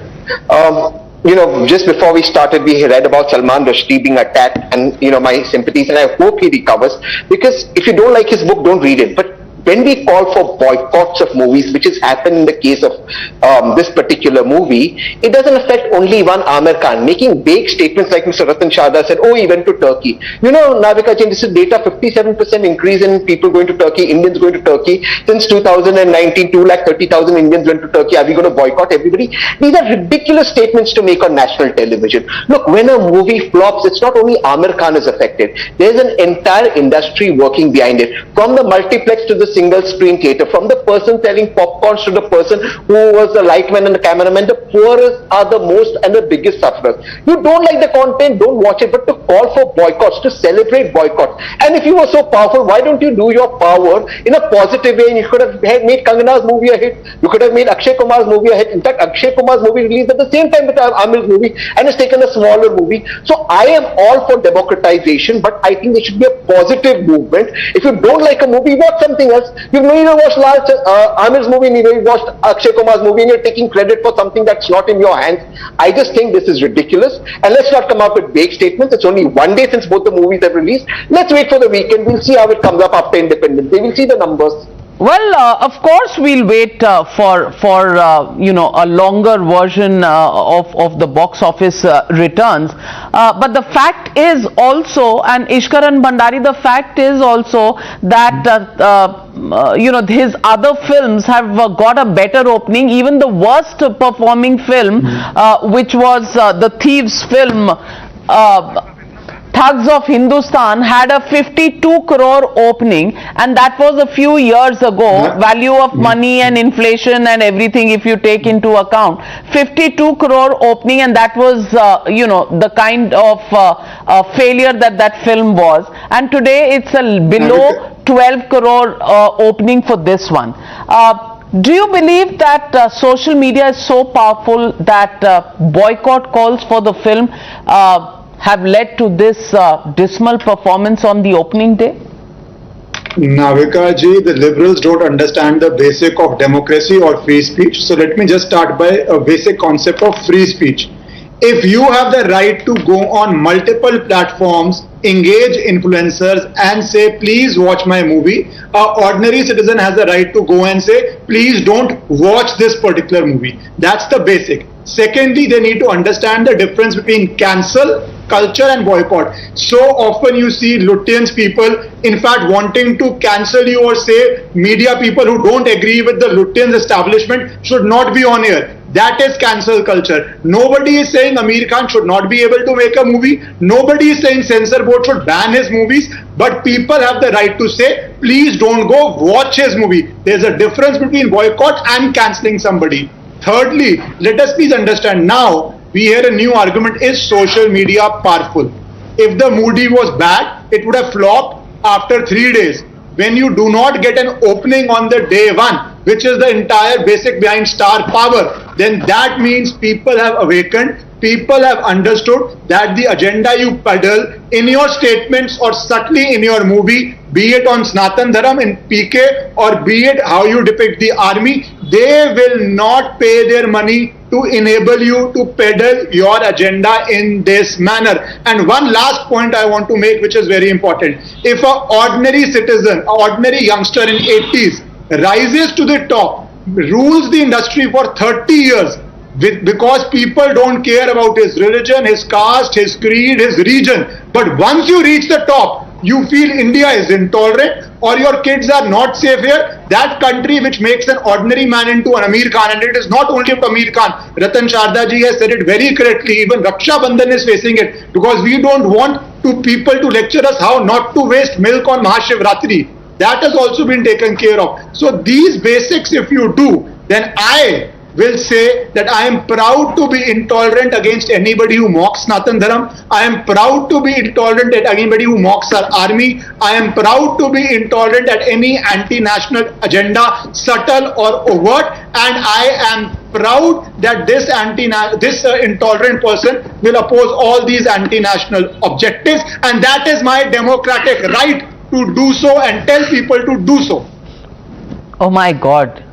Just before we started, we read about Salman Rushdie being attacked, and my sympathies, and I hope he recovers, because if you don't like his book, don't read it. But when we call for boycotts of movies, which has happened in the case of this particular movie, it doesn't affect only one Aamir Khan. Making vague statements like Mr. Ratan Chawda said, oh, he went to Turkey. Navika Jain, this is data, 57% increase in people going to Turkey, Indians going to Turkey. Since 2019, 230,000 Indians went to Turkey. Are we going to boycott everybody? These are ridiculous statements to make on national television. Look, when a movie flops, it's not only Aamir Khan is affected. There's an entire industry working behind it. From the multiplex to the single screen theatre, from the person selling popcorns to the person who was the lightman and the cameraman, the poorest are the most and the biggest sufferers. You don't like the content, don't watch it, but to call for boycotts, to celebrate boycotts. And if you were so powerful, why don't you do your power in a positive way? And you could have made Kangana's movie a hit. You could have made Akshay Kumar's movie a hit. In fact, Akshay Kumar's movie released at the same time with Aamir's movie, and has taken a smaller movie. So I am all for democratization, but I think there should be a positive movement. If you don't like a movie, watch something else. You've neither watched Aamir's movie, neither you watched Akshay Kumar's movie, and you're taking credit for something that's not in your hands. I just think this is ridiculous, and let's not come up with vague statements. It's only one day since both the movies have released. Let's wait for the weekend. We'll see how it comes up after Independence Day. We'll see the numbers. Well, of course we'll wait for a longer version of the box office returns. But the fact is also, and Ishkaran Bhandari, the fact is also that his other films have got a better opening. Even the worst performing film, which was the Thieves film, Thugs of Hindustan, had a 52 crore opening, and that was a few years ago. Value of money and inflation and everything, if you take into account, 52 crore opening, and that was the kind of failure that film was. And today it's below 12 crore opening for this one. Do you believe that social media is so powerful that boycott calls for the film have led to this dismal performance on the opening day? Navika ji, the liberals don't understand the basic of democracy or free speech. So let me just start by a basic concept of free speech. If you have the right to go on multiple platforms, engage influencers and say, please watch my movie, an ordinary citizen has the right to go and say, please don't watch this particular movie. That's the basic. Secondly, they need to understand the difference between cancel culture and boycott. So often you see Lutyens people, in fact, wanting to cancel you, or say media people who don't agree with the Lutyens establishment should not be on air. That is cancel culture. Nobody is saying Aamir Khan should not be able to make a movie. Nobody is saying censor board should ban his movies. But people have the right to say, please don't go watch his movie. There's a difference between boycott and cancelling somebody. Thirdly, let us please understand, now we hear a new argument, is social media powerful? If the movie was bad, it would have flopped after 3 days. When you do not get an opening on the day one, which is the entire basic behind star power, then that means people have awakened, people have understood that the agenda you peddle in your statements or subtly in your movie, be it on Sanatan Dharam in PK or be it how you depict the army, they will not pay their money to enable you to peddle your agenda in this manner. And one last point I want to make, which is very important. If an ordinary citizen, an ordinary youngster in 80s rises to the top, rules the industry for 30 years, because people don't care about his religion, his caste, his creed, his region. But once you reach the top, you feel India is intolerant or your kids are not safe here, that country which makes an ordinary man into an Aamir Khan, and it is not only Aamir Khan, Ratan Sharda ji has said it very correctly, even Raksha Bandhan is facing it, because we don't want people to lecture us how not to waste milk on Mahashivratri. That has also been taken care of. So these basics if you do, then I will say that I am proud to be intolerant against anybody who mocks Sanatan Dharam. I am proud to be intolerant at anybody who mocks our army. I am proud to be intolerant at any anti-national agenda, subtle or overt. And I am proud that this intolerant person will oppose all these anti-national objectives. And that is my democratic right to do so and tell people to do so. Oh my God.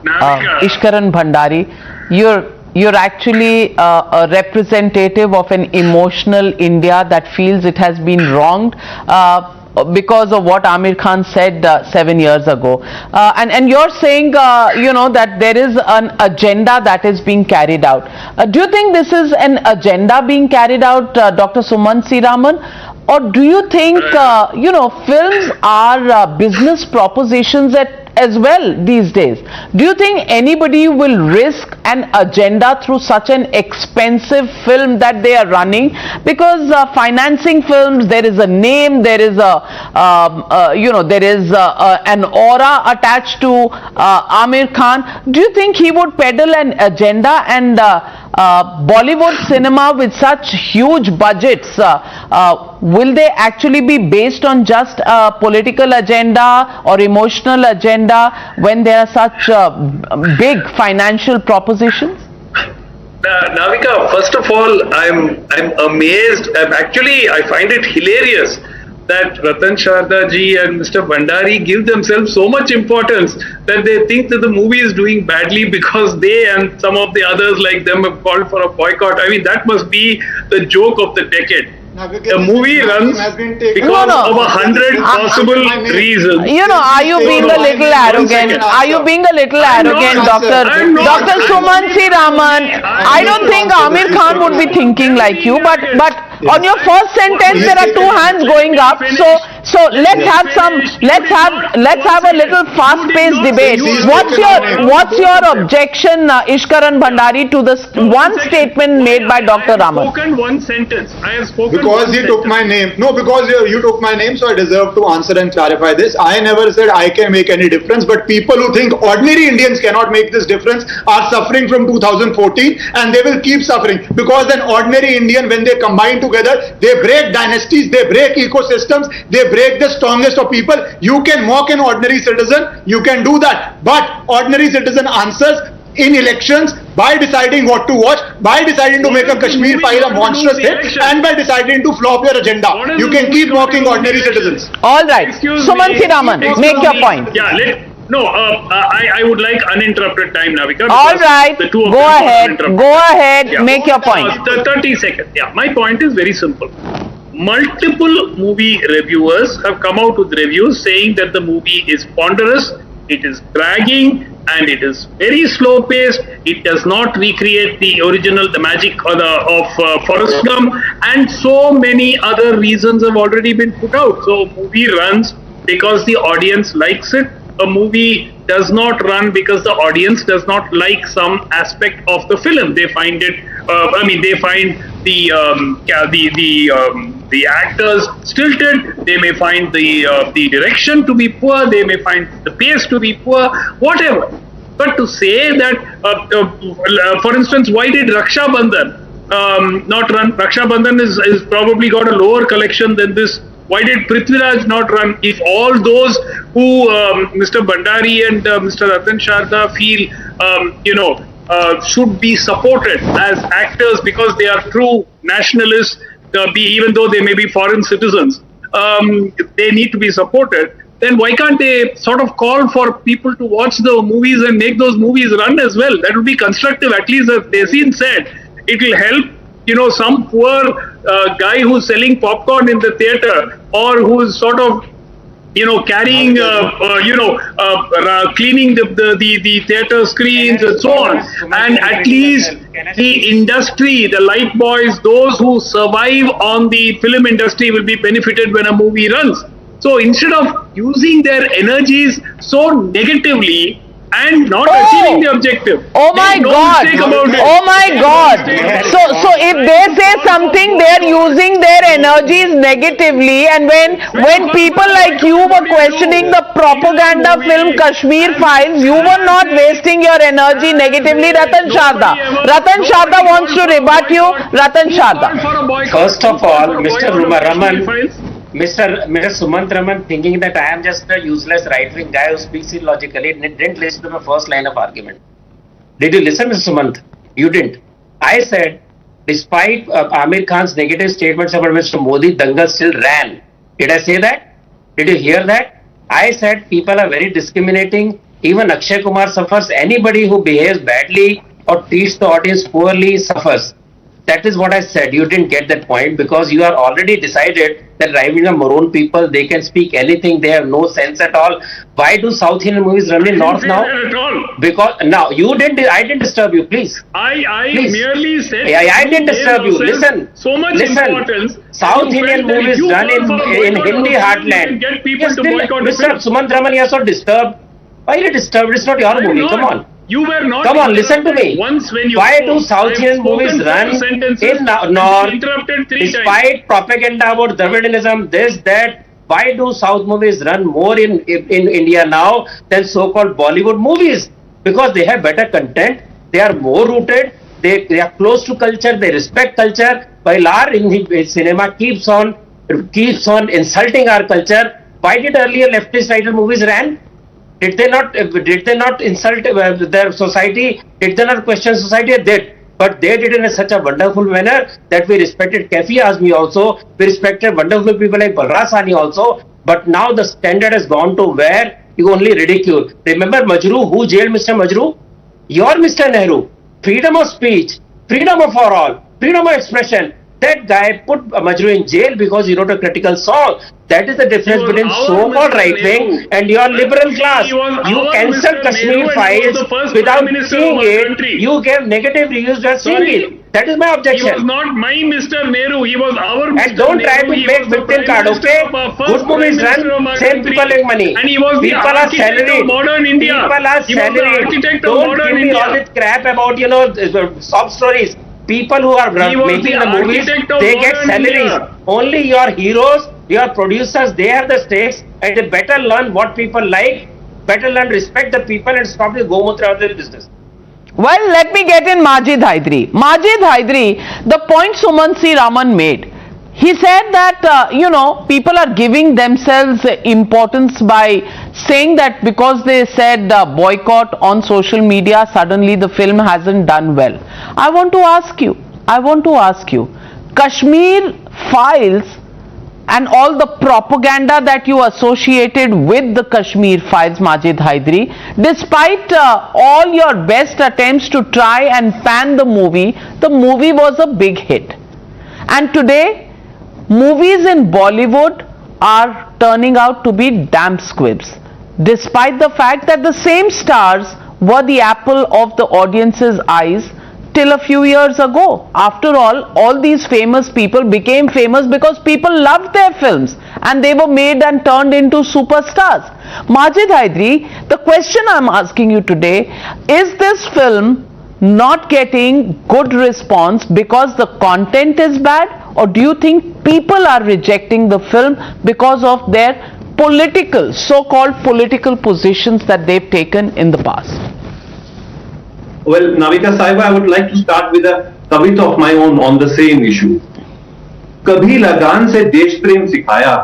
Ishkaran Bhandari, you're actually a representative of an emotional India that feels it has been wronged because of what Aamir Khan said 7 years ago. And you're saying, that there is an agenda that is being carried out. Do you think this is an agenda being carried out, Dr. Sumant C. Raman? Or do you think, films are business propositions as well these days? Do you think anybody will risk an agenda through such an expensive film that they are running? Because financing films, there is a name, there is an aura attached to Aamir Khan. Do you think he would peddle an agenda? And Bollywood cinema with such huge budgets, will they actually be based on just a political agenda or emotional agenda when there are such big financial propositions? Navika, first of all, I'm amazed. I find it hilarious that Ratan Sharda ji and Mr. Bhandari give themselves so much importance that they think that the movie is doing badly because they and some of the others like them have called for a boycott. I mean, that must be the joke of the decade. The movie runs because of 100 possible reasons. Are you being a little arrogant? Are you being a little arrogant, Dr. Sumant C. Raman? I don't think Aamir Khan would be thinking like you, but on your first sentence there are two hands going up. So let's have a little fast-paced debate. What's your objection, Ishkaran Bhandari, to this one statement made by Dr. Raman? I have spoken one sentence. I have spoken. Because he took my name. No, because you took my name, so I deserve to answer and clarify this. I never said I can make any difference, but people who think ordinary Indians cannot make this difference are suffering from 2014, and they will keep suffering, because an ordinary Indian, when they combine together, they break dynasties, they break ecosystems, they break the strongest of people. You can mock an ordinary citizen, you can do that, but ordinary citizen answers in elections by deciding what to watch, by deciding to make a Kashmir file a monstrous hit, and by deciding to flop your agenda. You can keep mocking ordinary citizens. All right. Sumant C. Raman, make your point. I would like uninterrupted time, Navika. All right. Go ahead, make your point. 30 seconds. Yeah, my point is very simple. Multiple movie reviewers have come out with reviews saying that the movie is ponderous, it is dragging, and it is very slow paced. It does not recreate the magic of Forrest Gump, and so many other reasons have already been put out. So movie runs because the audience likes it. A movie does not run because the audience does not like some aspect of the film. They find it. They find the actors stilted. They may find the direction to be poor. They may find the pace to be poor. Whatever. But to say that, for instance, why did Raksha Bandhan not run? Raksha Bandhan is probably got a lower collection than this. Why did Prithviraj not run? If all those who Mr. Bhandari and Mr. Ratan Sharda feel should be supported as actors because they are true nationalists, even though they may be foreign citizens, they need to be supported. Then why can't they sort of call for people to watch the movies and make those movies run as well? That would be constructive. At least as Desin said, it will help some poor guy who's selling popcorn in the theater, or who's sort of carrying, cleaning the theater screens and so on. And at least the industry, the light boys, those who survive on the film industry will be benefited when a movie runs. So instead of using their energies so negatively and not achieving the objective. Oh my God! Oh my God! So if they say something, they are using their energies negatively, and when people like you were questioning the propaganda film Kashmir Files, you were not wasting your energy negatively. Ratan Sharda wants to rebut you. Ratan Sharda. First of all, Mr. Raman, Mr. Sumant Raman thinking that I am just a useless right-wing guy who speaks illogically didn't listen to my first line of argument. Did you listen, Mr. Sumant? You didn't. I said, despite Aamir Khan's negative statements about Mr. Modi, Dangal still ran. Did I say that? Did you hear that? I said people are very discriminating. Even Akshay Kumar suffers. Anybody who behaves badly or treats the audience poorly suffers. That is what I said. You didn't get that point because you are already decided that Raivina Maroon people, they can speak anything. They have no sense at all. Why do South Indian movies run in North now? Because now you didn't. I didn't disturb you, please. I please. Merely said. I didn't disturb you. Listen. So much importance. South Indian movies run in Hindi heartland. Get people to boycott Mr. Sumant Raman, you are so disturbed. Why are you disturbed? It's not your movie. Come on. You were not. Come on, listen to me. Once when you Why do South Indian movies run in North? Despite propaganda about Dravidism, this, that, why do South movies run more in India now than so-called Bollywood movies? Because they have better content, they are more rooted, they are close to culture, they respect culture. While our cinema keeps on insulting our culture, why did earlier leftist writer movies ran? Did they not insult their society? Did they not question society? They did. But they did it in such a wonderful manner that we respected Kafi Azmi also. We respected wonderful people like Balraj Sahni also. But now the standard has gone to where you only ridicule. Remember Majru? Who jailed Mr. Majru? Your Mr. Nehru. Freedom of speech, freedom for all, freedom of expression. That guy put Majru in jail because he wrote a critical song. That is the difference between so-called right-wing and your liberal class. You cancelled Kashmir Files without seeing it. You gave negative reviews without seeing it. That is my objection. He was not my Mr. Nehru. He was our Mr. Nehru. And don't try to make victim card, okay? Good movies run, same people make money. And he was people the are architect salaried. of modern India. People are salaried. Don't give me all this crap about, sob stories. People who are making the movies, they get salaries. Only your heroes, your producers, they have the stakes, and they better learn what people like, better learn respect the people and stop the Gomutra of their business. Well, let me get in Majid Hydari. Majid Hydari, the point Sumant C. Raman made, he said that, people are giving themselves importance by saying that because they said boycott on social media, suddenly the film hasn't done well. I want to ask you, Kashmir Files and all the propaganda that you associated with the Kashmir Files, Majid Hydari, despite all your best attempts to try and pan the movie was a big hit. And today, movies in Bollywood are turning out to be damp squibs, despite the fact that the same stars were the apple of the audience's eyes till a few years ago. After all these famous people became famous because people loved their films and they were made and turned into superstars. Majid Hydari, the question I'm asking you today, is this film not getting good response because the content is bad, or do you think people are rejecting the film because of their so-called political positions that they've taken in the past? Well, Navika Saiba, I would like to start with a kavita of my own on the same issue. कभी लगान से देश प्रेम सिखाया,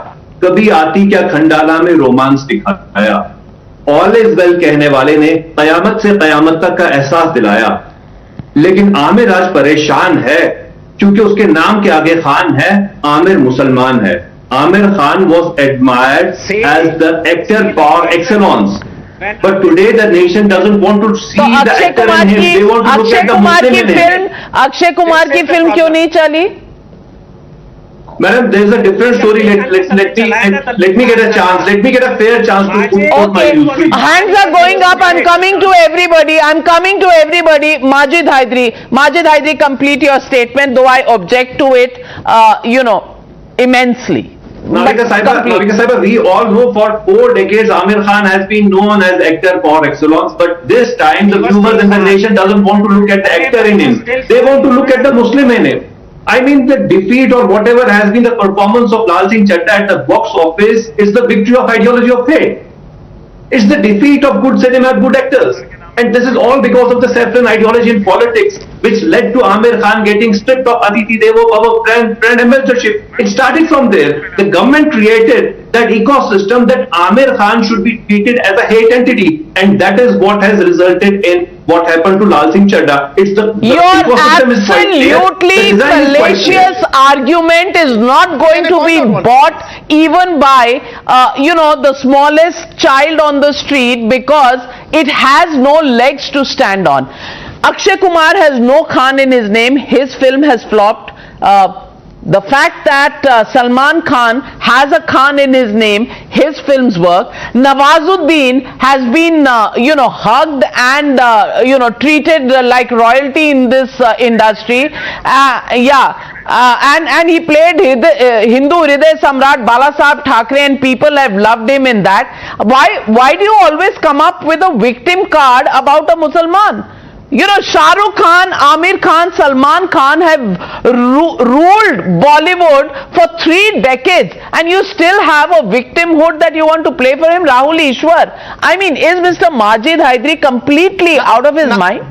कभी आती क्या खंडाला में romance दिखाया. ऑल इज वेल कहने वाले ने कयामत से कयामत तक का एहसास दिलाया. लेकिन आमिर आज परेशान है क्योंकि उसके नाम के आगे खान है, आमिर मुसलमान है. Aamir Khan was admired as the actor par excellence. But today the nation doesn't want to see the actor in him. They want to look at the Muslim in him. Akshay Kumar की फिल्म क्यों नहीं चली? Madam, there is a different story. Let me get a chance. Let me get a fair chance to put my views. Okay, hands are going up. I'm coming to everybody. Majid Hydari, complete your statement, though I object to it, immensely. Navika Saiba, we all know for 4 decades Aamir Khan has been known as actor par excellence, but this time the viewers in the nation doesn't want to look at the actor in him. They want to look at the Muslim in him. I mean, the defeat or whatever has been the performance of Lal Singh Chaddha at the box office is the victory of ideology of hate. It's the defeat of good cinema, good actors. And this is all because of the saffron ideology in politics, which led to Aamir Khan getting stripped of Aditi Devo Bhava brand ambassadorship. It started from there. The government created that ecosystem that Aamir Khan should be treated as a hate entity, and that is what has resulted in what happened to Lal Singh Chaddha. It's the your absolutely fallacious argument is not going to be bought even by the smallest child on the street, because it has no legs to stand on. Akshay Kumar has no Khan in his name. His film has flopped. The fact that Salman Khan has a Khan in his name, his films work. Nawazuddin has been, hugged and, treated like royalty in this industry. And he played Hindu Hriday Samrat Balasaheb Thackeray, and people have loved him in that. Why do you always come up with a victim card about a Muslim? Shah Rukh Khan, Aamir Khan, Salman Khan have ruled Bollywood for 3 decades, and you still have a victimhood that you want to play for him. Rahul Ishwar. I mean, is Mr. Majid Hydari completely out of his mind?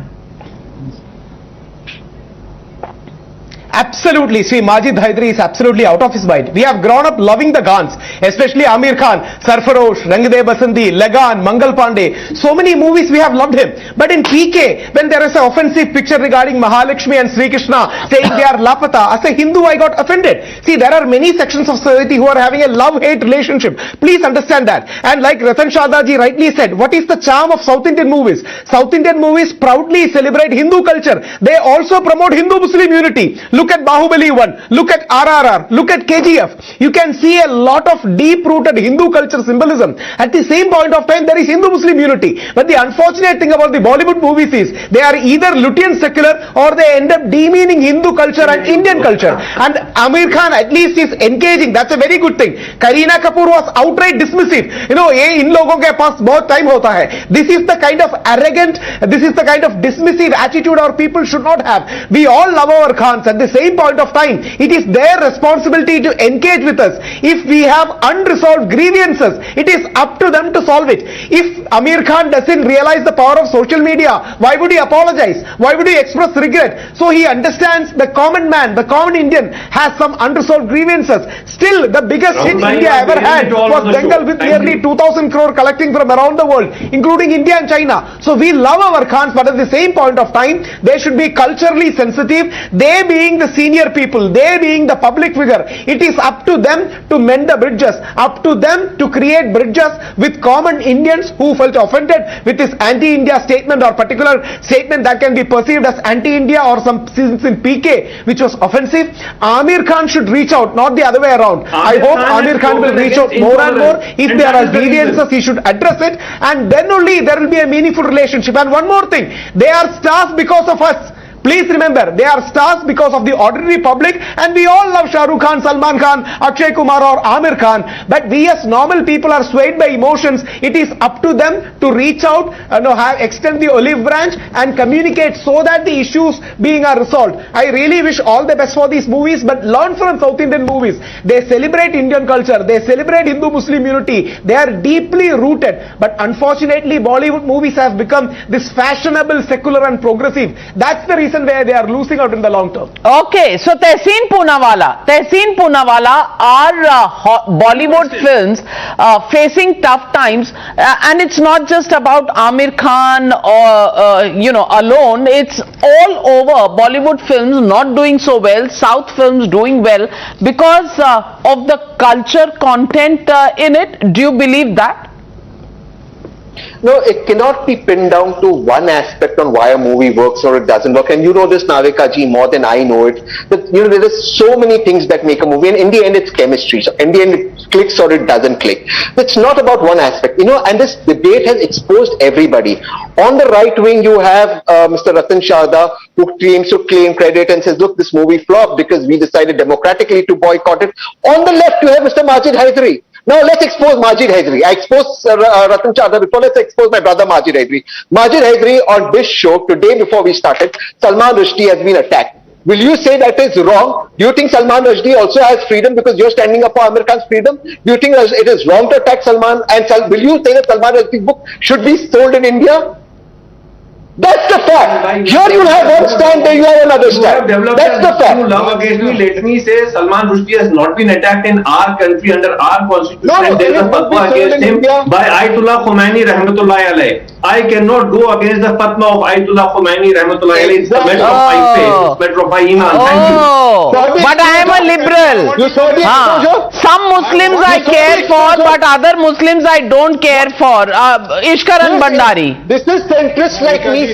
Absolutely. See, Majid Hydari is absolutely out of his mind. We have grown up loving the Khans, especially Aamir Khan, Sarfarosh, Rang De Basandi, Lagan, Mangal Pandey. So many movies we have loved him. But in PK, when there is an offensive picture regarding Mahalakshmi and Sri Krishna saying they are Lapata, as a Hindu I got offended. See, there are many sections of society who are having a love-hate relationship. Please understand that. And like Ratan Shadaji rightly said, what is the charm of South Indian movies? South Indian movies proudly celebrate Hindu culture. They also promote Hindu-Muslim unity. Look at Bahubali 1, look at RRR, look at KGF. You can see a lot of deep-rooted Hindu culture symbolism. At the same point of time, there is Hindu-Muslim unity. But the unfortunate thing about the Bollywood movies is they are either Lutein secular or they end up demeaning Hindu culture and Indian culture. And Aamir Khan at least is engaging. That's a very good thing. Kareena Kapoor was outright dismissive. In logon ke paas bahut time hota hai. This is the kind of arrogant, this is the kind of dismissive attitude our people should not have. We all love our Khans. At the same point of time, it is their responsibility to engage with us. If we have unresolved grievances, it is up to them to solve it. If Aamir Khan doesn't realize the power of social media, why would he apologize? Why would he express regret? So he understands the common man, the common Indian has some unresolved grievances. Still, the biggest hit India ever had was Dangal with nearly 2,000 crore collecting from around the world, including India and China. So we love our Khans, but at the same point of time, they should be culturally sensitive. They being the senior people, they being the public figure, it is up to them to mend the bridges, up to them to create bridges with common Indians who felt offended with this anti-India statement or particular statement that can be perceived as anti-India or some scenes in PK which was offensive. Aamir Khan should reach out, not the other way around. I hope Aamir Khan will reach out more and more. If there are grievances, he should address it, and then only there will be a meaningful relationship. And one more thing, they are stars because of us. Please remember, they are stars because of the ordinary public, and we all love Shah Rukh Khan, Salman Khan, Akshay Kumar or Aamir Khan, but we as normal people are swayed by emotions. It is up to them to reach out, extend the olive branch and communicate so that the issues being are resolved. I really wish all the best for these movies, but learn from South Indian movies. They celebrate Indian culture, they celebrate Hindu-Muslim unity, they are deeply rooted, but unfortunately Bollywood movies have become this fashionable, secular and progressive. That's the reason where they are losing out in the long term. Okay, so Tehseen Poonawalla are Bollywood films facing tough times, and it's not just about Aamir Khan or alone. It's all over. Bollywood films not doing so well, South films doing well because of the culture content in it. Do you believe that? No, it cannot be pinned down to one aspect on why a movie works or it doesn't work. And you know this, Navika ji, more than I know it. But there is so many things that make a movie, and in the end, it's chemistry. So in the end, it clicks or it doesn't click. It's not about one aspect, and this debate has exposed everybody. On the right wing, you have Mr. Ratan Sharda, who claims to claim credit and says, look, this movie flopped because we decided democratically to boycott it. On the left, you have Mr. Majid Hydari. Now let's expose Majid Hydari. I exposed Ratan Sharda before. Let's expose my brother Majid Hydari. Majid Hydari on this show today before we started, Salman Rushdie has been attacked. Will you say that is wrong? Do you think Salman Rushdie also has freedom because you're standing up for Aamir Khan's freedom? Do you think it is wrong to attack Salman? And will you say that Salman Rushdie's book should be sold in India? That's the fact. Here you have one stand, there you have another stand. That's the fact. Love against me. Let me say, Salman Rushdie has not been attacked in our country under our constitution. And there is a fatwa against him by Ayatollah Khomeini Rahmatullahi alayh. I cannot go against the fatwa of Ayatollah Khomeini Rahmatullahi alayh. It's a matter of my faith. It's a matter of my iman. Thank you. But I am a liberal. Some Muslims I care for, but other Muslims I don't care for. Ishkaran Bandari. This is centrist like me. Exactly.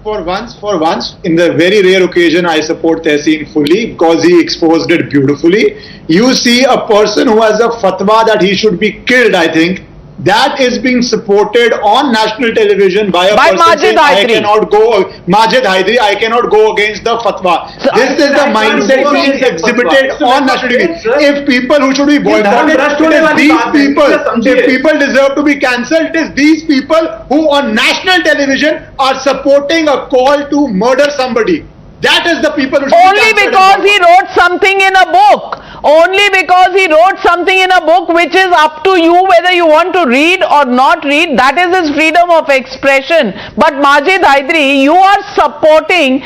For once, in the very rare occasion, I support Tehseen fully because he exposed it beautifully. You see a person who has a fatwa that he should be killed, I think, that is being supported on national television by a person Majid saying, I cannot go, Majid Hydari, I cannot go against the fatwa. This is the mindset being exhibited on national television. If people who should be boycotted, it is these people. If people deserve to be cancelled, it is these people who on national television are supporting a call to murder somebody. That is the people who should only because he wrote something in a book. Only because he wrote something in a book which is up to you whether you want to read or not read. That is his freedom of expression. But Majid Hydari, you are supporting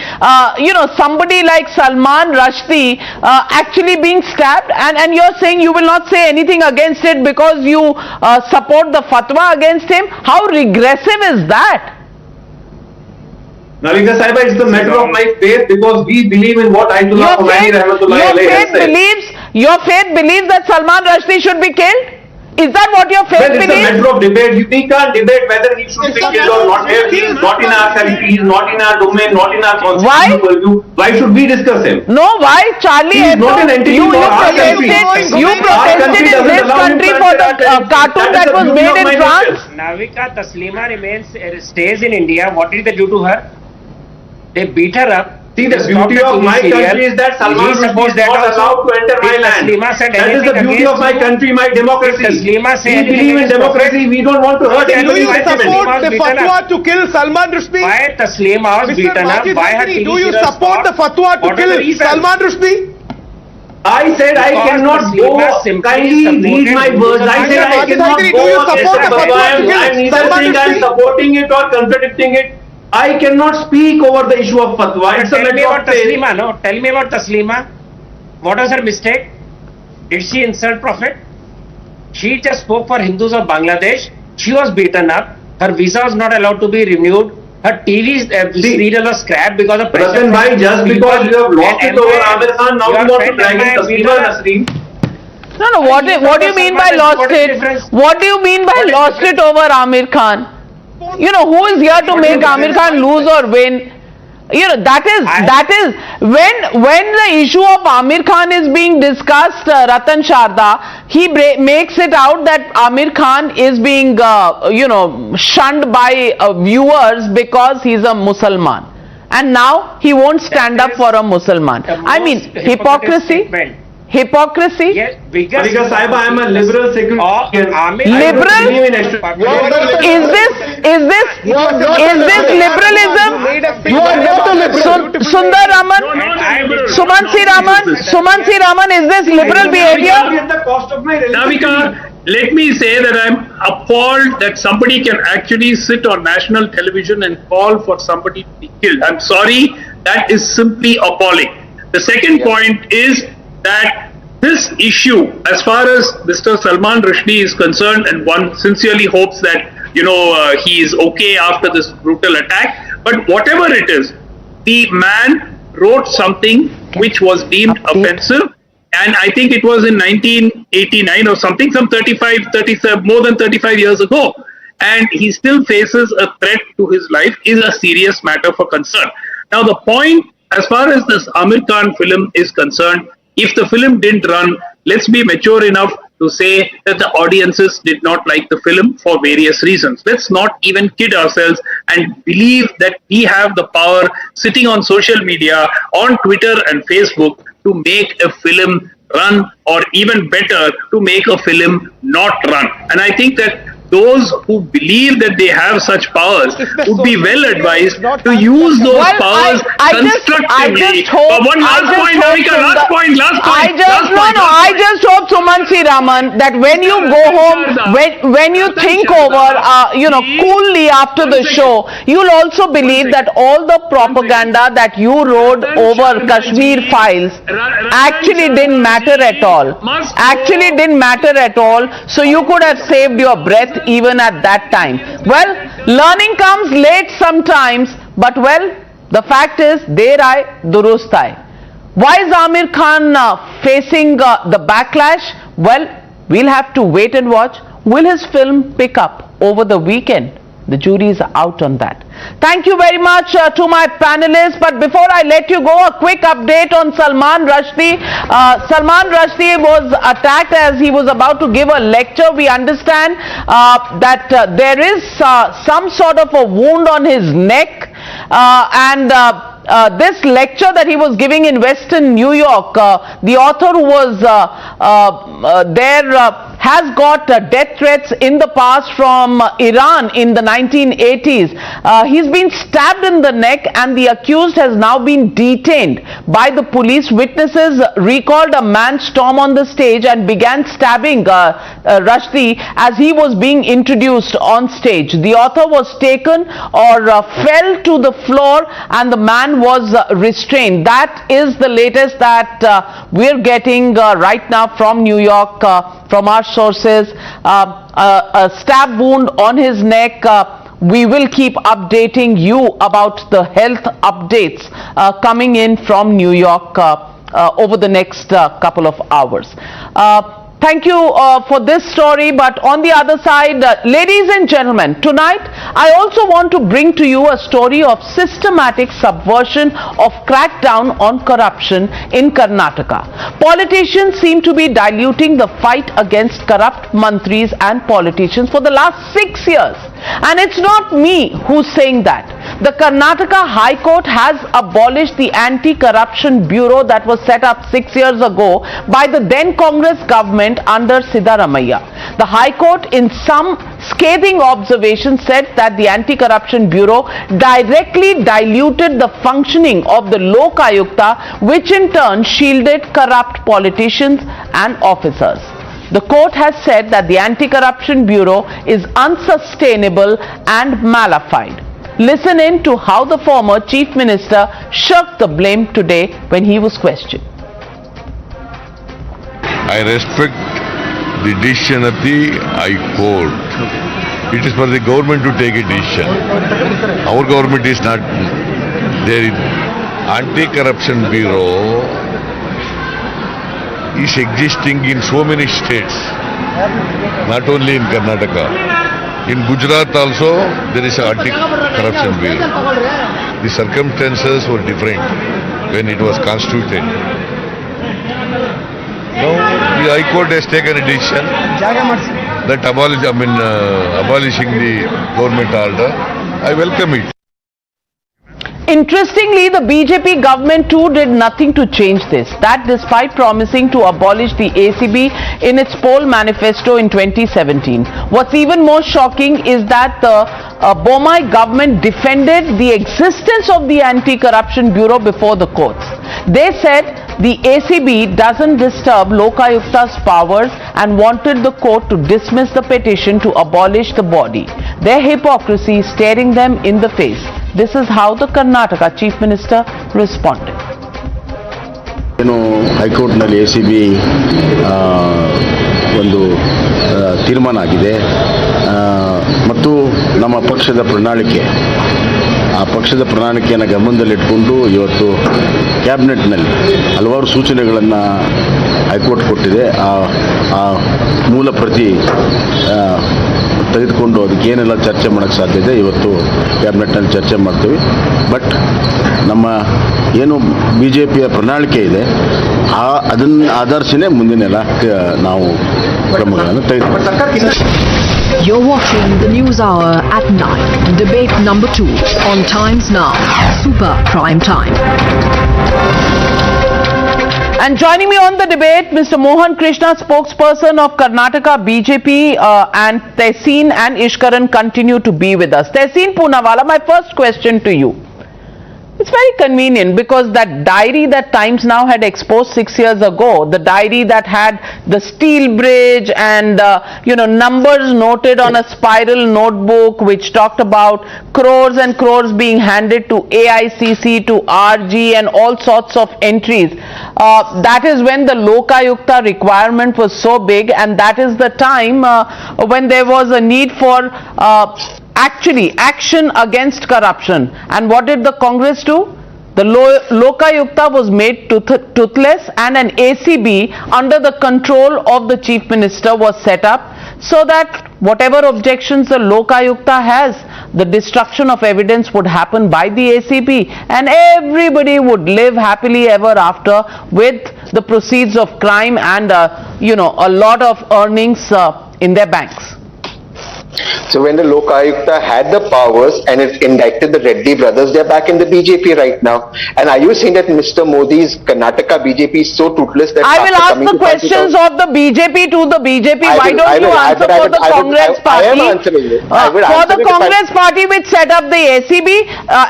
somebody like Salman Rushdie actually being stabbed, and you're saying you will not say anything against it because you support the fatwa against him. How regressive is that? Navika Sahiba, it's the matter of my faith because we believe in what Ayatollah Khomeini Rahmatullahi alayhi has said. Your faith believes that Salman Rushdie should be killed? Is that what your faith believes? It's a matter of debate. We can't debate whether he should be killed or not. He is not in our country, he is not in our domain, not in our constitutional purview. Why should we discuss him? No, why? Charlie, he is not an entity for our country. You protested in this country for the cartoon that was made in France. Navika, Taslima stays in India. What did they do to her? They beat her up. See, the beauty of my country is that Salman Rushdie is not allowed to enter my land. That is the beauty of my country, my democracy. We believe in democracy. We don't want to hurt anybody's sentiment. Do you support the fatwa to kill Salman Rushdie? Why Taslima was beaten up? Why her do you support the fatwa to kill Salman Rushdie? I said I cannot go. Kindly read my words. I said I cannot go. Do you support the fatwa to kill I'm neither saying I'm supporting it or contradicting it. I cannot speak over the issue of fatwa. It's a matter of faith. Tell me about Taslima. What was her mistake? Did she insult Prophet? She just spoke for Hindus of Bangladesh. She was beaten up. Her visa was not allowed to be renewed. Her TV serial was scrapped because of pressure. Ratan bhai, just because you have lost it over Aamir Khan, now you want to drag in Taslima Nasreen. No, what do you mean by lost it? What do you mean by lost it over Aamir Khan? Who is here to make Aamir Khan lose or win? That is when the issue of Aamir Khan is being discussed, Ratan Sharda, he makes it out that Aamir Khan is being shunned by viewers because he's a Muslim, and now he won't stand up for a Muslim. I mean, hypocrisy. Hypocrisy? Yes, Navika Sahiba, I am a liberal secular. Liberal? Is this liberalism? You are not a liberal. Sundar Raman? Sumansi Raman, is this liberal behavior? Navika, let me say that I'm appalled that somebody can actually sit on national television and call for somebody to be killed. I'm sorry, that is simply appalling. The second point is that this issue, as far as Mr. Salman Rushdie is concerned, and one sincerely hopes that he is okay after this brutal attack, but whatever it is, the man wrote something which was deemed offensive, and I think it was in 1989 or something, some 37, more than 35 years ago, and he still faces a threat to his life, is a serious matter for concern. Now, the point, as far as this Aamir Khan film is concerned, if the film didn't run, let's be mature enough to say that the audiences did not like the film for various reasons. Let's not even kid ourselves and believe that we have the power sitting on social media, on Twitter and Facebook, to make a film run, or even better, to make a film not run. And I think that those who believe that they have such powers would be well advised to use those powers constructively. One last point, Navika, last point. I just hope, Suman C. Raman, that when you go home, when you think over, coolly after the show, you'll also believe that all the propaganda that you wrote over Kashmir files actually didn't matter at all. Actually didn't matter at all. So you could have saved your breath even at that time. Well, learning comes late sometimes, but well, the fact is, der aaye, durust aaye. Why is Aamir Khan facing the backlash? Well, we'll have to wait and watch. Will his film pick up over the weekend? The jury is out on that. Thank you very much to my panelists. But before I let you go, a quick update on Salman Rushdie. Salman Rushdie was attacked as he was about to give a lecture. We understand that there is some sort of a wound on his neck, this lecture that he was giving in Western New York, the author who was there has got death threats in the past from Iran in the 1980s. He's been stabbed in the neck and the accused has now been detained by the police. Witnesses recalled a man storm on the stage and began stabbing Rushdie as he was being introduced on stage. The author was taken or fell to the floor and the man was restrained. That is the latest that we're getting right now from New York, from our sources. A stab wound on his neck. We will keep updating you about the health updates coming in from New York over the next couple of hours. Thank you for this story, but on the other side, ladies and gentlemen, tonight I also want to bring to you a story of systematic subversion of crackdown on corruption in Karnataka. Politicians seem to be diluting the fight against corrupt mantris and politicians for the last 6 years. And it's not me who's saying that. The Karnataka High Court has abolished the Anti-Corruption Bureau that was set up 6 years ago by the then Congress government under Siddaramaiah. The High Court, in some scathing observations, said that the Anti-Corruption Bureau directly diluted the functioning of the Lok Ayukta, which in turn shielded corrupt politicians and officers. The court has said that the Anti-Corruption Bureau is unsustainable and malafide. Listen in to how the former Chief Minister shirked the blame today when he was questioned. I respect the decision of the High Court. It is for the government to take a decision. Our government is not there. Anti-Corruption Bureau is existing in so many states, not only in Karnataka. In Gujarat also there is an Anti-Corruption Bureau. The circumstances were different when it was constituted. Now the High Court has taken a decision that abolishing the government order. I welcome it. Interestingly, the BJP government too did nothing to change this. That despite promising to abolish the ACB in its poll manifesto in 2017. What's even more shocking is that the Bomai government defended the existence of the Anti-Corruption Bureau before the courts. They said the ACB doesn't disturb Lok Ayukta's powers and wanted the court to dismiss the petition to abolish the body. Their hypocrisy is staring them in the face. This is how the Karnataka Chief Minister responded. ಹೈಕೋರ್ಟ್ನಲ್ಲಿ ACB ಒಂದು ತೀರ್ಮಾನ ಆಗಿದೆ ಮತ್ತು ನಮ್ಮ ಪಕ್ಷದ ಪ್ರಣಾಳಿಕೆ ಆ ಪಕ್ಷದ ಪ್ರಣಾಳಿಕೆಯನ್ನು ಗಮನದಲ್ಲಿಟ್ಟುಕೊಂಡು ಇವತ್ತು ಕ್ಯಾಬಿನೆಟ್ನಲ್ಲಿ ಹಲವಾರು ಸೂಚನೆಗಳನ್ನು ಹೈಕೋರ್ಟ್ ಕೊಟ್ಟಿದೆ. ಆ ಮೂಲ ಪ್ರತಿ ತೆಗೆದುಕೊಂಡು ಅದಕ್ಕೆ ಏನೆಲ್ಲ ಚರ್ಚೆ ಮಾಡೋಕ್ಕೆ ಸಾಧ್ಯತೆ ಇವತ್ತು ಕ್ಯಾಬಿನೆಟ್ನಲ್ಲಿ ಚರ್ಚೆ ಮಾಡ್ತೀವಿ. ಬಟ್ ನಮ್ಮ ಏನು BJPಯ ಪ್ರಣಾಳಿಕೆ ಇದೆ ಅದನ್ನು ಆಧರಿಸಿನೇ ಮುಂದಿನೆಲ್ಲ ನಾವು ಕ್ರಮಗಳನ್ನು ತೆಗೆದುಕೊಳ್ತೀವಿ. You're watching the News Hour at 9. Debate number 2 on Times Now. Super Prime Time. And joining me on the debate, Mr. Mohan Krishna, spokesperson of Karnataka BJP, and Tehseen and Ishkaran continue to be with us. Tehseen Poonawalla, my first question to you. It's very convenient because that diary that Times Now had exposed 6 years ago, the diary that had the steel bridge and numbers noted on a spiral notebook which talked about crores and crores being handed to AICC, to RG and all sorts of entries. That is when the Lokayukta requirement was so big, and that is the time when there was a need for action against corruption. And what did the Congress do? The Lokayukta was made toothless, and an ACB under the control of the Chief Minister was set up so that whatever objections the Lokayukta has, the destruction of evidence would happen by the ACB, and everybody would live happily ever after with the proceeds of crime and a lot of earnings in their banks. So when the Lokayukta had the powers and it indicted the Reddy brothers, they're back in the BJP right now. And are you saying that Mr. Modi's Karnataka BJP is so toothless that I will ask the questions of the BJP to the BJP. Why don't you answer for the Congress party? I am answering it. For the Congress party which set up the ACB,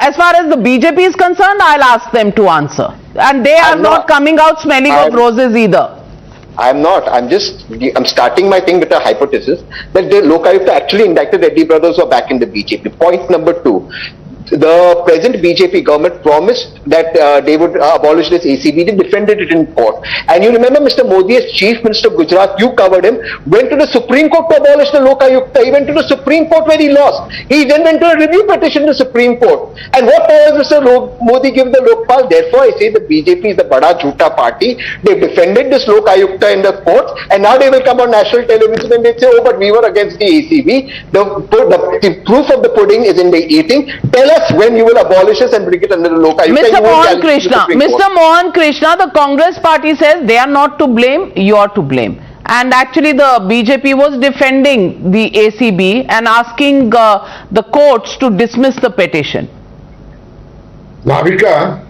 as far as the BJP is concerned, I'll ask them to answer. And they are not coming out smelling of roses either. I'm not. I'm starting my thing with a hypothesis that the Lokayukta actually indicted Reddy brothers who are back in the BJP. Point number 2. The present BJP government promised that they would abolish this ACB. They defended it in court. And you remember Mr. Modi as Chief Minister of Gujarat, you covered him, went to the Supreme Court to abolish the Lokayukta. He went to the Supreme Court where he lost. He then went to a review petition to the Supreme Court. And what powers Mr. Modi give the Lokpal? Therefore, I say the BJP is the Bada Jhoota party. They've defended this Lokayukta in the courts, and now they will come on national television and they say, oh, but we were against the ACB. The proof of the pudding is in the eating. Tell us when you will abolish us and bring it under the Lokayukta. Mr. Mohan Krishna, the Congress party says they are not to blame, you are to blame. And actually the BJP was defending the ACB and asking the courts to dismiss the petition. Navika,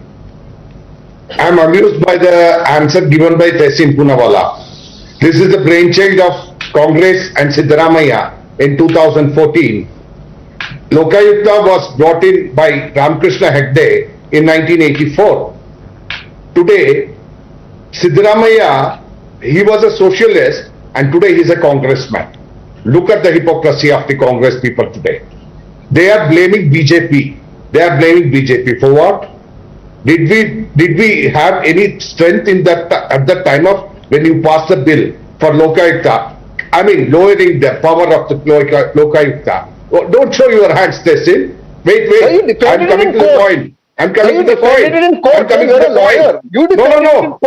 I am amused by the answer given by Tehseen Poonawalla. This is the brainchild of Congress and Siddaramaiah in 2014. Lokayukta was brought in by Ramakrishna Hegde in 1984. Today, Siddaramaiah, he was a socialist and today he is a congressman. Look at the hypocrisy of the Congress people today. They are blaming BJP. They are blaming BJP for what? Did we have any strength in that at the time of when you passed the bill for Lokayukta? I mean, lowering the power of the Lokayukta. Oh, don't show your hands, Tehseen. Wait. I'm coming to the point. I'm coming to the point. I'm coming to the point. No.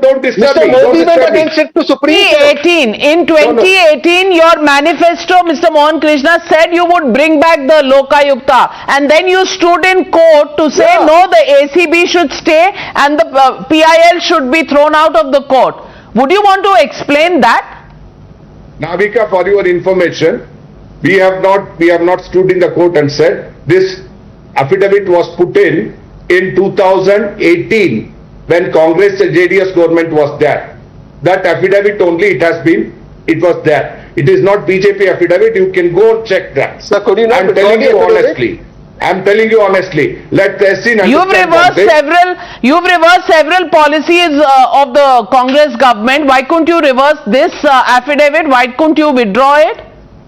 Don't disturb me. Modi went against it to Supreme Court. In 2018, your manifesto, Mr. Mohan Krishna, said you would bring back the Lokayukta, and then you stood in court to say no, the ACB should stay and the PIL should be thrown out of the court. Would you want to explain that? Navika, for your information, we have not stood in the court and said this affidavit was put in 2018 when Congress and JDS government was there. That affidavit only it was there. It is not BJP affidavit. You can go and check that. Sir, could you not? I'm telling you honestly. Let Tehseen understand. You've reversed several policies of the Congress government. Why couldn't you reverse this affidavit? Why couldn't you withdraw it?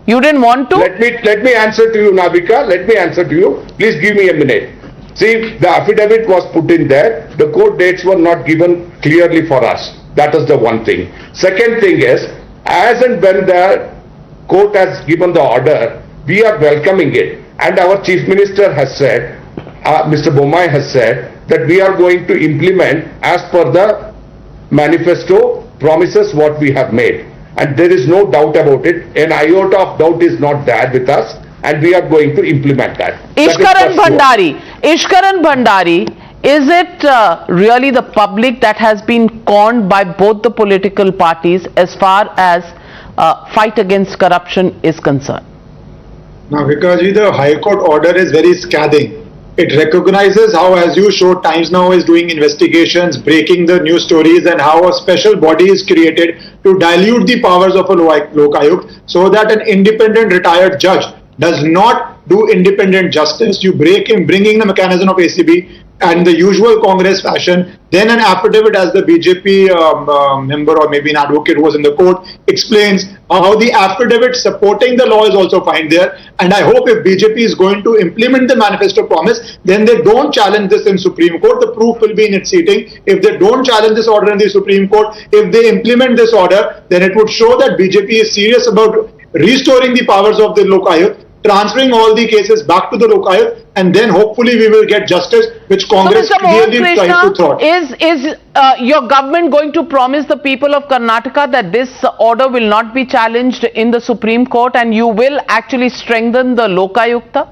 You didn't want to? Let me answer to you, Navika. Let me answer to you. Please give me a minute. See, the affidavit was put in there. The court dates were not given clearly for us. That is the one thing. Second thing is, as and when the court has given the order, we are welcoming it. And our Chief Minister has said, Mr. Bommai has said, that we are going to implement as per the manifesto promises what we have made. And there is no doubt about it. An iota of doubt is not there with us, and we are going to implement that. Ishkaran Bhandari, is it really the public that has been conned by both the political parties as far as fight against corruption is concerned? Now, because the High Court order is very scathing. It recognizes how, as you showed, Times Now is doing investigations, breaking the news stories, and how a special body is created to dilute the powers of a Lokayukt so that an independent retired judge does not do independent justice. You bring in the mechanism of ACB and the usual Congress fashion, then an affidavit as the BJP member or maybe an advocate who was in the court explains how the affidavit supporting the law is also fine there. And I hope if BJP is going to implement the manifesto promise, then they don't challenge this in Supreme Court. The proof will be in its seating. If they don't challenge this order in the Supreme Court, if they implement this order, then it would show that BJP is serious about restoring the powers of the Lokayukt, transferring all the cases back to the Lokayukt, and then hopefully we will get justice, which Congress clearly tries to thwart. Is your government going to promise the people of Karnataka that this order will not be challenged in the Supreme Court and you will actually strengthen the Lokayukta?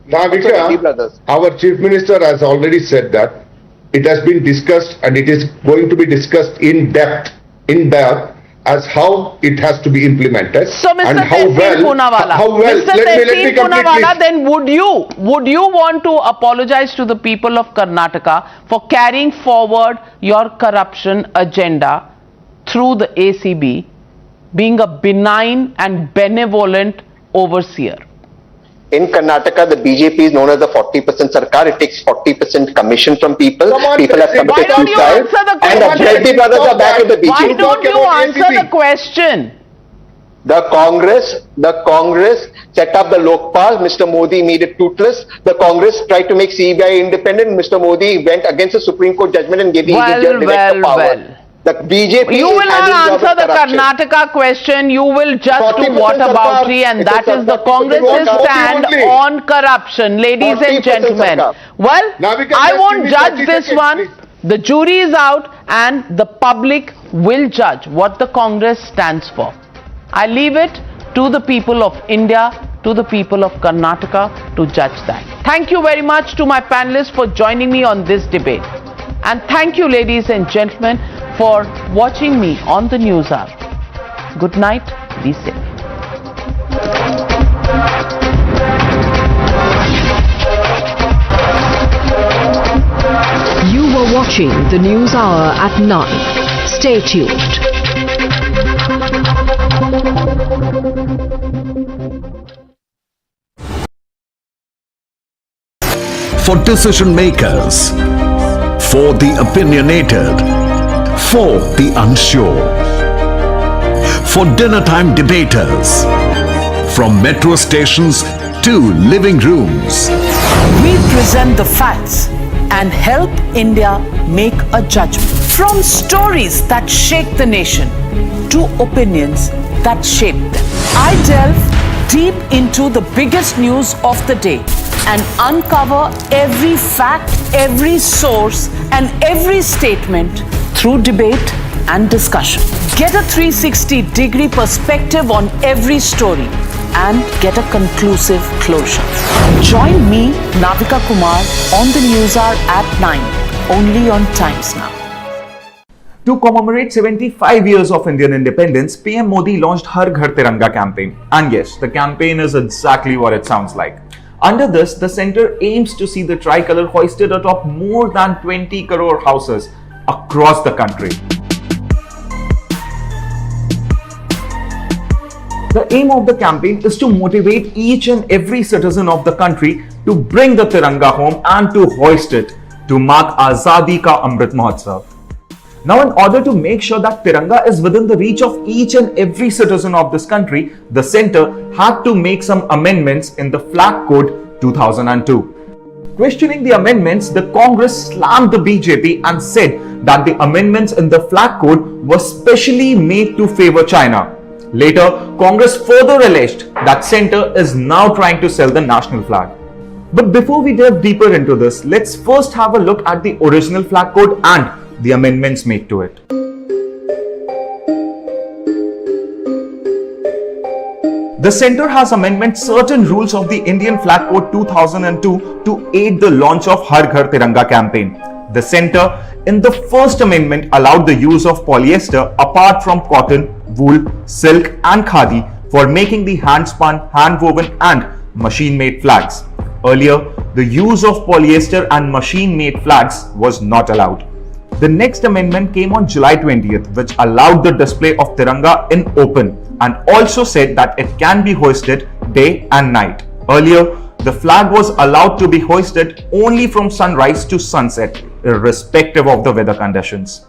Navika, our Chief Minister has already said that it has been discussed and it is going to be discussed in depth as how it has to be implemented. So, Mr. And how well, Mr. Tehsil Poonawalla, then would you want to apologize to the people of Karnataka for carrying forward your corruption agenda through the ACB, being a benign and benevolent overseer? In Karnataka, the BJP is known as the 40% Sarkar. It takes 40% commission from people. People have committed suicide. And the Shetty brothers are back in the BJP. Why don't you answer the question? The Congress set up the Lokpal. Mr. Modi made it toothless. The Congress tried to make CBI independent. Mr. Modi went against the Supreme Court judgment and gave the director power. The BJP you will not answer the Karnataka question. You will just do whataboutery, and that is the Congress's stand on corruption, ladies and gentlemen. Well, I won't judge this one. The jury is out and the public will judge what the Congress stands for. I leave it to the people of India, to the people of Karnataka to judge that. Thank you very much to my panelists for joining me on this debate. And thank you, ladies and gentlemen, for watching me on the Newshour. Good night. Be safe. You were watching the Newshour at 9. Stay tuned. For decision makers, for the opinionated, for the unsure, for dinner time debaters, from metro stations to living rooms. We present the facts and help India make a judgment. From stories that shake the nation to opinions that shape them. I delve deep into the biggest news of the day and uncover every fact, every source, and every statement through debate and discussion. Get a 360-degree perspective on every story and get a conclusive closure. Join me, Navika Kumar, on the Newshour at 9, only on Times Now. To commemorate 75 years of Indian independence, PM Modi launched Har Ghar Tiranga campaign. And yes, the campaign is exactly what it sounds like. Under this, the centre aims to see the tricolour hoisted atop more than 20 crore houses across the country. The aim of the campaign is to motivate each and every citizen of the country to bring the Tiranga home and to hoist it to mark Azadi Ka Amrit Mahotsav. Now, in order to make sure that Tiranga is within the reach of each and every citizen of this country, the centre had to make some amendments in the Flag Code 2002. Questioning the amendments, the Congress slammed the BJP and said that the amendments in the Flag Code were specially made to favour China. Later, Congress further alleged that centre is now trying to sell the national flag. But before we delve deeper into this, let's first have a look at the original Flag Code and the amendments made to it. The centre has amended certain rules of the Indian Flag Code 2002 to aid the launch of Har Ghar Tiranga campaign. The centre, in the first amendment, allowed the use of polyester apart from cotton, wool, silk and khadi for making the hand-spun, hand-woven and machine-made flags. Earlier, the use of polyester and machine-made flags was not allowed. The next amendment came on July 20th, which allowed the display of Tiranga in open and also said that it can be hoisted day and night. Earlier, the flag was allowed to be hoisted only from sunrise to sunset, irrespective of the weather conditions.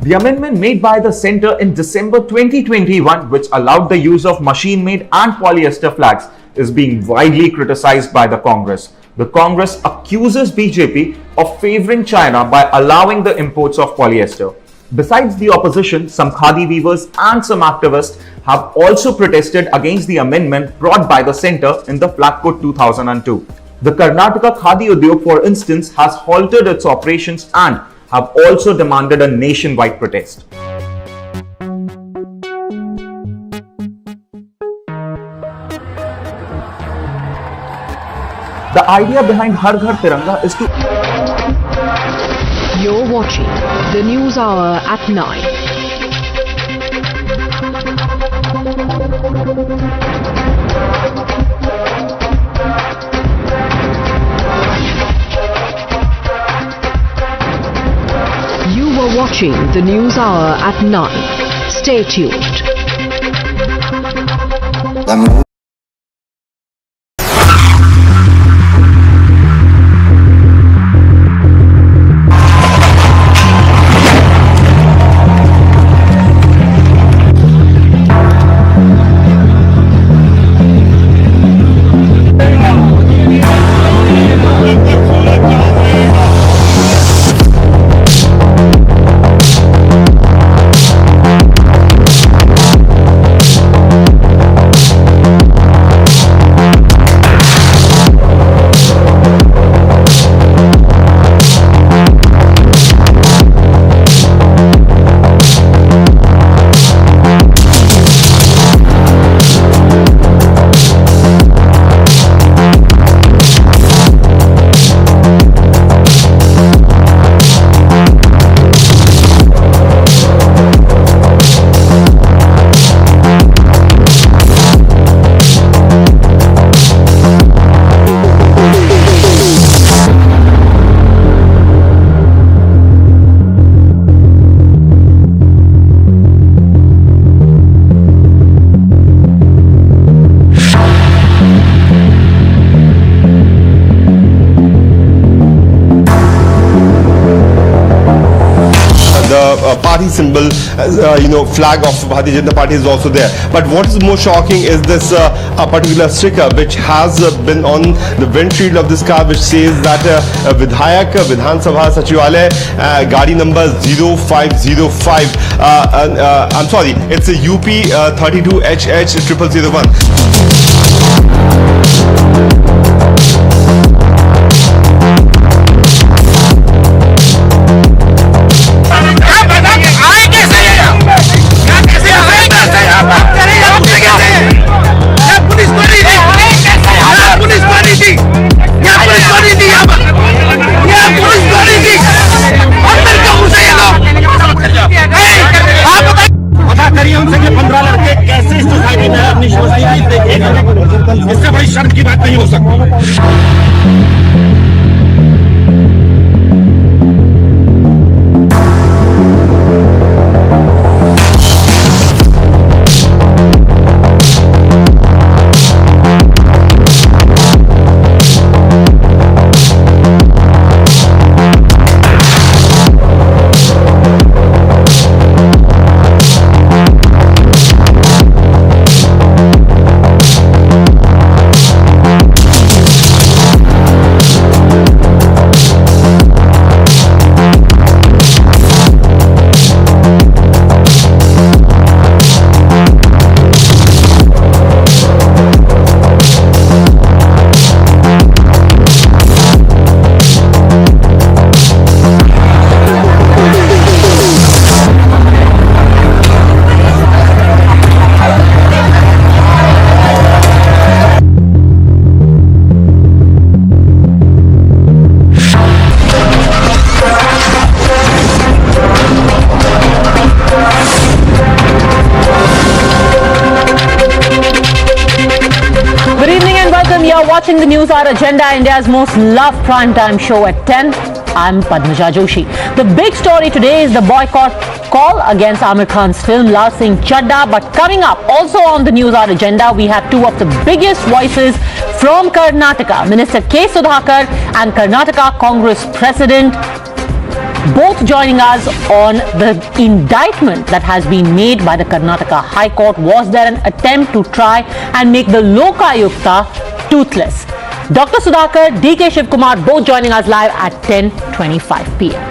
The amendment made by the centre in December 2021, which allowed the use of machine-made and polyester flags, is being widely criticized by the Congress. The Congress accuses BJP of favouring China by allowing the imports of polyester. Besides the opposition, some khadi weavers and some activists have also protested against the amendment brought by the centre in the Flag Code 2002. The Karnataka Khadi Udyog, for instance, has halted its operations and have also demanded a nationwide protest. The idea behind Har Ghar Tiranga is to... You're watching the News Hour at 9. Watching the News Hour at 9. Stay tuned. Party symbol, flag of Bharatiya Janata Party is also there. But what is more shocking is this particular sticker which has been on the windshield of this car, which says that Vidhayak Vidhan Sabha Sachivalaya, Gadi number 0505. I'm sorry, it's a UP 32HH0001. इससे बड़ी शर्म की बात नहीं हो सकती। watching the Newshour Agenda, India's most loved primetime show at 10. I'm Padmaja Joshi. The big story today is the boycott call against Aamir Khan's film Lal Singh Chadda. But coming up, also on the Newshour Agenda, we have two of the biggest voices from Karnataka, Minister K. Sudhakar and Karnataka Congress President, both joining us on the indictment that has been made by the Karnataka High Court. Was there an attempt to try and make the Lokayukta toothless? Dr. Sudhakar, DK Shivkumar, both joining us live at 10:25 p.m.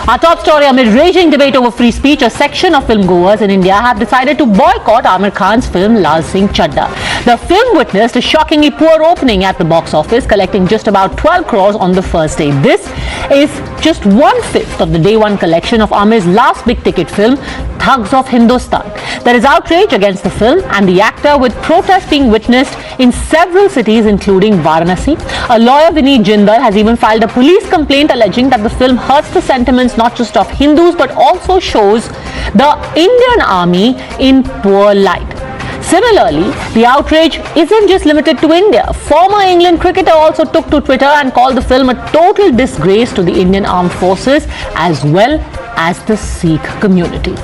Our top story: amid raging debate over free speech, a section of filmgoers in India have decided to boycott Aamir Khan's film Lal Singh Chadda. The film witnessed a shockingly poor opening at the box office, collecting just about 12 crores on the first day. This is just 1/5 of the day one collection of Aamir's last big ticket film, Thugs of Hindustan. There is outrage against the film and the actor, with protests being witnessed in several cities including Varanasi. A lawyer, Vineet Jindal, has even filed a police complaint alleging that the film hurts the sentiments not just of Hindus but also shows the Indian army in poor light. Similarly, the outrage isn't just limited to India. Former England cricketer also took to Twitter and called the film a total disgrace to the Indian armed forces as well as the Sikh community.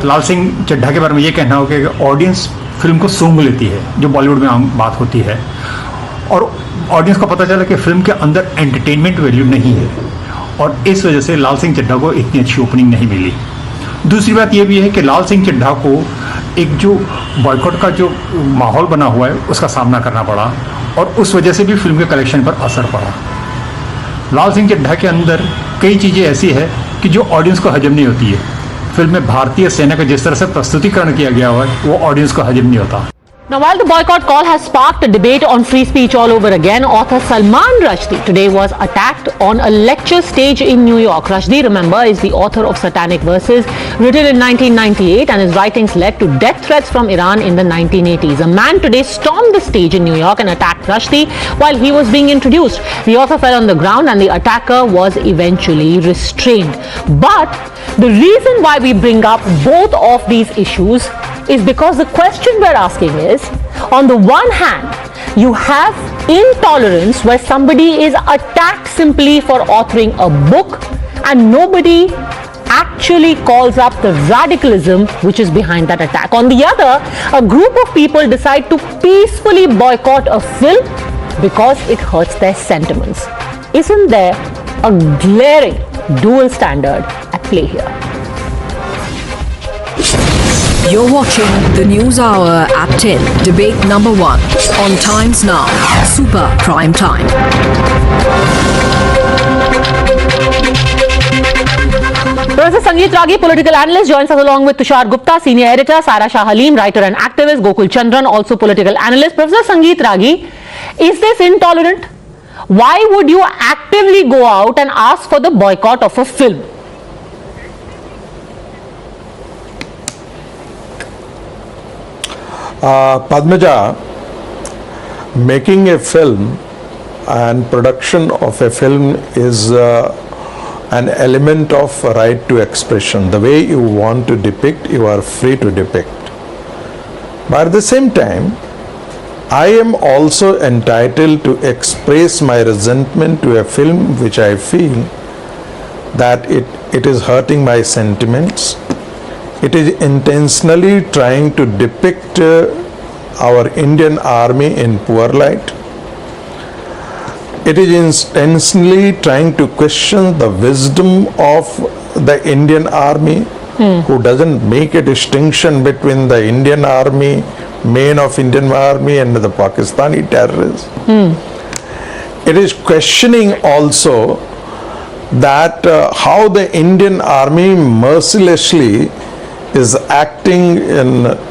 लाल सिंह चड्ढा के बारे में ये कहना हो कि audience film को सूंघ लेती है, जो बॉलीवुड में आम बात होती है, और ऑडियंस को पता चला कि फिल्म के अंदर एंटरटेनमेंट वैल्यू नहीं है, और इस वजह से लाल सिंह चड्ढा को इतनी अच्छी ओपनिंग नहीं मिली। दूसरी बात ये भी है कि लाल सिंह चड्ढा को एक जो बॉयकॉट का जो माहौल बना हुआ है उसका सामना करना पड़ा, और उस वजह से भी फिल्म के कलेक्शन पर असर पड़ा। लाल सिंह चड्ढा के अंदर कई चीज़ें ऐसी है कि जो ऑडियंस को हजम नहीं होती है। फिल्म में भारतीय सेना का जिस तरह से प्रस्तुतिकरण किया गया हुआ है वो ऑडियंस को हजम नहीं होता। Now, while the boycott call has sparked a debate on free speech all over again, author Salman Rushdie today was attacked on a lecture stage in New York. Rushdie, remember, is the author of Satanic Verses, written in 1998, and his writings led to death threats from Iran in the 1980s. A man today stormed the stage in New York and attacked Rushdie while he was being introduced. The author fell on the ground and the attacker was eventually restrained. But the reason why we bring up both of these issues is because the question we're asking is, on the one hand, you have intolerance where somebody is attacked simply for authoring a book and nobody actually calls up the radicalism which is behind that attack. On the other, a group of people decide to peacefully boycott a film because it hurts their sentiments. Isn't there a glaring dual standard at play here? You're watching the News Hour at 10. Debate number 1 on Times Now. Super Prime Time. Professor Sangeet Ragi, political analyst, joins us along with Tushar Gupta, senior editor, Sara Shah Halim, writer and activist, Gokul Chandran, also political analyst. Professor Sangeet Ragi, is this intolerant? Why would you actively go out and ask for the boycott of a film? Padmaja, making a film and production of a film is an element of right to expression. The way you want to depict, you are free to depict. But at the same time, I am also entitled to express my resentment to a film which I feel that it is hurting my sentiments. It is intentionally trying to depict our Indian army in poor light. It is intentionally trying to question the wisdom of the Indian army, who doesn't make a distinction between the Indian army, men of Indian army, and the Pakistani terrorists. It is questioning also that how the Indian army mercilessly is acting in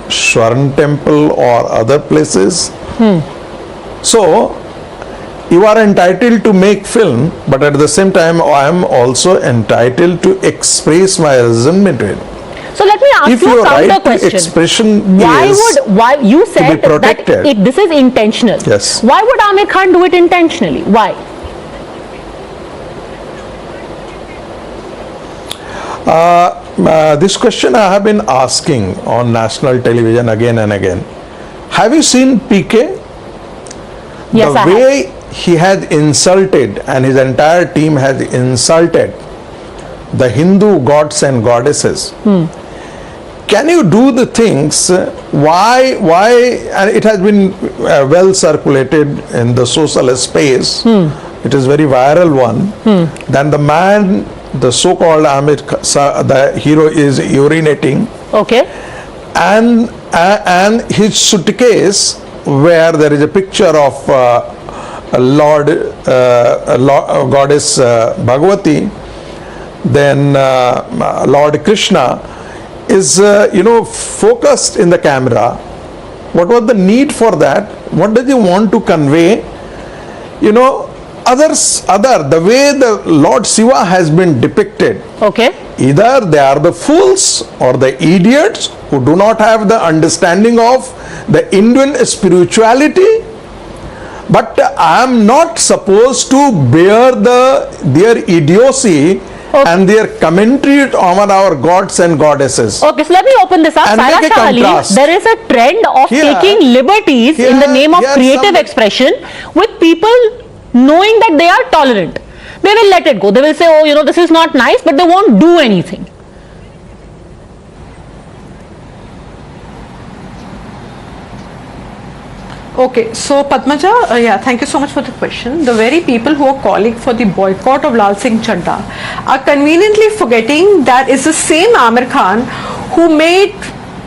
Swaran temple or other places. So you are entitled to make film, but at the same time I am also entitled to express my resentment. So let me ask you a counter question. Expression why you said that this is intentional. Yes. Why would Aamir Khan do it intentionally? Why? this question I have been asking on national television again and again. Have you seen PK? Yes, the I way have. he had insulted and his entire team has insulted the Hindu gods and goddesses. Can you do the things, why, and it has been well circulated in the social space, it is very viral one, then the man, the so-called Aamir, the hero is urinating. Okay. And his suitcase where there is a picture of Goddess Bhagavati, then Lord Krishna is focused in the camera. What was the need for that? What does he want to convey? The way the Lord Shiva has been depicted. Okay. Either they are the fools or the idiots who do not have the understanding of the Indian spirituality. But I am not supposed to bear their idiocy and their commentary on our gods and goddesses. Okay, so let me open this up. And make a contrast. There is a trend of taking liberties in the name of creative expression with people knowing that they are tolerant. They will let it go. They will say, oh, this is not nice, but they won't do anything. Okay, so Padmaja, thank you so much for the question. The very people who are calling for the boycott of Lal Singh Chadda are conveniently forgetting that it's the same Aamir Khan who made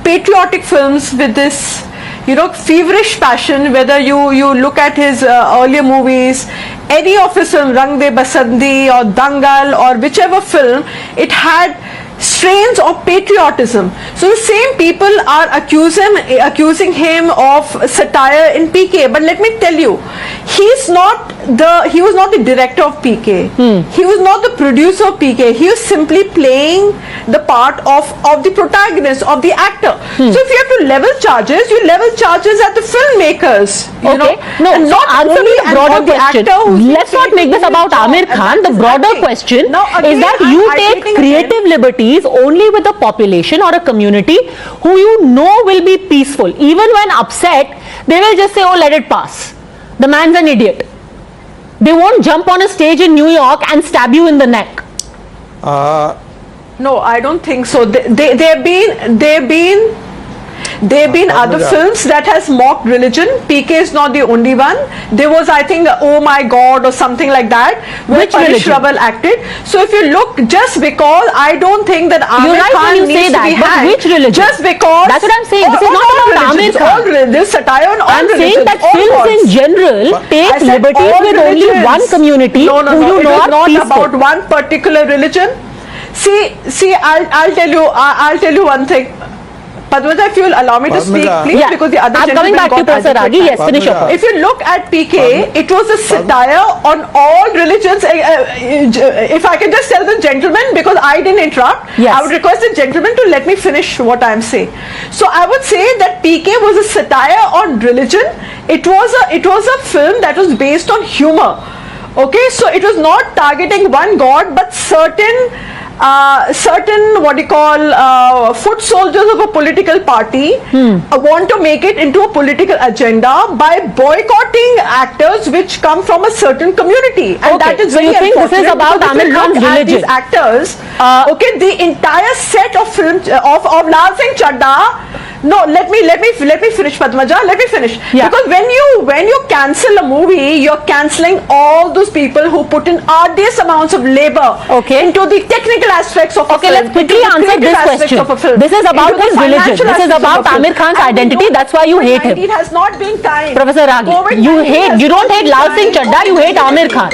patriotic films with this feverish passion. Whether you look at his earlier movies, any of his film, Rang De Basandi or Dangal or whichever film, it had strains of patriotism. So the same people are accusing him of satire in PK. But let me tell you, he was not the director of PK. He was not the producer of PK. He was simply playing the part of the protagonist, of the actor. So if you have to level charges, you level charges at the filmmakers. No, so answer me the broader question. Let's not make this about Aamir Khan. The broader question is that you take creative liberties only with a population or a community who you know will be peaceful. Even when upset, they will just say, oh, let it pass. The man's an idiot. They won't jump on a stage in New York and stab you in the neck. No, I don't think so. There have been other films that has mocked religion. PK is not the only one. There was, I think, Oh My God or something like that, where Parish Rawal acted. So if you look, just because I don't think that Aamir Khan needs to be hanged. Which religion? Just because. That's what I'm saying. This is not about Aamir Khan. All religion, satire on all I'm saying that films in general take liberties with only one community who you know are peaceful. It is not about one particular religion. See, I'll tell you one thing. Padmaja, if you will allow me to speak, please, because the other gentleman got agitated. Yes, finish your point. If you look at PK, it was a satire on all religions. If I can just tell the gentleman, because I didn't interrupt, I would request the gentleman to let me finish what I'm saying. So I would say that PK was a satire on religion. It was a film that was based on humor. Okay, so it was not targeting one god, but certain foot soldiers of a political party want to make it into a political agenda by boycotting actors which come from a certain community, and that is very unfortunate. This is about Aamir Khan's religion. These actors, the entire set of films of Lal Singh Chadda. No, let me finish, Padmaja. Let me finish. Because when you cancel a movie, you're cancelling all those people who put in arduous amounts of labor into the technical aspects of a film. Let's quickly answer this question. This is about his religion. This is about Aamir Khan's identity. That's why you hate him. It has not been kind. Professor Ragi, you don't hate Lal Singh Chadda, you hate Aamir Khan.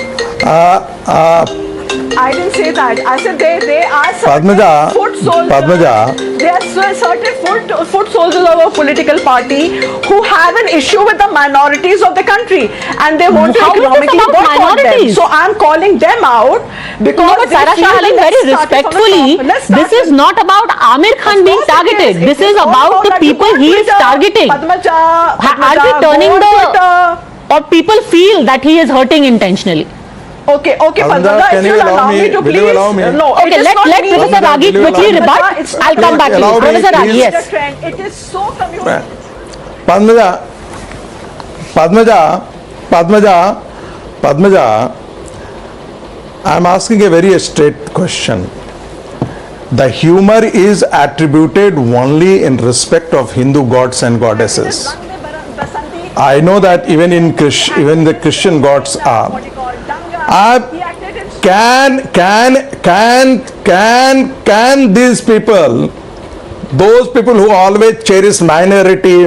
I didn't say that. I said they are certain foot soldiers. They are certain foot soldiers of a political party who have an issue with the minorities of the country, and they want to economically boycott them. So I'm calling them out because very respectfully, this is not about Aamir Khan being targeted. This is about the people he is targeting. Are we turning or people feel that he is hurting intentionally? Okay, Padmaja, if you'll allow me to please. No, okay, let Professor Ragi quickly rebut. I'll come back to you. Professor Ragi, yes. It is so communal. Padmaja, I'm asking a very straight question. The humor is attributed only in respect of Hindu gods and goddesses. I know that even the Christian gods are. Can these people, those people who always cherish minority,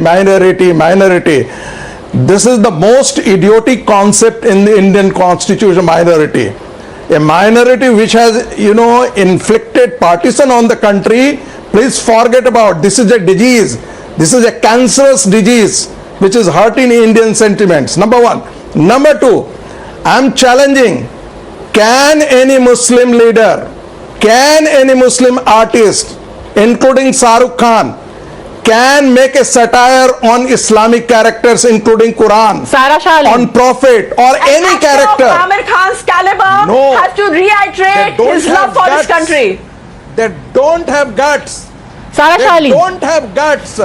this is the most idiotic concept in the Indian constitution, minority. A minority which has, inflicted partition on the country, please forget about. This is a disease. This is a cancerous disease which is hurting Indian sentiments. Number one. Number two, I'm challenging, can any Muslim leader, can any Muslim artist, including Shahrukh Khan, can make a satire on Islamic characters, including Quran, on Prophet, or any character? Aamir Khan's caliber has to reiterate his love for this country. They don't have guts. They don't have guts.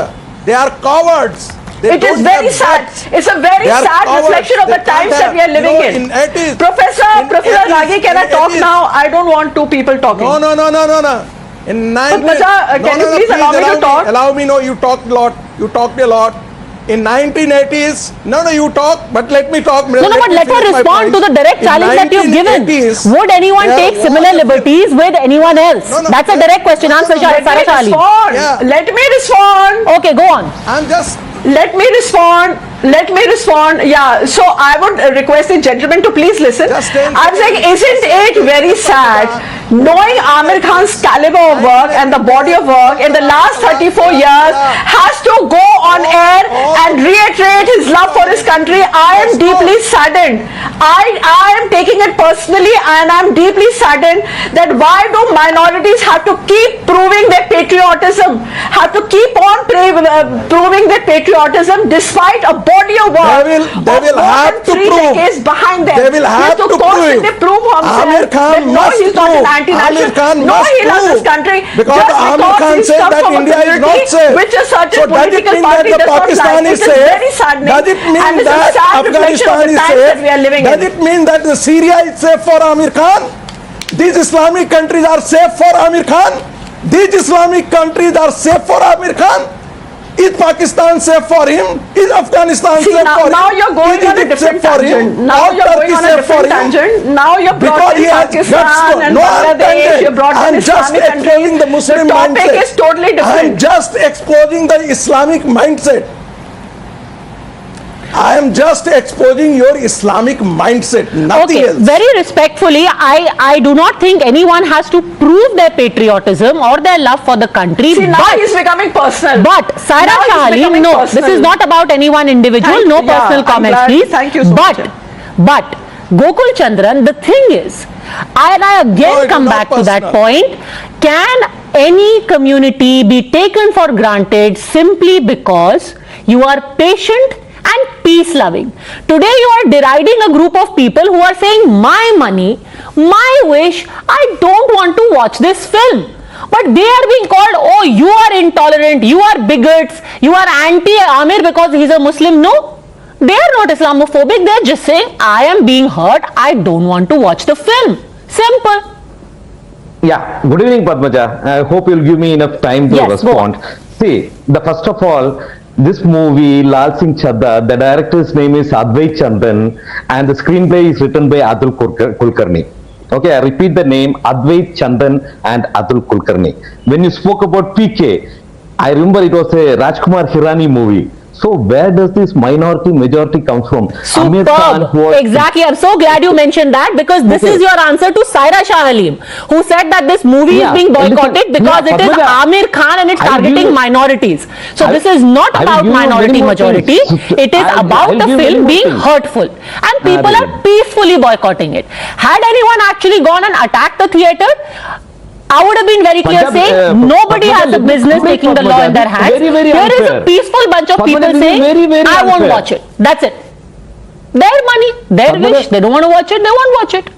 They are cowards. It is very sad. It's a very sad reflection of the times that we are living in. Professor Ragi, can I talk now? I don't want two people talking. No. Padmaja, can you please allow me to talk? Allow me, no, you talked a lot. You talked a lot. In 1980s, you talk, but let me talk. But let her respond to the direct challenge that you've given. Would anyone take similar liberties with anyone else? That's a direct question. Answer, Sarah Shali. Let me respond. Okay, go on. Let me respond. Yeah, so I would request the gentleman to please listen. I'm saying, isn't it very sad knowing Aamir Khan's caliber of work and the body of work in the last 34 years has to go on air and reiterate his love for his country? I am deeply saddened. I am taking it personally, and I'm deeply saddened that why do minorities have to keep proving their patriotism, have to keep on proving their patriotism despite a body of work they will have to prove. Decades behind them. They will have to prove. Aamir Khan must prove. Aamir Khan must prove. He loves his country. Because Aamir Khan said that India is not safe. Which a certain so does it mean that the Pakistan is safe? Does it mean that Afghanistan is safe? Does it mean that the Syria is safe for Aamir Khan? These Islamic countries are safe for Aamir Khan? These Islamic countries are safe for Aamir Khan? Is Pakistan safe for him? Is Afghanistan safe for him? Now you're going on a different tangent. Now you're going on a different tangent. Now you're brought in Pakistan and Bangladesh. You're brought in Islamic countries. The topic is totally different. I'm just exposing the Islamic mindset. I am just exposing your Islamic mindset, nothing else. Very respectfully, I do not think anyone has to prove their patriotism or their love for the country. See, now he's becoming personal. But Saira Shali, no, this is not about any one individual. Personal comments, please. Thank you so much. But Gokul Chandran, the thing is, and I again come back to that point, can any community be taken for granted simply because you are patient and peace-loving? Today you are deriding a group of people who are saying, my money, my wish, I don't want to watch this film. But they are being called, oh, you are intolerant, you are bigots, you are anti-Aamir because he's a Muslim. No, they are not Islamophobic. They are just saying, I am being hurt, I don't want to watch the film. Simple. Yeah, good evening, Padmaja. I hope you'll give me enough time to respond. See, first of all, this movie, Lal Singh Chadda, the director's name is Advait Chandan and the screenplay is written by Atul Kulkarni. Okay, I repeat the name, Advait Chandan and Atul Kulkarni. When you spoke about PK, I remember it was a Rajkumar Hirani movie. So where does this minority majority come from? Superb. Exactly. I'm so glad you mentioned that, because this is your answer to Saira Shah Halim, who said that this movie is being boycotted because it is Aamir Khan and it's targeting minorities. So this is not about minority majority. It is about the film being hurtful. And people are peacefully boycotting it. Had anyone actually gone and attacked the theatre, I would have been very clear saying nobody has a business taking the law in their hands. Here is a peaceful bunch of people saying, I won't watch it. That's it. Their money, their wish. They don't want to watch it, they won't watch it.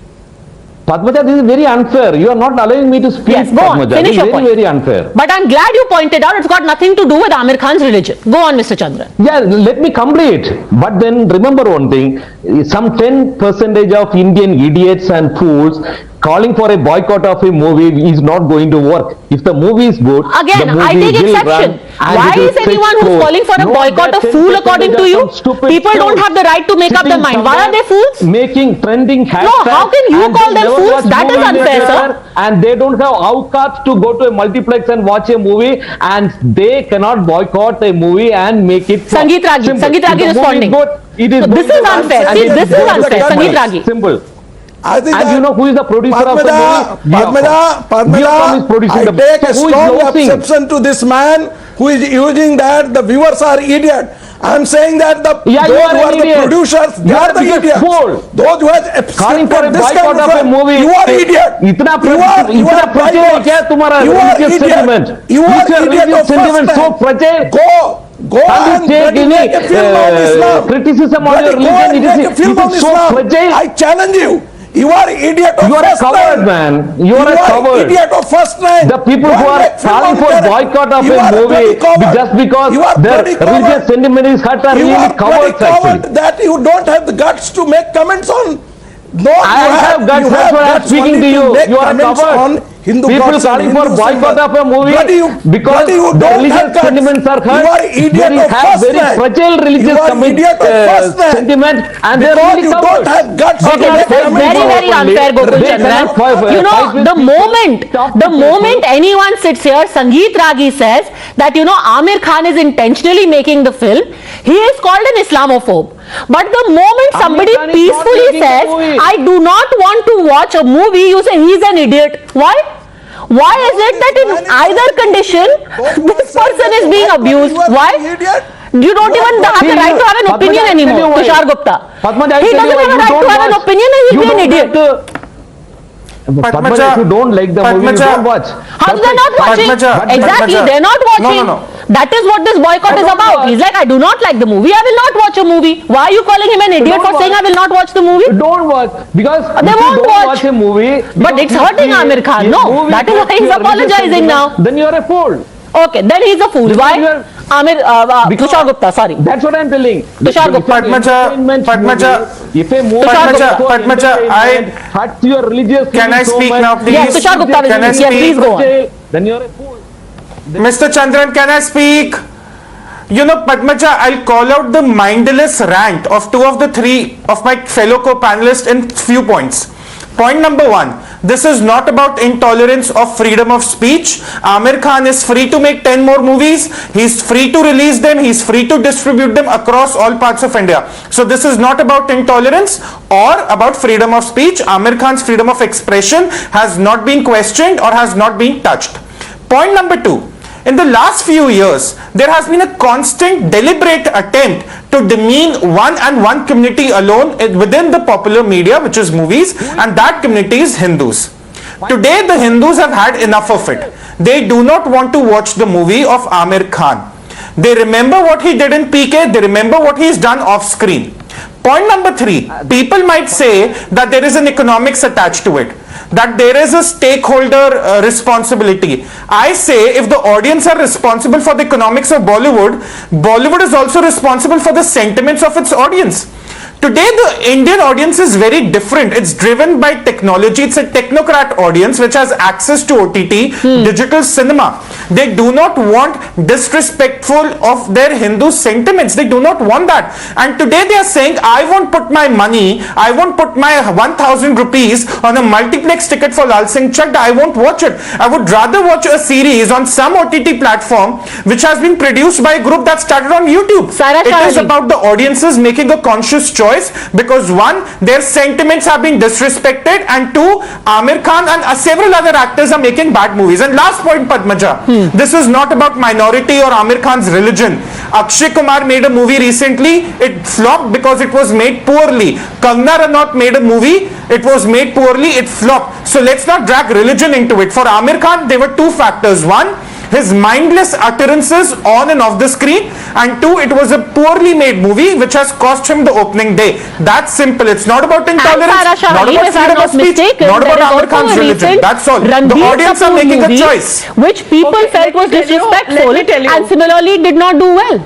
Padmaja, this is very unfair. You are not allowing me to speak. Yes, go on. Padmaja. Finish This is your very, point. very unfair. But I'm glad you pointed out it's got nothing to do with Aamir Khan's religion. Go on, Mr. Chandran. Yeah, let me complete. But then remember one thing, some 10% of Indian idiots and fools calling for a boycott of a movie is not going to work. If the movie is good, Again, the movie I take will exception. run and Why it will is anyone fetch who's crores. calling for a No, boycott a that fool 10% according to are you? some stupid People don't fools have the right to make up their sitting mind. Why are they fools? Making trending hashtags. No, how can you and call they them never fools? watch That is movie in a unfair, theater, sir. and they don't have outcasts to go to a multiplex and watch a movie, and they cannot boycott a movie and make it flop. Sangeet Ragi. Simple. Sangeet Ragi If the movie responding. is good, it is So this going is to run unfair. and See, it this is going to unfair. get Sangeet money. Ragi. Simple. I think And you know who is the producer of the movie? Padmaja, Viacom is producing I the take a so who is strong losing? exception to this man who is using that the viewers are idiot. I am saying that those you who are are an the idiot. producers, they You are are the the biggest idiots. fool. Those who have Calling for a accepted this kind boycott of a film, movie. you are idiot. इतना You are fragile है क्या तुम्हारा You are religious idiot. sentiment? You are Is your idiot religious of first sentiment so time. fragile? Go Can't and you take any make a film on Islam. criticism on your Go religion? and make a film on It is so Islam. fragile. I challenge you. You are idiot of You are a first coward, rank. man. You are a coward. Idiot of first rank. The people Go who and are make film calling on for terror. boycott of You a are movie bloody coward. just because You are their bloody religious coward. sentiment is hurt are You really are bloody cowards coward actually. that you don't have the guts to make comments on. No, I have guts, you that's have what I am guts speaking only to you. make You are a comments coward. on Hindu People gods calling and for Hindu boycott symbols. of a movie because bloody you the don't religious have guts. sentiments are hurt. You are idiot They of have first very rank. fragile religious You are idiot of first rank. sentiment and they are Because really you cowards. don't have guts to Okay, make this is comments very, on very unfair, Gokul They Chandran. cannot fight You know, with the people. moment anyone sits here, Sangeet Ragi says that, you know, Aamir Khan is intentionally making the film, he is called an Islamophobe. But the moment somebody Khan is not peacefully making the says, movie. I do not want to watch a movie, you say he's an idiot. Why? Why is it that in either condition, this person is being abused? Why? You don't even have the right to have an opinion anymore, Tushar Gupta. He doesn't have a right to have an opinion and he'll be an idiot. Padmaja, if you don't like the movie, you don't watch. How they're not watching? Exactly, they're not watching. That is what this boycott is about. He's like, I do not like the movie, I will not watch a movie. Why are you calling him an idiot for saying I will not watch the movie? Don't watch because they if you won't don't watch a movie. But it's hurting Aamir Khan. No, that is why he's apologizing now. Then you are a fool. Okay, then he's a fool. Why? Aamir, Tushar Gupta, sorry. That's what I'm telling. Tushar Gupta. Padmaja, if a movie hurts your religious can I speak now, please? Yes, Tushar Gupta will Can I speak. Yes, please go on. Then you're a fool. Mr. Chandran, can I speak? You know, Padmaja, I'll call out the mindless rant of two of the three of my fellow co-panelists in few points. Point number one, this is not about intolerance or freedom of speech. Aamir Khan is free to make 10 more movies. He's free to release them. He's free to distribute them across all parts of India. So this is not about intolerance or about freedom of speech. Aamir Khan's freedom of expression has not been questioned or has not been touched. Point number two, in the last few years, there has been a constant deliberate attempt to demean one community alone within the popular media, which is movies, and that community is Hindus. Today, the Hindus have had enough of it. They do not want to watch the movie of Aamir Khan. They remember what he did in PK, they remember what he's done off screen. Point number three, people might say that there is an economics attached to it, that there is a stakeholder responsibility. I say if the audience are responsible for the economics of Bollywood, Bollywood is also responsible for the sentiments of its audience. Today the Indian audience is very different. It's driven by technology. It's a technocrat audience which has access to OTT, digital cinema. They do not want disrespectful of their Hindu sentiments. They do not want that. And today they are saying, I won't put my money, I won't put my 1,000 rupees on a multiplex ticket for Lal Singh Chadda. I won't watch it. I would rather watch a series on some OTT platform which has been produced by a group that started on YouTube. It is about the audiences making a conscious choice, because one, their sentiments have been disrespected, and two, Aamir Khan and several other actors are making bad movies. And last point, Padmaja, this is not about minority or Aamir Khan's religion. Akshay Kumar made a movie recently, it flopped because it was made poorly. Kangana Ranaut made a movie, it was made poorly, it flopped. So let's not drag religion into it. For Aamir Khan, there were two factors. One, his mindless utterances on and off the screen, and two, it was a poorly made movie which has cost him the opening day. That's simple. It's not about intolerance, not about freedom of speech, not about Aamir Khan's religion. That's all. The audience are making a choice. Which people felt was disrespectful and similarly did not do well.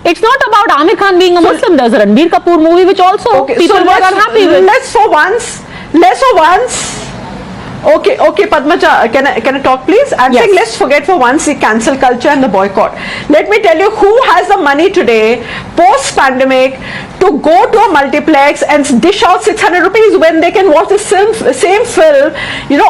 It's not about Aamir Khan being a Muslim. There's a Ranbir Kapoor movie which also people were unhappy with. Let's for once. Okay, Padmaja, can I talk please? I'm saying let's forget for once the cancel culture and the boycott. Let me tell you who has the money today, post-pandemic, to go to a multiplex and dish out 600 rupees when they can watch the same film,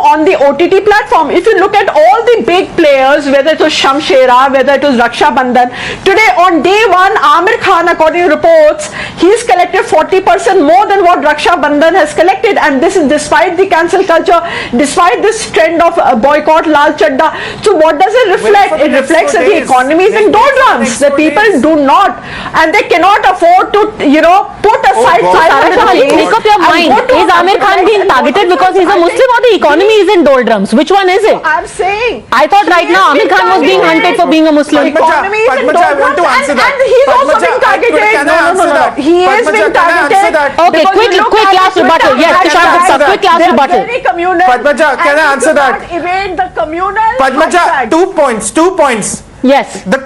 on the OTT platform. If you look at all the big players, whether it was Shamshera, whether it was Raksha Bandhan, today on day one, Aamir Khan, according to reports, he's collected 40% more than what Raksha Bandhan has collected, and this is despite the cancel culture, despite this trend of boycott, Lal Chadda. So what does it reflect? It reflects that the economy is in doldrums. The people do not, and they cannot afford to, put aside 500 rupees. Make up your mind. Is Aamir Khan being targeted because he's a Muslim, or the economy is in doldrums? Which one is it? I'm saying. I thought right now Aamir Khan was being hunted for being a Muslim. The economy is in doldrums, and he's also being targeted. No. He is being targeted. Okay, quick last rebuttal. Yes, quick last rebuttal. Padmaja, can I answer that? Evade the communal. Padmaja, 2 points. Yes. The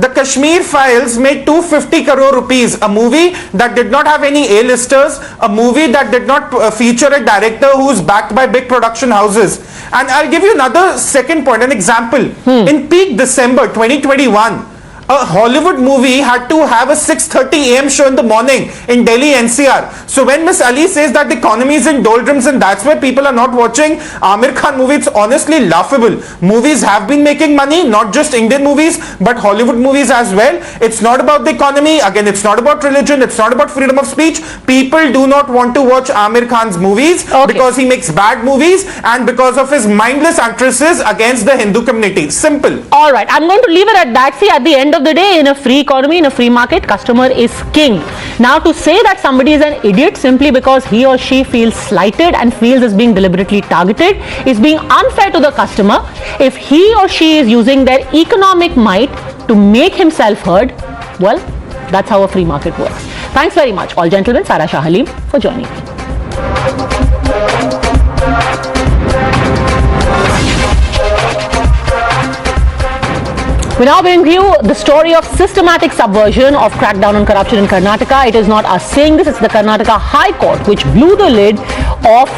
Kashmir Files made 250 crore rupees. A movie that did not have any A-listers, a movie that did not feature a director who's backed by big production houses. And I'll give you another second point, an example. In peak December 2021, a Hollywood movie had to have a 6:30 a.m. show in the morning in Delhi NCR. So when Miss Ali says that the economy is in doldrums and that's why people are not watching Aamir Khan movie, it's honestly laughable. Movies have been making money, not just Indian movies, but Hollywood movies as well. It's not about the economy. Again, it's not about religion. It's not about freedom of speech. People do not want to watch Aamir Khan's movies because he makes bad movies and because of his mindless utterances against the Hindu community. Simple. All right, I'm going to leave it at that. See, at the end of the day, in a free economy, in a free market, customer is king. Now, to say that somebody is an idiot simply because he or she feels slighted and feels is being deliberately targeted is being unfair to the customer. If he or she is using their economic might to make himself heard, well, that's how a free market works. Thanks very much, all gentlemen, Sarah Shah Halim, for joining me. We now bring you the story of systematic subversion of crackdown on corruption in Karnataka. It is not us saying this, it's the Karnataka High Court which blew the lid off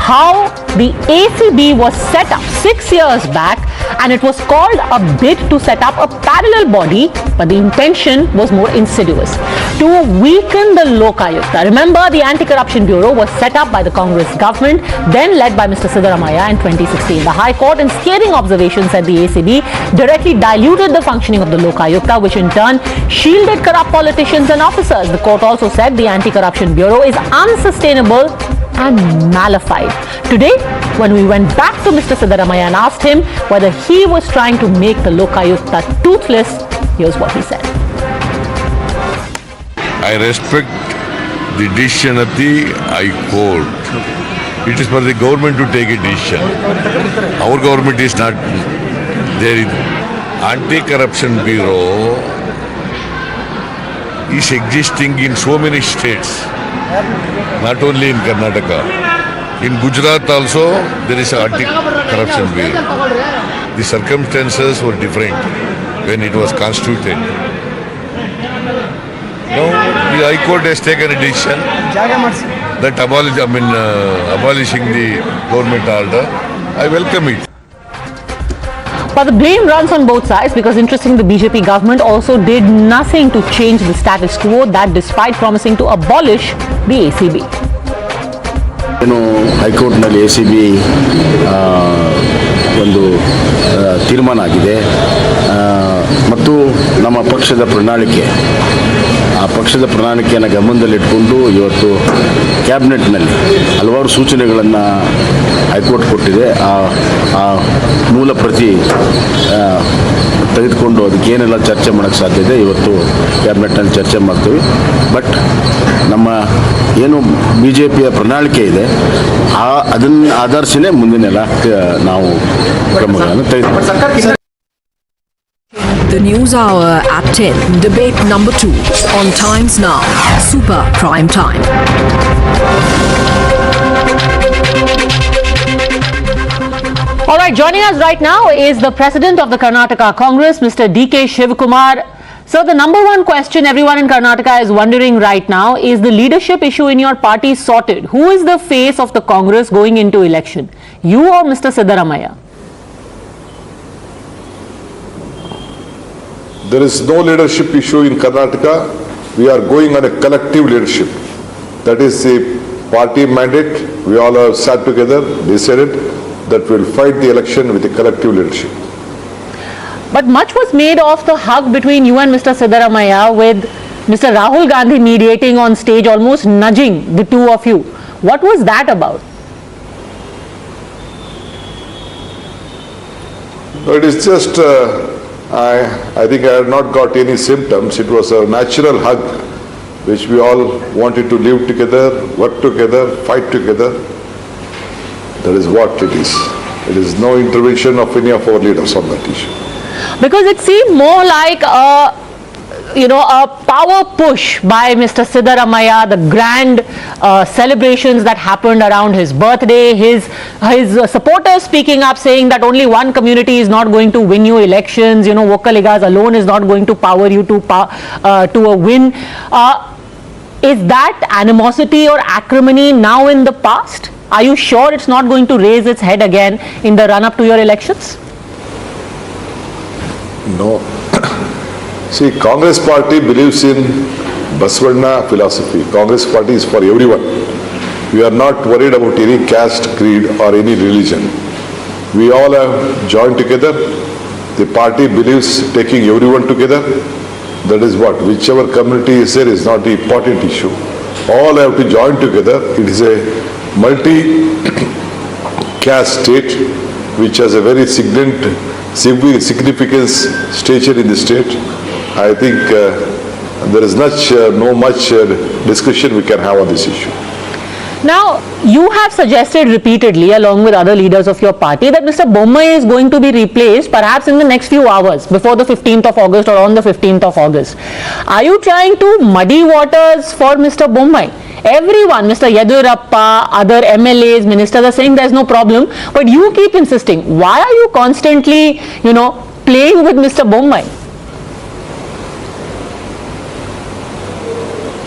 how the ACB was set up 6 years back, and it was called a bid to set up a parallel body, but the intention was more insidious, to weaken the Lokayukta. Remember, the Anti-Corruption Bureau was set up by the Congress government, then led by Mr. Siddaramaiah in 2016. The High Court, in scathing observations, said the ACB directly diluted the functioning of the Lokayukta, which in turn shielded corrupt politicians and officers. The court also said the Anti-Corruption Bureau is unsustainable and malified. Today, when we went back to Mr. Siddaramaiah and asked him whether he was trying to make the Lokayukta toothless, here's what he said. I respect the decision of the High Court. It is for the government to take a decision. Our government is not there. Anti-Corruption Bureau is existing in so many states, not only in Karnataka. In Gujarat also, there is an Anti-Corruption Bureau. The circumstances were different when it was constituted. Now, the High Court has taken a decision that abolishing the government order. I welcome it. But the blame runs on both sides because, interestingly, the BJP government also did nothing to change the status quo, that despite promising to abolish the ACB. ಹೈಕೋರ್ಟ್ನಲ್ಲಿ ACB ಒಂದು ತೀರ್ಮಾನ ಆಗಿದೆ ಮತ್ತು ನಮ್ಮ ಪಕ್ಷದ ಪ್ರಣಾಳಿಕೆ ಆ ಪಕ್ಷದ ಪ್ರಣಾಳಿಕೆಯನ್ನು ಗಮನದಲ್ಲಿಟ್ಟುಕೊಂಡು ಇವತ್ತು ಕ್ಯಾಬಿನೆಟ್ನಲ್ಲಿ ಹಲವಾರು ಸೂಚನೆಗಳನ್ನು ಹೈಕೋರ್ಟ್ ಕೊಟ್ಟಿದೆ. ಆ ಮೂಲ ಪ್ರತಿ ತೆಗೆದುಕೊಂಡು ಅದಕ್ಕೆ ಏನೆಲ್ಲ ಚರ್ಚೆ ಮಾಡೋಕ್ಕೆ ಸಾಧ್ಯತೆ ಇವತ್ತು ಕ್ಯಾಬಿನೆಟ್ನಲ್ಲಿ ಚರ್ಚೆ ಮಾಡ್ತೀವಿ. ಬಟ್ ನಮ್ಮ ಏನು BJPಯ ಪ್ರಣಾಳಿಕೆ ಇದೆ ಅದನ್ನು ಆಧರಿಸಿನೇ ಮುಂದಿನೆಲ್ಲ ನಾವು ಕ್ರಮಗಳನ್ನು ತೆಗೆದುಕೊಳ್ಳೋಣ. The News Hour at 10. Debate number 2 on Times Now. Super Prime Time. All right, joining us right now is the President of the Karnataka Congress, Mr. D.K. Shivkumar. So the number one question everyone in Karnataka is wondering right now is the leadership issue in your party sorted? Who is the face of the Congress going into election? You or Mr. Siddaramaiah? There is no leadership issue in Karnataka. We are going on a collective leadership. That is the party mandate. We all have sat together, decided that we will fight the election with a collective leadership. But much was made of the hug between you and Mr. Siddaramaiah, with Mr. Rahul Gandhi mediating on stage, almost nudging the two of you. What was that about? It is just, I think I have not got any symptoms. It was a natural hug which we all wanted to live together, work together, fight together. That is what it is. It is no intervention of any of our leaders on that issue. Because it seemed more like a power push by Mr. Siddaramaiah, the grand celebrations that happened around his birthday, his supporters speaking up saying that only one community is not going to win you elections, Vokaligas alone is not going to power you to a win. Is that animosity or acrimony now in the past? Are you sure it's not going to raise its head again in the run-up to your elections? No. See, Congress party believes in Basavana philosophy. Congress party is for everyone. We are not worried about any caste, creed or any religion. We all have joined together. The party believes taking everyone together. That is what, whichever community is there is not the important issue. All have to join together. It is a multi-caste state which has a very significant stature in the state. I think there is no much discussion we can have on this issue. Now, you have suggested repeatedly, along with other leaders of your party, that Mr. Bommai is going to be replaced perhaps in the next few hours, before the 15th of August or on the 15th of August. Are you trying to muddy waters for Mr. Bommai? Everyone, Mr. Yedurappa, other MLAs, ministers are saying there's no problem, but you keep insisting. Why are you constantly, playing with Mr. Bommai?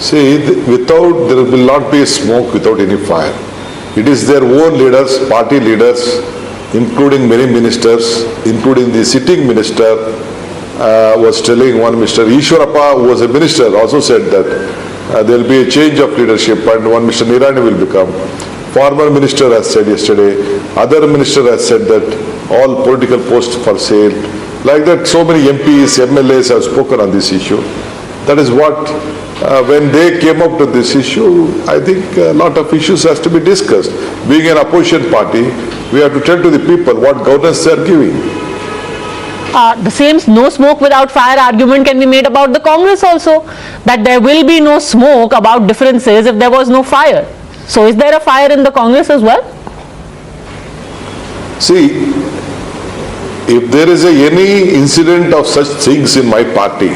See, there will not be smoke without any fire. It is their own leaders, party leaders, including many ministers, including the sitting minister, was telling one Mr. Ishwarappa, who was a minister, also said that there will be a change of leadership and one Mr. Nirani will become. Former minister has said yesterday, other minister has said that all political posts for sale. Like that, so many MPs, MLAs have spoken on this issue. That is what, when they came up to this issue, I think a lot of issues has to be discussed. Being an opposition party, we have to tell to the people what governance they are giving. The same no smoke without fire argument can be made about the Congress also, that there will be no smoke about differences if there was no fire. So is there a fire in the Congress as well? See, if there is any incident of such things in my party,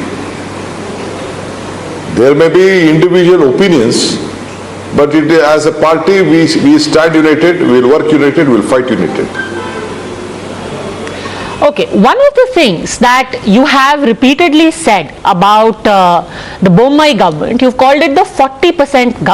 there may be individual opinions, but as a party we stand united, we will work united, we will fight united. Okay, one of the things that you have repeatedly said about the Bommai government, you've called it the 40%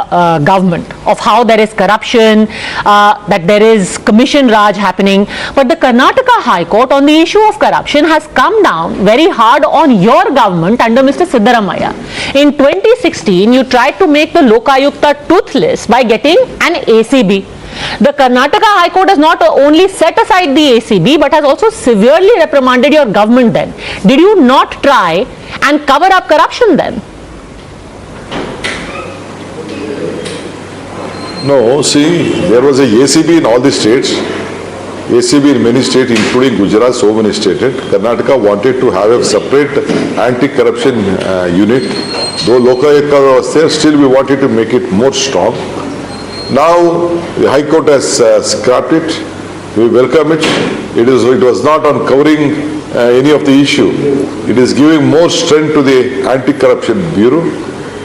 government of how there is corruption, that there is commission raj happening. But the Karnataka High Court on the issue of corruption has come down very hard on your government under Mr. Siddaramaiah. In 2016, you tried to make the Lokayukta toothless by getting an ACB. The Karnataka High Court has not only set aside the ACB but has also severely reprimanded your government then. Did you not try and cover up corruption then? No, see, there was a ACB in all the states, ACB in many states including Gujarat, so many states. Karnataka wanted to have a separate anti-corruption unit Though Lokayuktava was there, still we wanted to make it more strong. Now the High Court has scrapped it. We welcome it. It was not on covering any of the issue. It is giving more strength to the Anti-Corruption Bureau.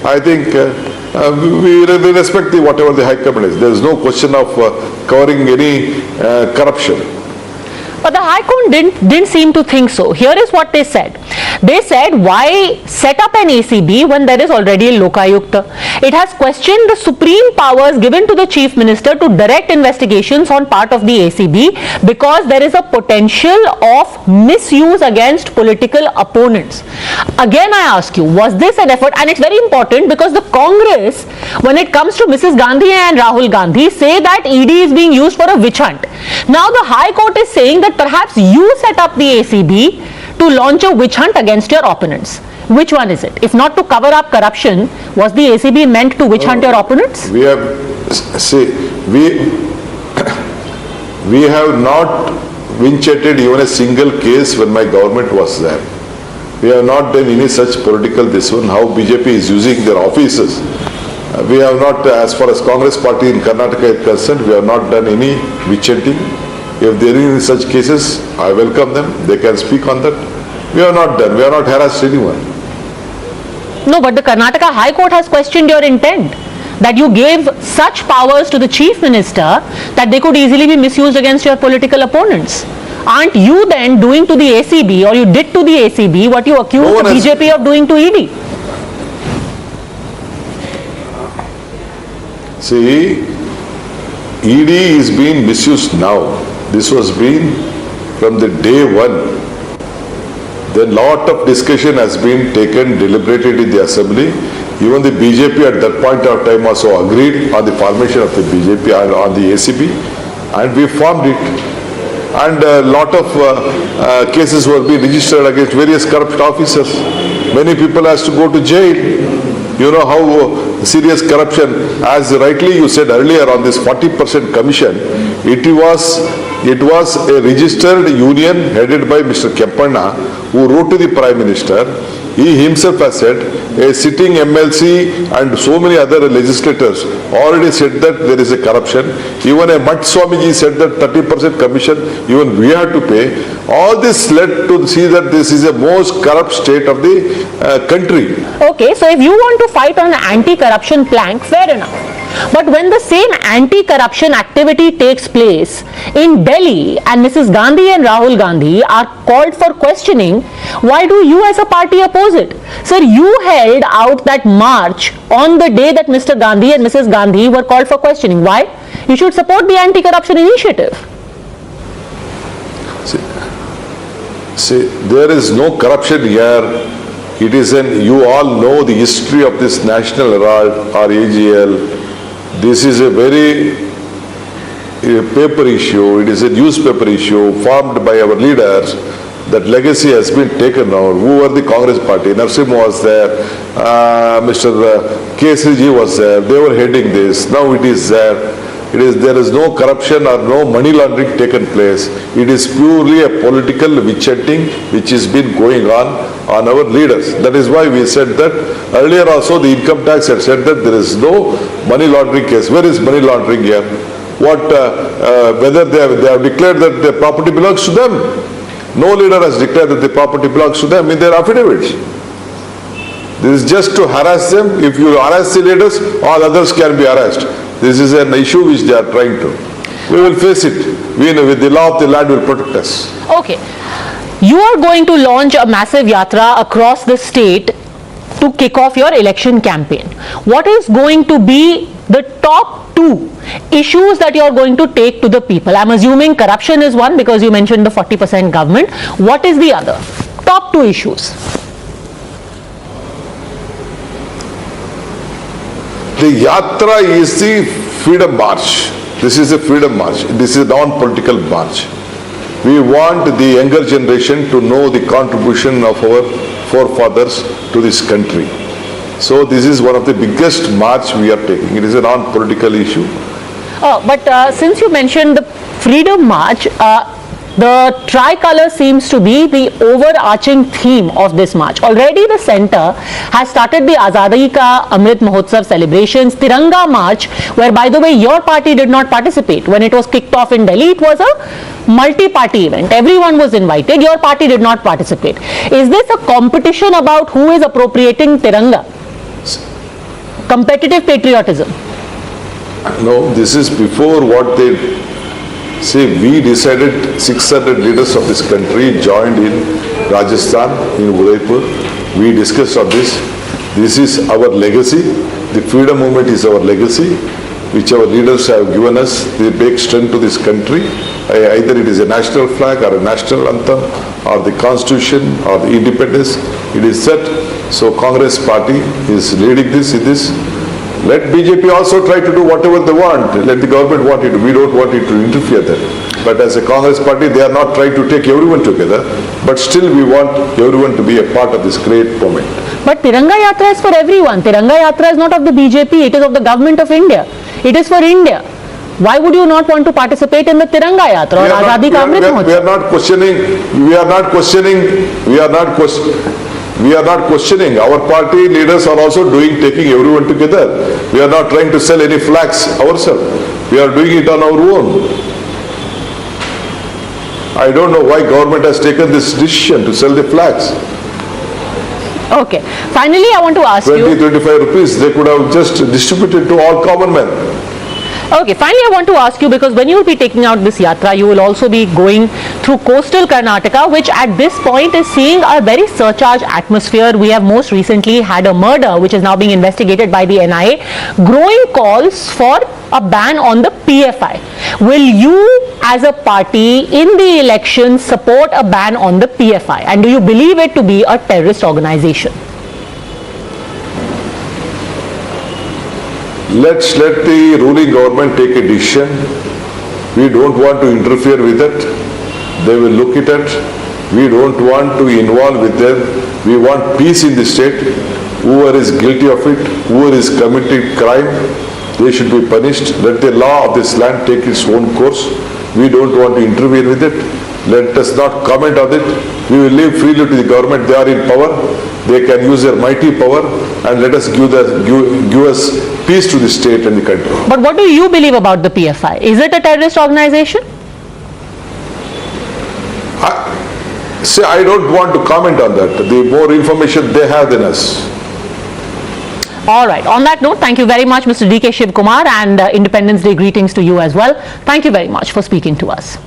I think we respect whatever the High Command is. There is no question of covering any corruption. But the High Court didn't seem to think so. Here is what they said. They said, why set up an ACB when there is already a Lokayukta? It has questioned the supreme powers given to the Chief Minister to direct investigations on part of the ACB because there is a potential of misuse against political opponents. Again, I ask you, was this an effort? And it's very important because the Congress, when it comes to Mrs. Gandhi and Rahul Gandhi, say that ED is being used for a witch hunt. Now the High Court is saying that perhaps you set up the ACB to launch a witch hunt against your opponents. Which one is it? If not to cover up corruption, was the ACB meant to witch hunt your opponents? We have not vindicated even a single case when my government was there. We have not done any such political this one, how BJP is using their offices. We have not, as far as Congress party in Karnataka is concerned, we have not done any witch hunting. If there are any such cases, I welcome them. They can speak on that. We have not done. We have not harassed anyone. No, but the Karnataka High Court has questioned your intent. That you gave such powers to the Chief Minister that they could easily be misused against your political opponents. Aren't you then doing to the ACB, or you did to the ACB, what you accused the BJP of doing to ED? See, ED is being misused now. This was been from the day one. Then lot of discussion has been taken, deliberated in the assembly. Even the BJP at that point of time also agreed on the formation of the BJP and on the ACB, and we formed it. And a lot of cases were being registered against various corrupt officers. Many people has to go to jail. You know how serious corruption, as rightly you said earlier on this 40% commission, it was a registered union headed by Mr. Kempanna, who wrote to the Prime Minister. He himself has said, a sitting MLC and so many other legislators already said that there is a corruption. Even a Mat Swamiji said that 30% commission, even we have to pay. All this led to see that this is the most corrupt state of the country. Okay, so if you want to fight on an anti-corruption plank, fair enough. But when the same anti-corruption activity takes place in Delhi and Mrs. Gandhi and Rahul Gandhi are called for questioning, why do you as a party oppose it? Sir, you held out that march on the day that Mr. Gandhi and Mrs. Gandhi were called for questioning. Why? You should support the anti-corruption initiative. See, there is no corruption here. It is you all know the history of this National Herald or AGL. This is a very paper issue. It is a newspaper issue formed by our leaders. That legacy has been taken over. Who were the Congress party? Narsimha was there. Mr. Kesriji was there. They were heading this. Now it is there. There is no corruption or no money laundering taken place. It is purely a political witch hunting which has been going on our leaders. That is why we said that earlier also the income tax had said that there is no money laundering case. Where is money laundering here? Whether they have declared that the property belongs to them. No leader has declared that the property belongs to them in their affidavits. This is just to harass them. If you harass the leaders, all others can be harassed. This is an issue which they are trying to. We will face it. With the law of the land will protect us. Okay. You are going to launch a massive yatra across the state to kick off your election campaign. What is going to be the top two issues that you are going to take to the people? I'm assuming corruption is one because you mentioned the 40% government. What is the other? Top two issues. The Yatra is the freedom march. This is a freedom march. This is a non-political march. We want the younger generation to know the contribution of our forefathers to this country. So this is one of the biggest march we are taking. It is a non-political issue. But since you mentioned the freedom march, The tricolour seems to be the overarching theme of this march. Already the centre has started the Azadi Ka Amrit Mahotsav celebrations, Tiranga March, where by the way your party did not participate. When it was kicked off in Delhi, it was a multi-party event. Everyone was invited. Your party did not participate. Is this a competition about who is appropriating Tiranga? Competitive patriotism? No, this is before what they say. We decided 600 leaders of this country joined in Rajasthan, in Udaipur. We discussed on this. This is our legacy. The freedom movement is our legacy, which our leaders have given us. They make strength to this country. Either it is a national flag or a national anthem or the constitution or the independence. It is set. So Congress party is leading this in this. Let BJP also try to do whatever they want. Let the government want it. We don't want it to interfere there. But as a Congress party, they are not trying to take everyone together. But still we want everyone to be a part of this great movement. But Tiranga Yatra is for everyone. Tiranga Yatra is not of the BJP. It is of the government of India. It is for India. Why would you not want to participate in the Tiranga Yatra or Azadi Ka Amrit Mahotsav? We are not questioning. Our party leaders are also taking everyone together. We are not trying to sell any flags ourselves. We are doing it on our own. I don't know why government has taken this decision to sell the flags. Okay. Finally, I want to ask 25 rupees, they could have just distributed to all common men. Okay, finally I want to ask you, because when you will be taking out this yatra, you will also be going through coastal Karnataka, which at this point is seeing a very surcharged atmosphere. We have most recently had a murder which is now being investigated by the NIA. Growing calls for a ban on the PFI. Will you as a party in the election support a ban on the PFI? And do you believe it to be a terrorist organization? Let the ruling government take a decision. We don't want to interfere with it. They will look at it. We don't want to involve with them. We want peace in the state. Whoever is guilty of it, whoever is committing crime, they should be punished. Let the law of this land take its own course. We don't want to interfere with it. Let us not comment on it. We will leave freely to the government. They are in power. They can use their mighty power, and let us give us peace to the state and the country. But what do you believe about the PFI? Is it a terrorist organization? I don't want to comment on that. The more information they have than us. All right. On that note, thank you very much, Mr. D.K. Shivkumar, and Independence Day greetings to you as well. Thank you very much for speaking to us.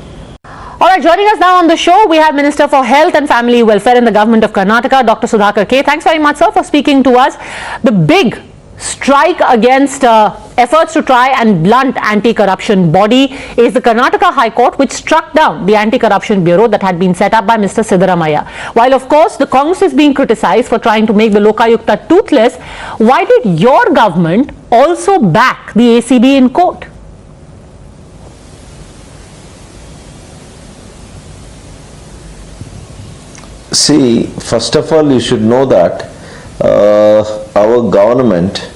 All right, joining us now on the show, we have Minister for Health and Family Welfare in the Government of Karnataka, Dr. Sudhakar K. Thanks very much, sir, for speaking to us. The big strike against efforts to try and blunt anti-corruption body is the Karnataka High Court, which struck down the Anti-Corruption Bureau that had been set up by Mr. Siddaramaiah. While, of course, the Congress is being criticized for trying to make the Lokayukta toothless, why did your government also back the ACB in court? See, first of all, you should know that our government,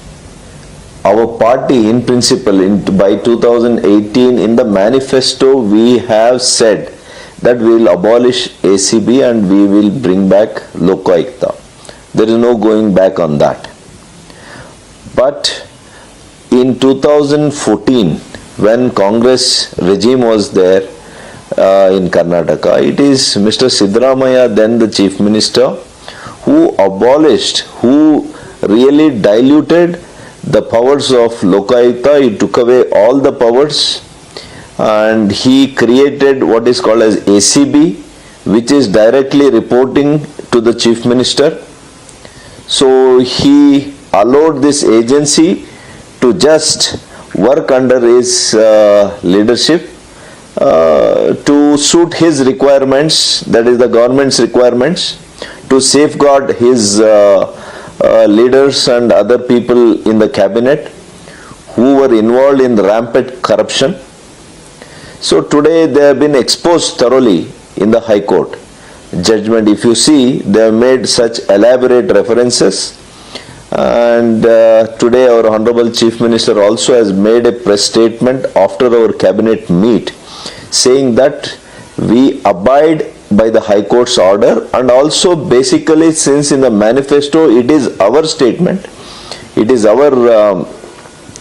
our party in principle, by 2018 in the manifesto, we have said that we will abolish ACB and we will bring back Lokayukta. There is no going back on that. But in 2014, when Congress regime was there, in Karnataka, it is Mr. Siddaramaiah, then the Chief Minister, who abolished, who really diluted the powers of Lokayukta. He took away all the powers and he created what is called as ACB, which is directly reporting to the Chief Minister. So he allowed this agency to just work under his leadership to suit his requirements, that is the government's requirements, to safeguard his leaders and other people in the cabinet who were involved in rampant corruption. So today they have been exposed thoroughly in the High Court judgment. If you see, they have made such elaborate references, and today our Honorable Chief Minister also has made a press statement after our cabinet meet saying that we abide by the High Court's order, and also basically, since in the manifesto it is our statement, it is our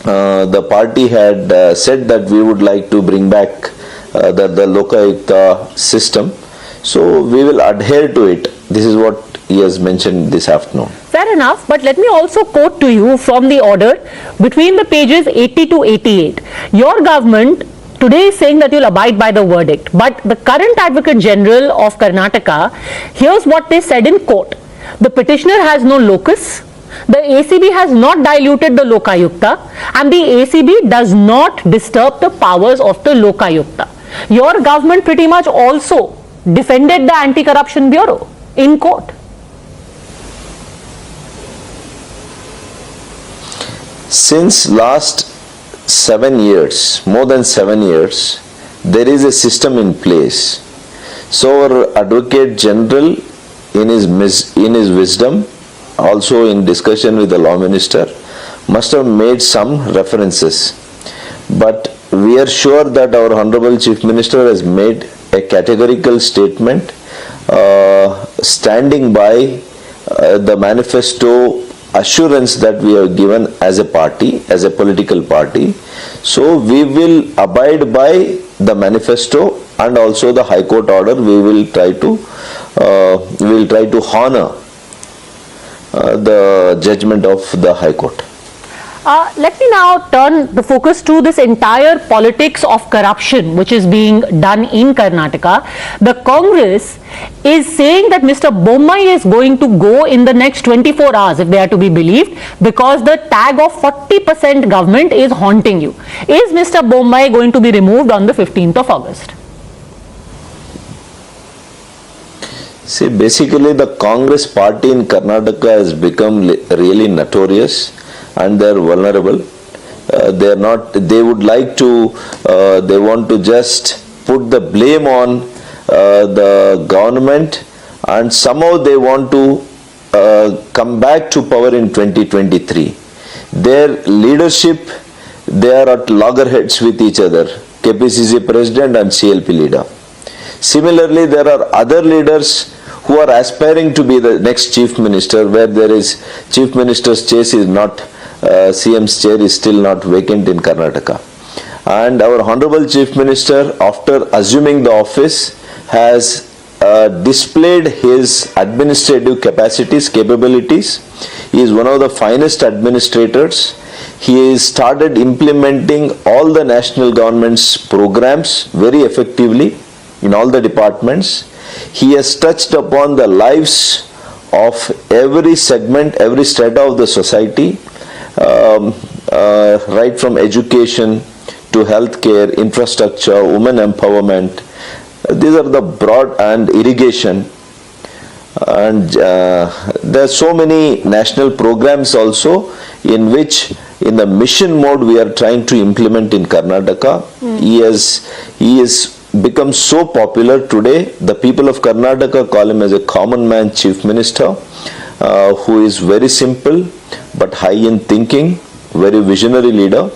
the party had said that we would like to bring back the Lokayukta system, so we will adhere to it. This is what he has mentioned this afternoon. Fair enough, but let me also quote to you from the order between the pages 80 to 88. Your government today is saying that you'll abide by the verdict, but the current Advocate General of Karnataka, here's what they said in court. The petitioner has no locus, the ACB has not diluted the Lokayukta, and the ACB does not disturb the powers of the Lokayukta. Your government pretty much also defended the Anti-Corruption Bureau in court. Since last 7 years, more than 7 years, there is a system in place. So our Advocate General, in his wisdom, also in discussion with the Law Minister, must have made some references. But we are sure that our Honorable Chief Minister has made a categorical statement standing by the manifesto assurance that we have given as a party, as a political party. So we will abide by the manifesto and also the High Court order. We will try to honor the judgment of the High Court. Let me now turn the focus to this entire politics of corruption which is being done in Karnataka. The Congress is saying that Mr. Bommai is going to go in the next 24 hours, if they are to be believed, because the tag of 40% government is haunting you. Is Mr. Bommai going to be removed on the 15th of August? See, basically the Congress party in Karnataka has become really notorious, and they are vulnerable. They would like to, they want to just put the blame on the government, and somehow they want to come back to power in 2023. Their leadership, they are at loggerheads with each other, KPCC president and CLP leader. Similarly, there are other leaders who are aspiring to be the next chief minister, where there is chief minister's chair is not, CM's chair is still not vacant in Karnataka. And our honorable chief minister, after assuming the office, has displayed his administrative capabilities. He is one of the finest administrators. He has started implementing all the national government's programs very effectively in all the departments. He has touched upon the lives of every segment, every strata of the society, right from education to healthcare, infrastructure, women empowerment. These are the broad, and irrigation. And there are so many national programs also in which in the mission mode we are trying to implement in Karnataka. He has become so popular today. The people of Karnataka call him as a common man chief minister, who is very simple but high in thinking, very visionary leader.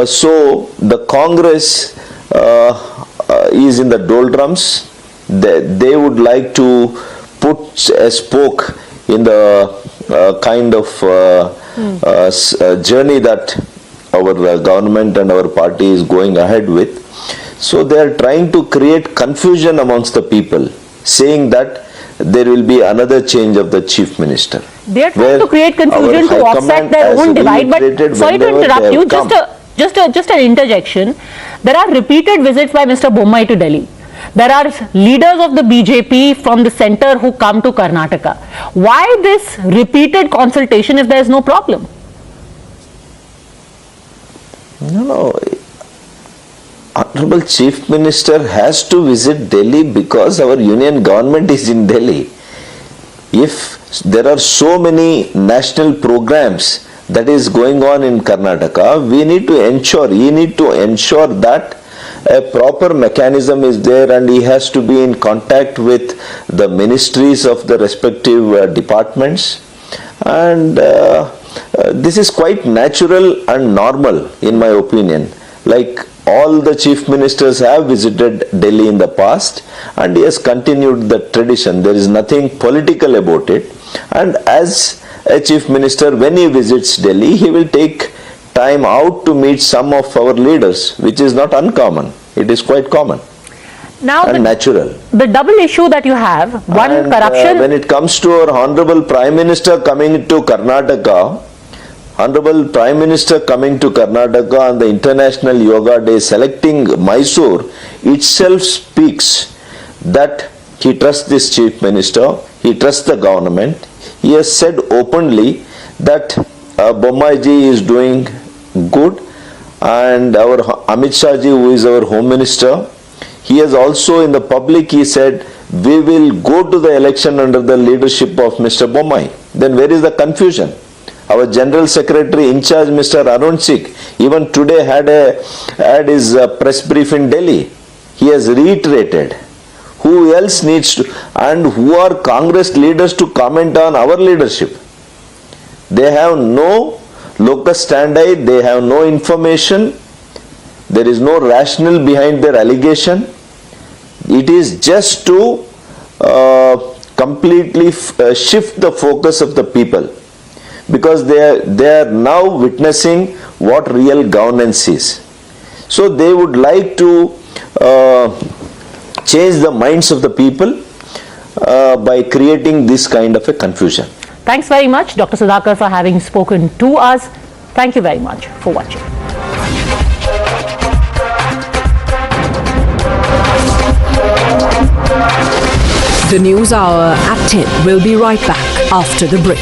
So the Congress is in the doldrums. They would like to put a spoke in the kind of journey that our government and our party is going ahead with. So they are trying to create confusion amongst the people, saying that there will be another change of the chief minister. They are trying to create confusion to offset their own divide. But sorry to interrupt you, just an interjection. There are repeated visits by Mr. Bommai to Delhi. There are leaders of the BJP from the centre who come to Karnataka. Why this repeated consultation if there is no problem? No. Honorable Chief Minister has to visit Delhi because our union government is in Delhi. If there are so many national programs that is going on in Karnataka, he need to ensure that a proper mechanism is there, and he has to be in contact with the ministries of the respective departments. And this is quite natural and normal in my opinion. Like all the chief ministers have visited Delhi in the past, and he has continued the tradition. There is nothing political about it. And as a chief minister, when he visits Delhi, he will take time out to meet some of our leaders, which is not uncommon. It is quite common. Now and natural. The double issue that you have, one, and, corruption. When it comes to our Honorable Prime Minister coming to Karnataka, Honorable Prime Minister coming to Karnataka on the International Yoga Day, selecting Mysore itself speaks that he trusts this Chief Minister, he trusts the government. He has said openly that Bommaiji is doing good, and our Amit Shah ji, who is our Home Minister, he has also in the public, he said, we will go to the election under the leadership of Mr. Bommai. Then where is the confusion? Our General Secretary in charge, Mr. Arun Singh, even today had his press brief in Delhi. He has reiterated. Who else needs to, and who are Congress leaders to comment on our leadership? They have no locus standi, they have no information, there is no rationale behind their allegation. It is just to completely shift the focus of the people, because they are now witnessing what real governance is. So they would like to change the minds of the people by creating this kind of a confusion. Thanks very much, Dr. Sudhakar, for having spoken to us. Thank you very much for watching. The News Hour at 10 will be right back after the break.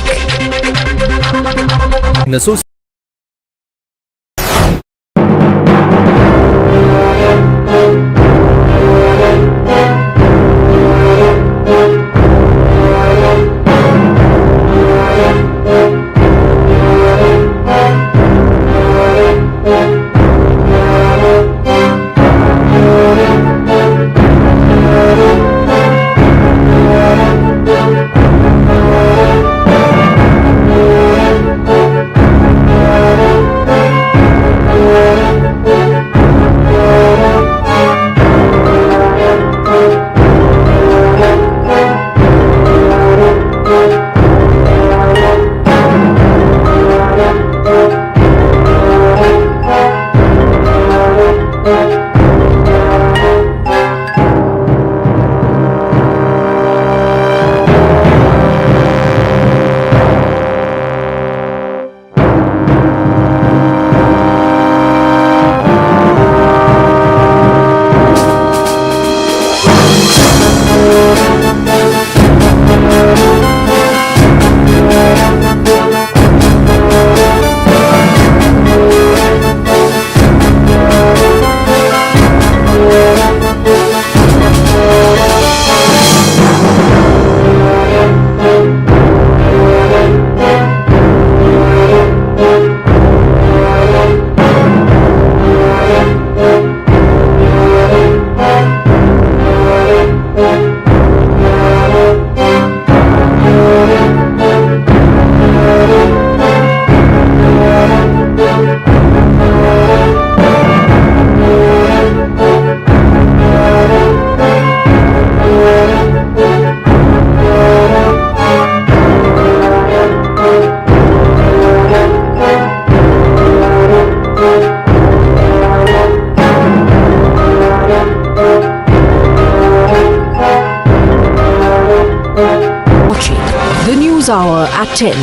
News Hour at 10.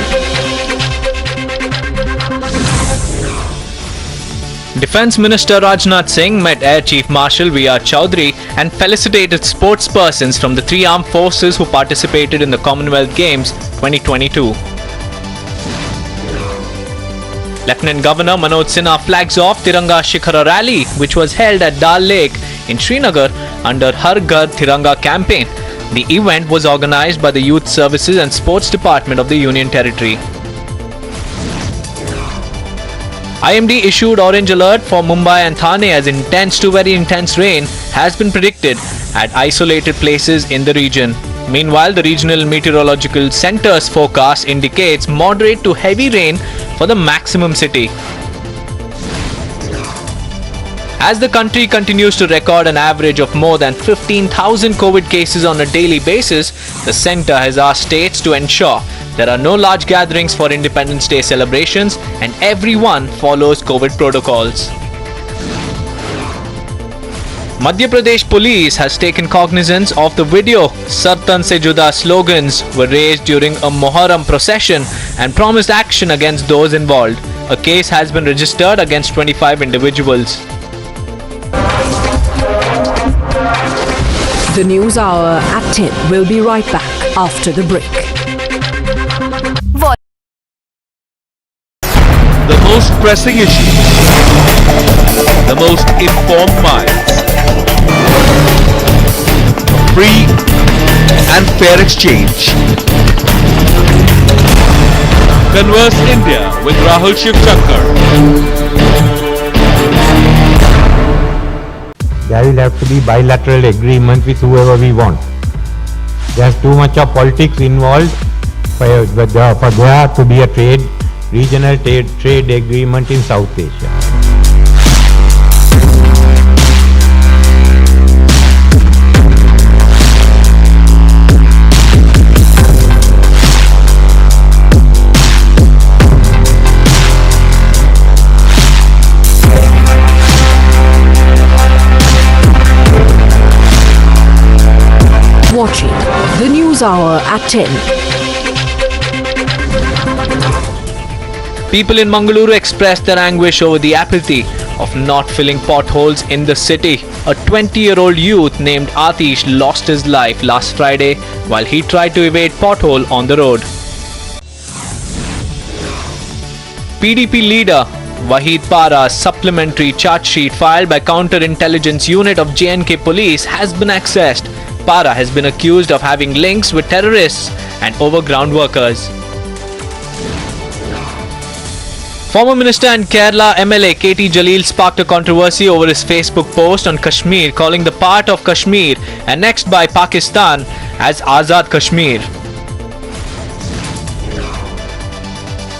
Defence Minister Rajnath Singh met Air Chief Marshal V.R. Chowdhury and felicitated sportspersons from the three armed forces who participated in the Commonwealth Games 2022. Lieutenant Governor Manoj Sinha flags off Tiranga Shikhara rally, which was held at Dal Lake in Srinagar under Har Ghar Tiranga campaign. The event was organised by the Youth Services and Sports Department of the Union Territory. IMD issued orange alert for Mumbai and Thane as intense to very intense rain has been predicted at isolated places in the region. Meanwhile, the Regional Meteorological Centre's forecast indicates moderate to heavy rain for the maximum city. As the country continues to record an average of more than 15,000 COVID cases on a daily basis, the centre has asked states to ensure there are no large gatherings for Independence Day celebrations and everyone follows COVID protocols. Madhya Pradesh police has taken cognizance of the video. Sartan se juda slogans were raised during a Muharram procession and promised action against those involved. A case has been registered against 25 individuals. The News Hour at 10 will be right back after the break. The most pressing issues, the most informed minds, free and fair exchange. Converse India with Rahul Shivshankar. There will have to be bilateral agreement with whoever we want. There's too much of politics involved for there to be a regional trade agreement in South Asia. Watching the News Hour at 10. People in Mangaluru expressed their anguish over the apathy of not filling potholes in the city. A 20-year-old youth named Atish lost his life last Friday while he tried to evade pothole on the road. PDP leader Wahid Para's supplementary charge sheet filed by Counter-Intelligence Unit of J&K Police has been accessed. Para has been accused of having links with terrorists and overground workers. Former Minister and Kerala MLA KT Jalil sparked a controversy over his Facebook post on Kashmir, calling the part of Kashmir annexed by Pakistan as Azad Kashmir.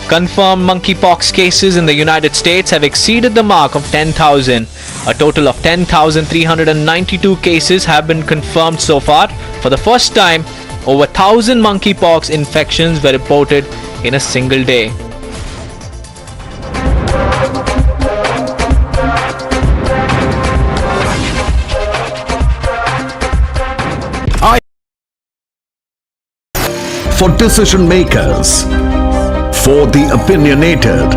Confirmed monkeypox cases in the United States have exceeded the mark of 10,000. A total of 10,392 cases have been confirmed so far. For the first time, over 1,000 monkeypox infections were reported in a single day. For decision makers, for the opinionated,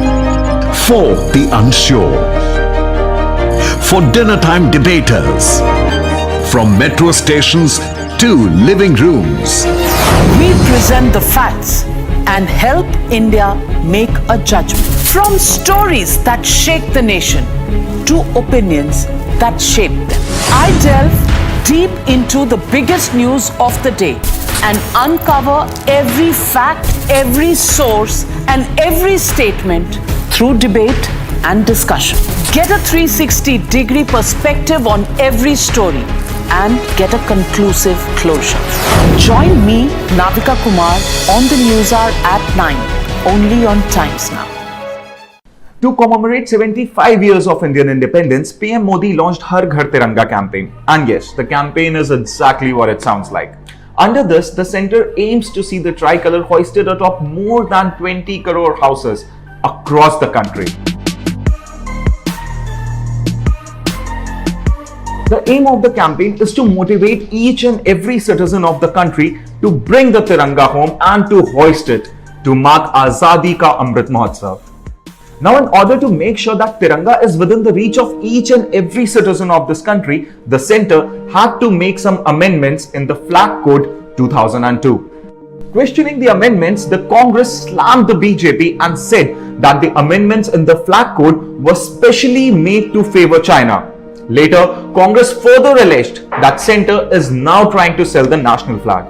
for the unsure, for dinner time debaters, from metro stations to living rooms. We present the facts and help India make a judgment. From stories that shake the nation to opinions that shape them. I delve deep into the biggest news of the day and uncover every fact, every source, and every statement through debate and discussion. Get a 360-degree perspective on every story and get a conclusive closure. Join me, Navika Kumar, on the Newshour at 9, only on Times Now. To commemorate 75 years of Indian independence, PM Modi launched Har Ghar Tiranga campaign. And yes, the campaign is exactly what it sounds like. Under this, the centre aims to see the tricolour hoisted atop more than 20 crore houses across the country. The aim of the campaign is to motivate each and every citizen of the country to bring the Tiranga home and to hoist it to mark Azadi Ka Amrit Mahotsav. Now, in order to make sure that Tiranga is within the reach of each and every citizen of this country, the centre had to make some amendments in the Flag Code 2002. Questioning the amendments, the Congress slammed the BJP and said that the amendments in the Flag Code were specially made to favour China. Later, Congress further alleged that centre is now trying to sell the national flag.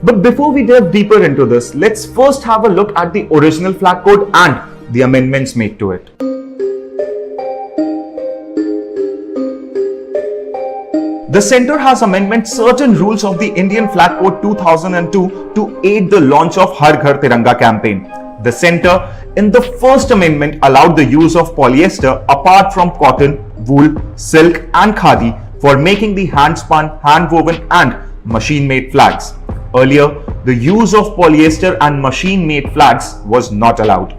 But before we delve deeper into this, let's first have a look at the original Flag Code and the amendments made to it. The centre has amended certain rules of the Indian Flag Code 2002 to aid the launch of Har Ghar Tiranga campaign. The centre, in the first amendment, allowed the use of polyester apart from cotton, wool, silk and khadi for making the hand-spun, hand-woven and machine-made flags. Earlier, the use of polyester and machine-made flags was not allowed.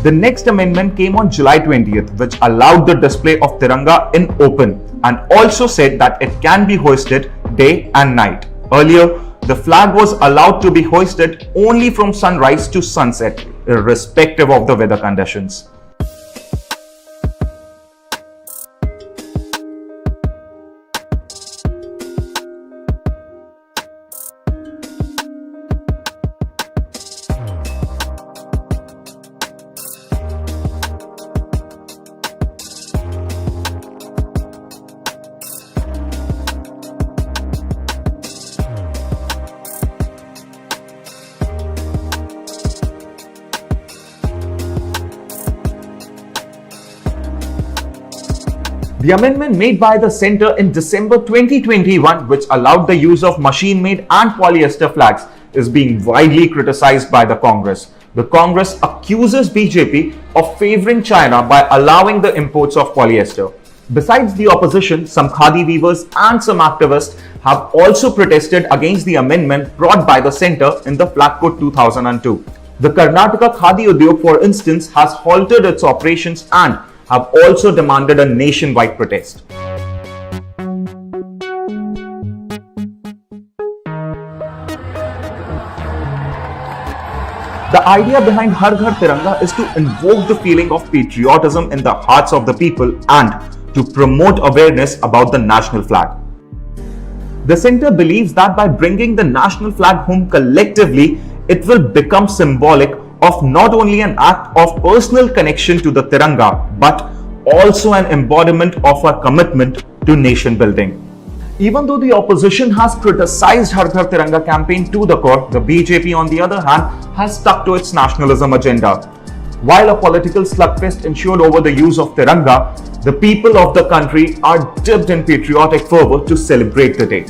The next amendment came on July 20th, which allowed the display of Tiranga in open and also said that it can be hoisted day and night. Earlier, the flag was allowed to be hoisted only from sunrise to sunset, irrespective of the weather conditions. The amendment made by the centre in December 2021, which allowed the use of machine-made and polyester flags, is being widely criticised by the Congress. The Congress accuses BJP of favouring China by allowing the imports of polyester. Besides the opposition, some khadi weavers and some activists have also protested against the amendment brought by the centre in the Flag Code 2002. The Karnataka Khadi Udyog, for instance, has halted its operations and have also demanded a nationwide protest. The idea behind Har Ghar Tiranga is to invoke the feeling of patriotism in the hearts of the people and to promote awareness about the national flag. The centre believes that by bringing the national flag home collectively, it will become symbolic of not only an act of personal connection to the Tiranga, but also an embodiment of our commitment to nation building. Even though the opposition has criticized Har Ghar Tiranga campaign to the core, the BJP on the other hand has stuck to its nationalism agenda. While a political slugfest ensued over the use of Tiranga, the people of the country are dipped in patriotic fervour to celebrate the day.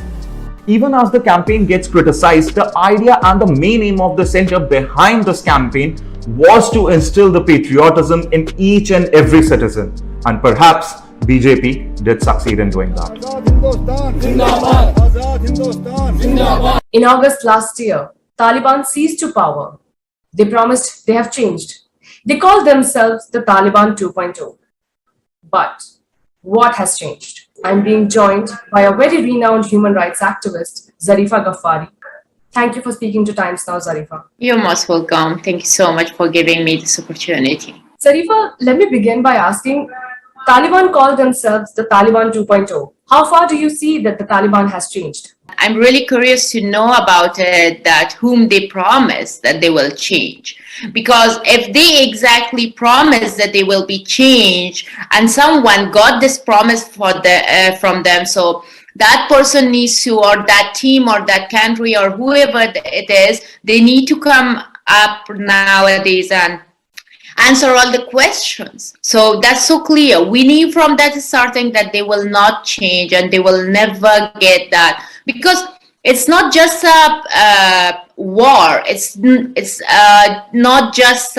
Even as the campaign gets criticized, the idea and the main aim of the centre behind this campaign was to instill the patriotism in each and every citizen. And perhaps BJP did succeed in doing that. In August last year, Taliban seized to power. They promised they have changed. They called themselves the Taliban 2.0. But what has changed? I'm being joined by a very renowned human rights activist, Zarifa Ghaffari. Thank you for speaking to Times Now, Zarifa. You're most welcome. Thank you so much for giving me this opportunity. Zarifa, let me begin by asking, Taliban called themselves the Taliban 2.0. How far do you see that the Taliban has changed? I'm really curious to know about it, that whom they promise that they will change. Because if they exactly promise that they will be changed and someone got this promise from them, so that person needs to, or that team or that country or whoever it is, they need to come up nowadays and answer all the questions. So that's so clear. We knew from that starting that they will not change and they will never get that, because it's not just a war. It's not just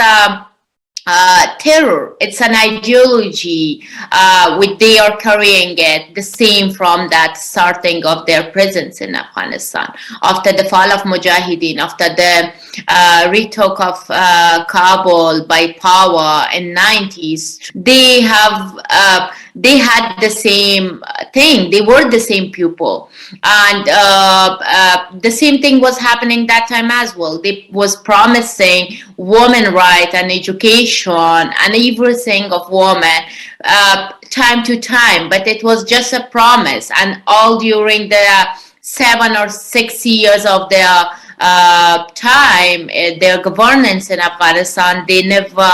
terror. It's an ideology which they are carrying it, the same from that starting of their presence in Afghanistan. After the fall of Mujahideen, after the retook of Kabul by power in 90s, they had the same thing. They were the same people, and the same thing was happening that time as well. They was promising women rights and education and everything of women time to time, but it was just a promise, and all during the 7 or 6 years of their time, their governance in Afghanistan, they never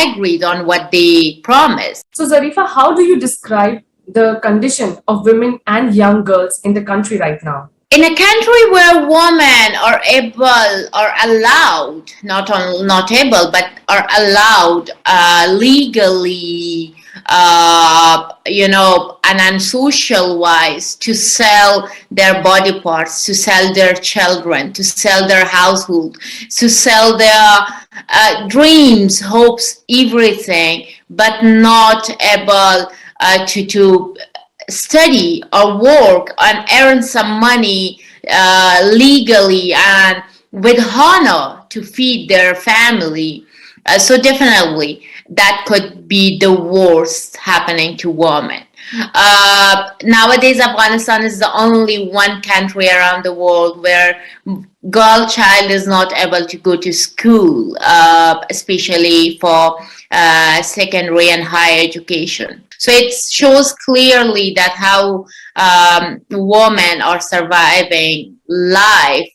agreed on what they promised. So Zarifa, how do you describe the condition of women and young girls in the country right now? In a country where women are able or allowed, not able, but are allowed legally and unsocial wise to sell their body parts, to sell their children, to sell their household, to sell their dreams, hopes, everything, but not able to study or work and earn some money legally and with honor to feed their family. So definitely that could be the worst happening to women. Nowadays, Afghanistan is the only one country around the world where girl child is not able to go to school, especially for secondary and higher education. So it shows clearly that how women are surviving life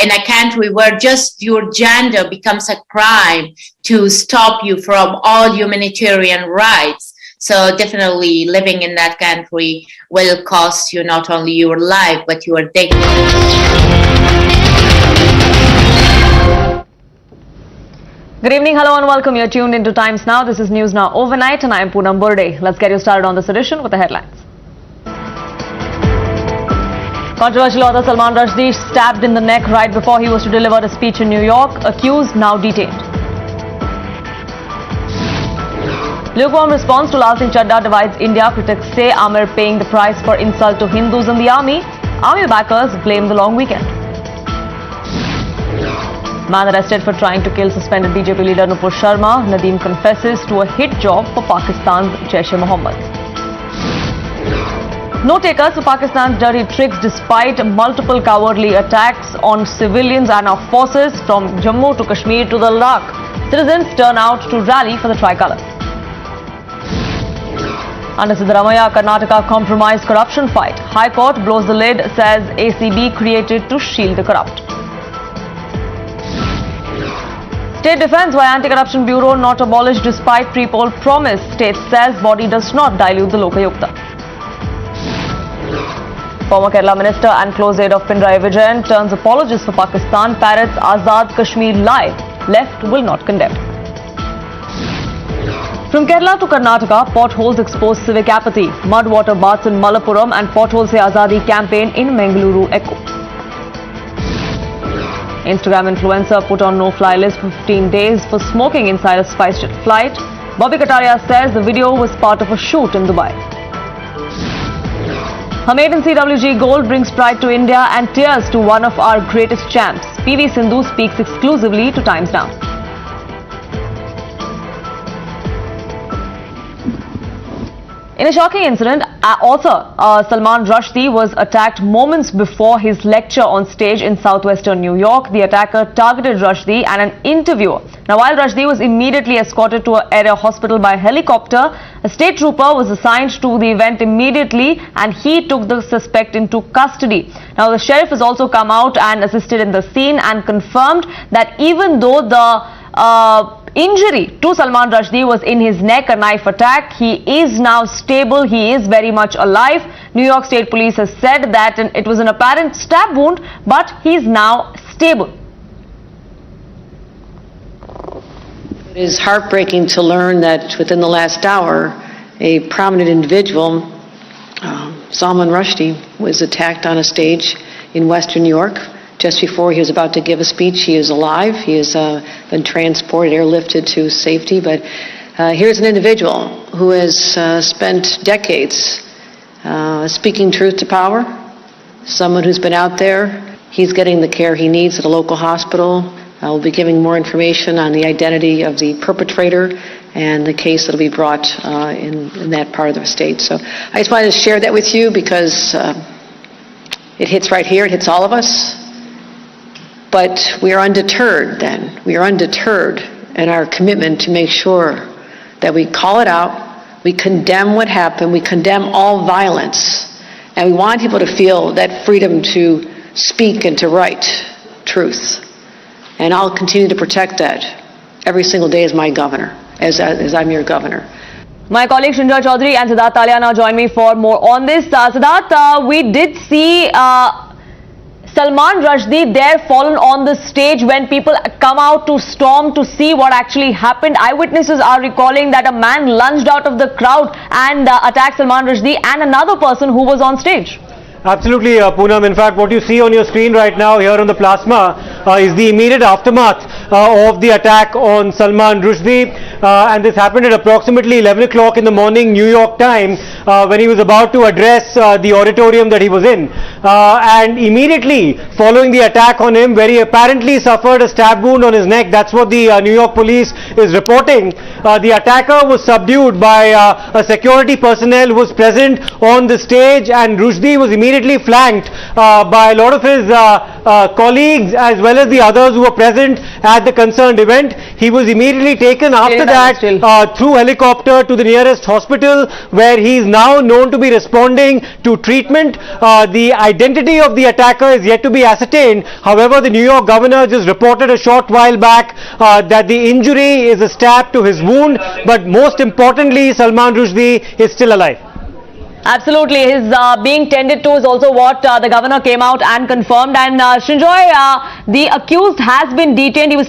in a country where just your gender becomes a crime to stop you from all humanitarian rights. So definitely living in that country will cost you not only your life, but your dignity. Good evening, hello and welcome. You're tuned into Times Now. This is News Now Overnight and I am Poonam Burde. Let's get you started on this edition with the headlines. Controversial author Salman Rushdie stabbed in the neck right before he was to deliver a speech in New York. Accused now detained. Lukewarm response to Lal Singh Chadda divides India. Critics say Aamir paying the price for insult to Hindus in the army. Army backers blame the long weekend. Man arrested for trying to kill suspended BJP leader Nupur Sharma. Nadeem confesses to a hit job for Pakistan's Jaish-e-Mohammed. No takers for Pakistan's dirty tricks despite multiple cowardly attacks on civilians and our forces from Jammu to Kashmir to the Ladakh. Citizens turn out to rally for the tricolour. Under Siddaramaiah, Karnataka compromised corruption fight. High Court blows the lid, says ACB created to shield the corrupt. State defense by Anti-Corruption Bureau not abolished despite pre-poll promise. State says body does not dilute the Lokayukta. Former Kerala Minister and close aide of Pinarayi Vijayan turns apologist for Pakistan, parrots Azad Kashmir lie. Left will not condemn. From Kerala to Karnataka, potholes expose civic apathy. Mud water baths in Malappuram and Potholes Se Azadi campaign in Mangaluru echo. Instagram influencer put on no-fly list for 15 days for smoking inside a SpiceJet flight. Bobby Kataria says the video was part of a shoot in Dubai. Her maiden CWG gold brings pride to India and tears to one of our greatest champs. PV Sindhu speaks exclusively to Times Now. In a shocking incident, author Salman Rushdie was attacked moments before his lecture on stage in southwestern New York. The attacker targeted Rushdie and an interviewer. Now, while Rushdie was immediately escorted to an area hospital by helicopter, a state trooper was assigned to the event immediately and he took the suspect into custody. Now, the sheriff has also come out and assisted in the scene and confirmed that even though the injury to Salman Rushdie was in his neck, a knife attack, he is now stable, he is very much alive. New York State Police has said that it was an apparent stab wound, but he is now stable. It is heartbreaking to learn that within the last hour, a prominent individual, Salman Rushdie, was attacked on a stage in Western New York. Just before he was about to give a speech. He is alive. He has been transported, airlifted to safety. But here's an individual who has spent decades speaking truth to power. Someone who's been out there. He's getting the care he needs at a local hospital. We'll be giving more information on the identity of the perpetrator and the case that will be brought in that part of the state. So I just wanted to share that with you because it hits right here. It hits all of us. But we are undeterred then. We are undeterred in our commitment to make sure that we call it out, we condemn what happened, we condemn all violence, and we want people to feel that freedom to speak and to write truth. And I'll continue to protect that every single day as my governor, as I'm your governor. My colleague Shinjar Chaudhary and Siddharth Talia now join me for more on this. Siddharth, we did see Salman Rushdie there fallen on the stage when people come out to storm to see what actually happened. Eyewitnesses are recalling that a man lunged out of the crowd and attacked Salman Rushdie and another person who was on stage. Absolutely, Poonam. In fact, what you see on your screen right now here on the plasma is the immediate aftermath of the attack on Salman Rushdie. And this happened at approximately 11 o'clock in the morning, New York time, when he was about to address the auditorium that he was in. And immediately following the attack on him, where he apparently suffered a stab wound on his neck, that's what the New York police is reporting. The attacker was subdued by a security personnel who was present on the stage, and Rushdie was immediately flanked by a lot of his colleagues as well as the others who were present at the concerned event. He was immediately taken after that through helicopter to the nearest hospital, where he is now known to be responding to treatment. The identity of the attacker is yet to be ascertained. However, the New York governor just reported a short while back that the injury is a stab to his wound, but most importantly, Salman Rushdie is still alive. Absolutely. His being tended to is also what the governor came out and confirmed. And Srinjoy, the accused has been detained. He was